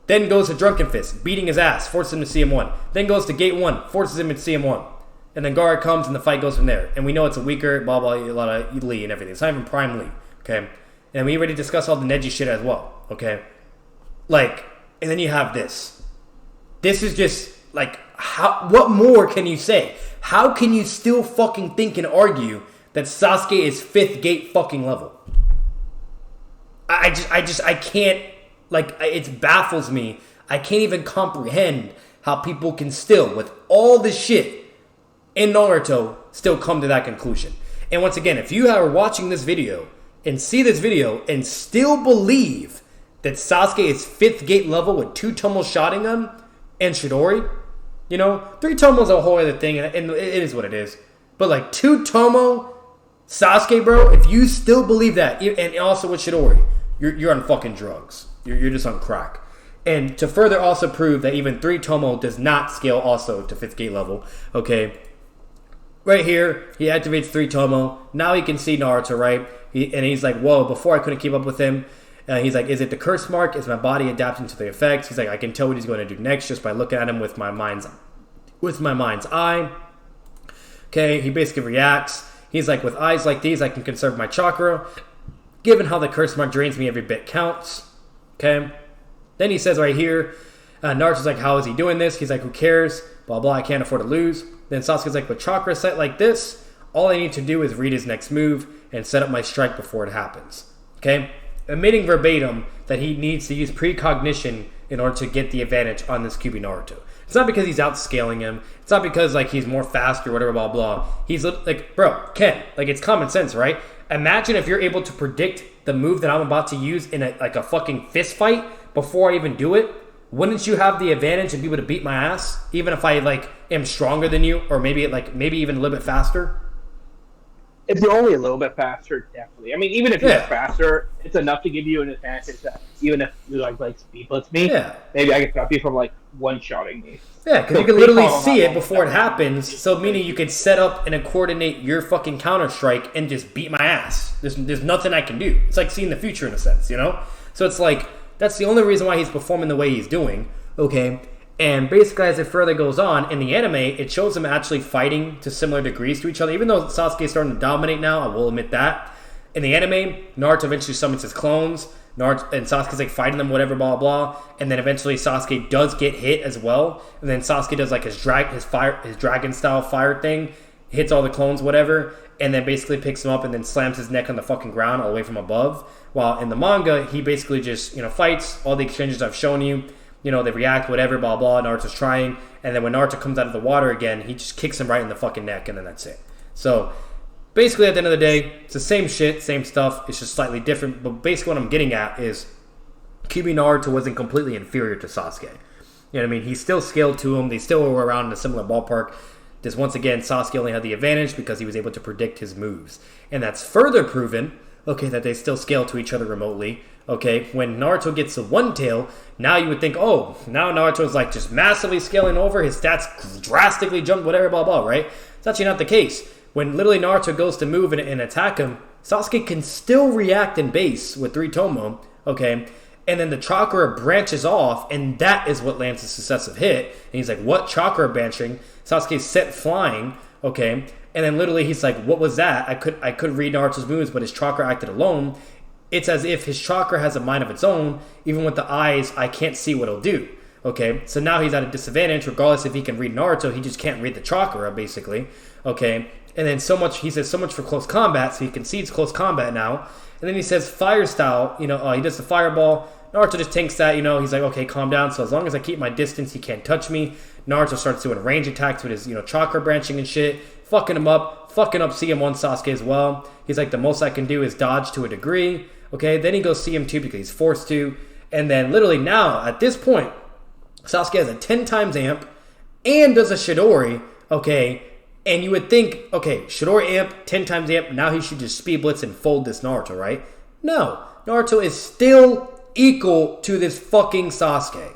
Then goes to Drunken Fist, beating his ass, forces him to CM1. Then goes to Gate 1, forces him to CM1. And then Gaara comes and the fight goes from there. And we know it's a weaker, blah, blah, a lot of Lee and everything. It's not even Prime Lee. Okay. And we already discussed all the Neji shit as well. Okay. Like, and then you have this. This is just, like, what more can you say? How can you still fucking think and argue that Sasuke is 5th gate fucking level? I can't, like, it baffles me. I can't even comprehend how people can still, with all this shit in Naruto, still come to that conclusion. And once again, if you are watching this video and see this video and still believe that Sasuke is 5th gate level with 2 Tomo Sharingan and Chidori, you know, 3 Tomo's a whole other thing, and it is what it is. But like 2 Tomo Sasuke, bro, if you still believe that, and also with Chidori, you're on fucking drugs. You're just on crack. And to further also prove that even 3 Tomo does not scale also to 5th gate level, okay, right here, he activates 3 Tomo. Now he can see Naruto, right? And he's like, whoa, before I couldn't keep up with him. He's like, is it the curse mark? Is my body adapting to the effects? He's like, I can tell what he's going to do next just by looking at him with my mind's eye. Okay, he basically reacts. He's like, with eyes like these, I can conserve my chakra. Given how the curse mark drains me, every bit counts. Okay. Then he says right here, Naruto's like, how is he doing this? He's like, who cares? Blah, blah, I can't afford to lose. Then Sasuke's like, with chakra set like this, all I need to do is read his next move and set up my strike before it happens. Okay? Admitting verbatim that he needs to use precognition in order to get the advantage on this QB Naruto. It's not because he's outscaling him. It's not because like he's more fast or whatever, blah, blah. He's like, bro, Ken, like it's common sense, right? Imagine if you're able to predict the move that I'm about to use in a fucking fist fight before I even do it. Wouldn't you have the advantage and be able to beat my ass? Even if I like am stronger than you, or maybe even a little bit faster? If you're only a little bit faster, definitely. I mean, even if you're faster, it's enough to give you an advantage that even if you like speed blitz me, maybe I can stop you from like one-shotting me. Yeah, because you can literally see it before it happens, so meaning you could set up and coordinate your fucking counter-strike and just beat my ass. There's nothing I can do. It's like seeing the future in a sense, you know? So it's like, that's the only reason why he's performing the way he's doing, okay? And basically, as it further goes on, in the anime, it shows them actually fighting to similar degrees to each other. Even though Sasuke is starting to dominate now, I will admit that. In the anime, Naruto eventually summons his clones. Naruto and Sasuke's like fighting them, whatever, blah, blah. And then eventually Sasuke does get hit as well. And then Sasuke does like his dragon-style fire thing. Hits all the clones, whatever. And then basically picks him up and then slams his neck on the fucking ground all the way from above. While in the manga, he basically just, fights. All the exchanges I've shown you. They react, whatever, blah, blah. Naruto's trying. And then when Naruto comes out of the water again, he just kicks him right in the fucking neck, and then that's it. So, basically, at the end of the day, it's the same shit, same stuff. It's just slightly different. But basically what I'm getting at is QB Naruto wasn't completely inferior to Sasuke. You know what I mean? He still scaled to him. They still were around in a similar ballpark. Just once again, Sasuke only had the advantage because he was able to predict his moves. And that's further proven, that they still scale to each other remotely. When Naruto gets to one tail, now you would think, now Naruto's like just massively scaling over, his stats drastically jump, whatever, blah, blah, right? It's actually not the case. When literally Naruto goes to move and attack him, Sasuke can still react in base with 3 Tomo, and then the chakra branches off, and that is what lands the successive hit. And he's like, what chakra branching? Sasuke's set flying, and then literally he's like, what was that? I could read Naruto's moves, but his chakra acted alone. It's as if his chakra has a mind of its own. Even with the eyes, I can't see what it'll do. So now he's at a disadvantage, regardless if he can read Naruto, he just can't read the chakra, basically. And then he says so much for close combat, so he concedes close combat now. And then he says fire style, he does the fireball. Naruto just tanks that, he's like, okay, calm down. So as long as I keep my distance, he can't touch me. Naruto starts doing range attacks with his, chakra branching and shit, fucking him up, fucking up CM1 Sasuke as well. He's like, the most I can do is dodge to a degree. Then he goes CM2 because he's forced to. And then literally now, at this point, Sasuke has a 10 times amp and does a Chidori, And you would think, okay, Shidori amp, 10 times amp, now he should just speed blitz and fold this Naruto, right? No. Naruto is still equal to this fucking Sasuke.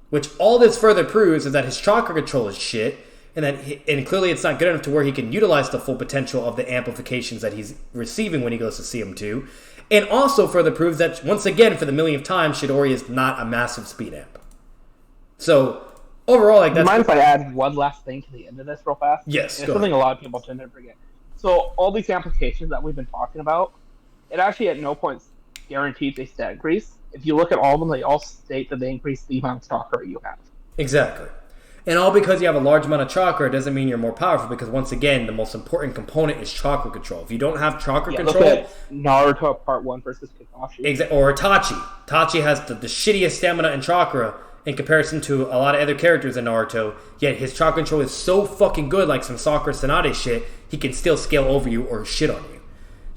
Which all this further proves is that his chakra control is shit, and clearly it's not good enough to where he can utilize the full potential of the amplifications that he's receiving when he goes to CM2. And also further proves that, once again, for the millionth time, Shidori is not a massive speed amp. So, overall, like, that's... Mind if I add one last thing to the end of this real fast? Yes, it's something a lot of people tend to forget. So, all these applications that we've been talking about, it actually at no point guarantees a stat increase. If you look at all of them, they all state that they increase the amount of chakra you have. Exactly. And all because you have a large amount of chakra doesn't mean you're more powerful, because once again, the most important component is chakra control. If you don't have chakra control... Look at Naruto Part 1 versus Kakashi. Or Itachi. Itachi has the shittiest stamina and chakra in comparison to a lot of other characters in Naruto, yet his chakra control is so fucking good, like some Sakura Tsunade shit, he can still scale over you or shit on you.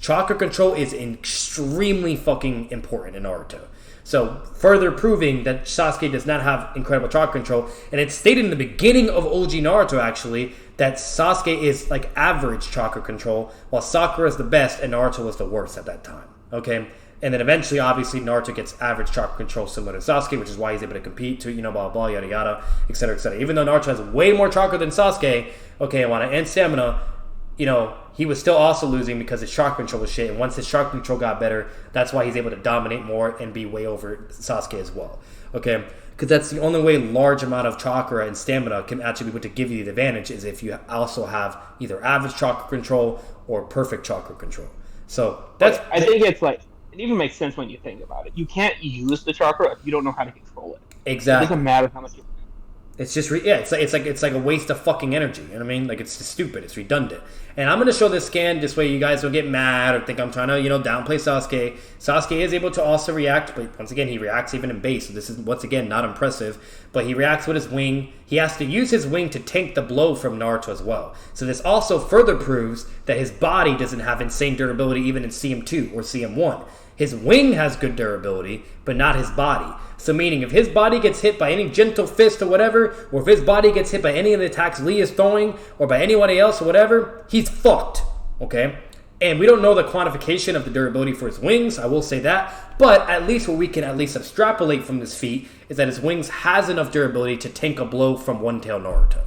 Chakra control is extremely fucking important in Naruto. So, further proving that Sasuke does not have incredible chakra control. And it's stated in the beginning of OG Naruto, actually, that Sasuke is like average chakra control, while Sakura is the best and Naruto was the worst at that time. Okay? And then eventually, obviously, Naruto gets average chakra control similar to Sasuke, which is why he's able to compete to, blah, blah, blah, yada, yada, etc., etc. Even though Naruto has way more chakra than Sasuke, okay, and stamina, he was still also losing because his chakra control was shit. And once his chakra control got better, that's why he's able to dominate more and be way over Sasuke as well. Okay? Because that's the only way large amount of chakra and stamina can actually be able to give you the advantage, is if you also have either average chakra control or perfect chakra control. So that's... I think it's like... It even makes sense when you think about it. You can't use the chakra if you don't know how to control it. Exactly. It doesn't matter how much you... It's just it's like a waste of fucking energy. You know what I mean? Like, it's just stupid. It's redundant. And I'm gonna show this scan this way you guys don't get mad or think I'm trying to downplay Sasuke. Sasuke is able to also react, but once again he reacts even in base. So this is once again not impressive. But he reacts with his wing. He has to use his wing to tank the blow from Naruto as well. So this also further proves that his body doesn't have insane durability even in CM2 or CM1. His wing has good durability, but not his body. So meaning, if his body gets hit by any gentle fist or whatever, or if his body gets hit by any of the attacks Lee is throwing, or by anybody else or whatever, he's fucked, okay? And we don't know the quantification of the durability for his wings, I will say that, but at least what we can at least extrapolate from this feat is that his wings has enough durability to tank a blow from One-Tail Naruto.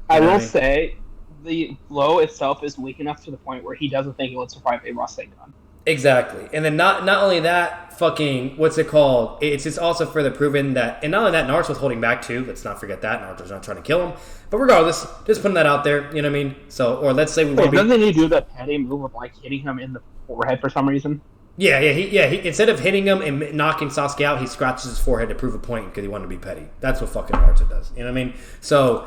I will say, the blow itself is weak enough to the point where he doesn't think it would survive a Rasengan. Exactly. And then not only that, fucking, what's it called? It's just also further proven that, and not only that, Naruto's holding back too. Let's not forget that. Naruto's not trying to kill him. But regardless, just putting that out there, you know what I mean? So, or let's say doesn't he do the petty move of like hitting him in the forehead for some reason? Yeah, he instead of hitting him and knocking Sasuke out, he scratches his forehead to prove a point because he wanted to be petty. That's what fucking Naruto does. You know what I mean? So,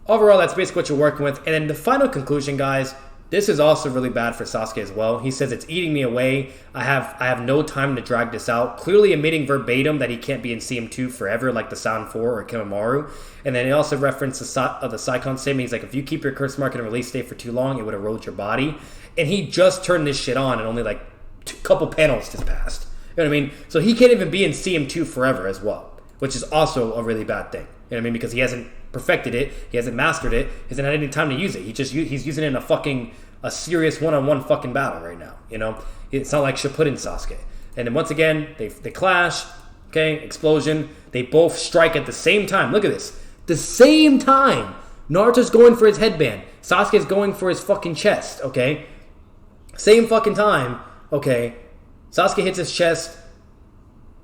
overall, that's basically what you're working with. And then the final conclusion, guys, this is also really bad for Sasuke as well. He says, it's eating me away. I have no time to drag this out. Clearly admitting verbatim that he can't be in CM2 forever like the Sound 4 or Kimamaru. And then he also referenced the Saikon statement. He's like, if you keep your curse mark in a release state for too long, it would erode your body. And he just turned this shit on and only like a couple panels just passed. You know what I mean? So he can't even be in CM2 forever as well, which is also a really bad thing. You know what I mean? Because he hasn't perfected it, he hasn't mastered it, he hasn't had any time to use it. He's using it in a serious one-on-one fucking battle right now. You know, it's not like Shippuden Sasuke. And then once again, they clash. Okay, explosion. They both strike at the same time. Look at this. The same time. Naruto's going for his headband. Sasuke's going for his fucking chest. Okay, same fucking time. Okay, Sasuke hits his chest.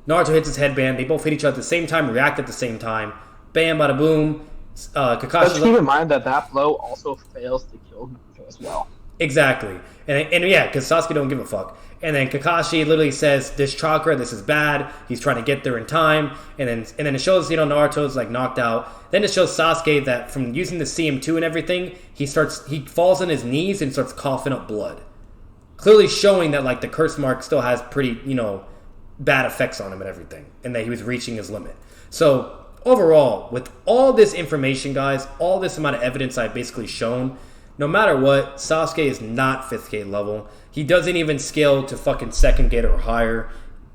Naruto hits his headband. They both hit each other at the same time. React at the same time. Bam, bada boom. Kakashi. Let's keep in mind that blow also fails to kill Naruto as well. Exactly. And yeah, because Sasuke don't give a fuck. And then Kakashi literally says, this chakra, this is bad. He's trying to get there in time. And then it shows, Naruto's like knocked out. Then it shows Sasuke that from using the CM2 and everything, he falls on his knees and starts coughing up blood. Clearly showing that like the curse mark still has pretty, bad effects on him and everything. And that he was reaching his limit. So overall, with all this information, guys, all this amount of evidence I've basically shown, no matter what, Sasuke is not 5th gate level. He doesn't even scale to fucking 2nd gate or higher.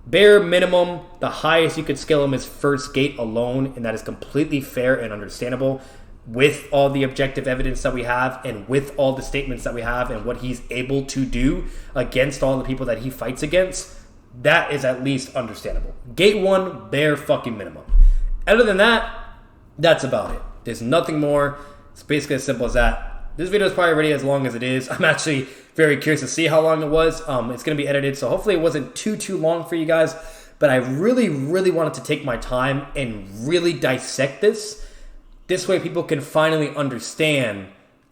Bare minimum, the highest you could scale him is 1st gate alone, and that is completely fair and understandable. with all the objective evidence that we have and with all the statements that we have and what he's able to do against all the people that he fights against, that is at least understandable. Gate 1, bare fucking minimum. Other than that, that's about it. There's nothing more. It's basically as simple as that. This video is probably already as long as it is. I'm actually very curious to see how long it was. It's going to be edited, so hopefully it wasn't too long for you guys. But I really wanted to take my time and really dissect this. This way people can finally understand,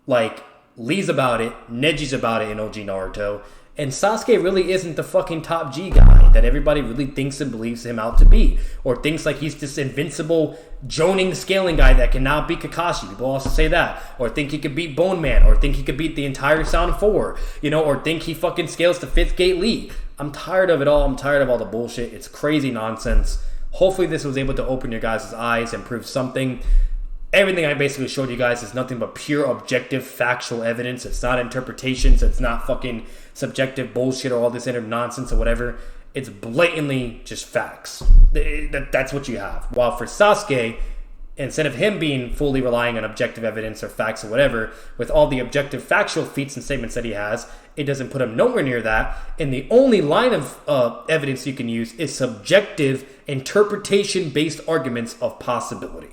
like, Lee's about it, Neji's about it in OG Naruto, and Sasuke really isn't the fucking top G guy that everybody really thinks and believes him out to be. Or thinks like he's this invincible, joning, scaling guy that can now beat Kakashi. People also say that. Or think he could beat Bone Man. Or think he could beat the entire Sound 4. You know, or think he fucking scales to 5th Gate Lee. I'm tired of it all. I'm tired of all the bullshit. It's crazy nonsense. Hopefully this was able to open your guys' eyes and prove something. Everything I basically showed you guys is nothing but pure, objective, factual evidence. It's not interpretations. It's not fucking subjective bullshit or all this inner nonsense or whatever. It's blatantly just facts. That's what you have. While for Sasuke, instead of him being fully relying on objective evidence or facts or whatever, with all the objective factual feats and statements that he has, it doesn't put him nowhere near that. And the only line of evidence you can use is subjective, interpretation-based arguments of possibility.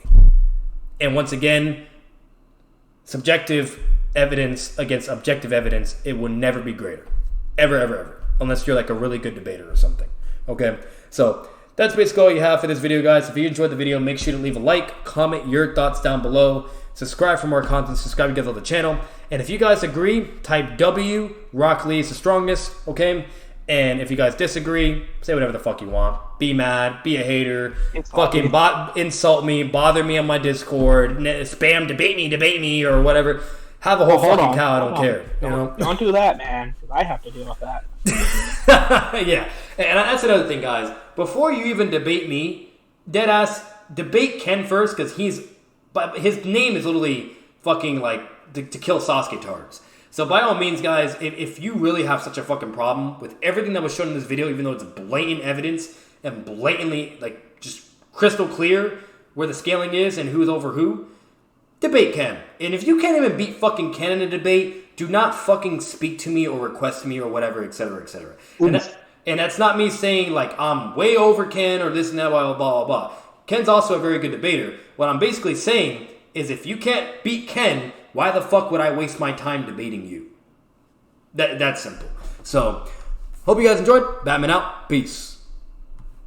And once again, subjective evidence against objective evidence, it will never be greater. Ever. Unless you're like a really good debater or something. Okay? So that's basically all you have for this video, guys. If you enjoyed the video, make sure to leave a like, comment your thoughts down below, subscribe for more content, subscribe to get on the channel. And if you guys agree, type W, Rock Lee is the strongest, okay? And if you guys disagree, say whatever the fuck you want. Be mad, be a hater, insult me, bother me on my Discord, spam, debate me, or whatever. Have a whole fucking cow, I don't care. You know? Don't do that, man, because I have to deal with that. Yeah, and that's another thing, guys. Before you even debate me, deadass, debate Ken first, because his name is literally fucking like to kill Sasuke tards. So by all means, guys, if you really have such a fucking problem with everything that was shown in this video, even though it's blatant evidence and blatantly, like, just crystal clear where the scaling is and who's over who, debate Ken. And if you can't even beat fucking Ken in a debate, do not fucking speak to me or request me or whatever, etc., etc. And that's not me saying, like, I'm way over Ken or this and that, blah, blah, blah, blah. Ken's also a very good debater. What I'm basically saying is if you can't beat Ken, why the fuck would I waste my time debating you? That's simple. So, hope you guys enjoyed. Batman out. Peace.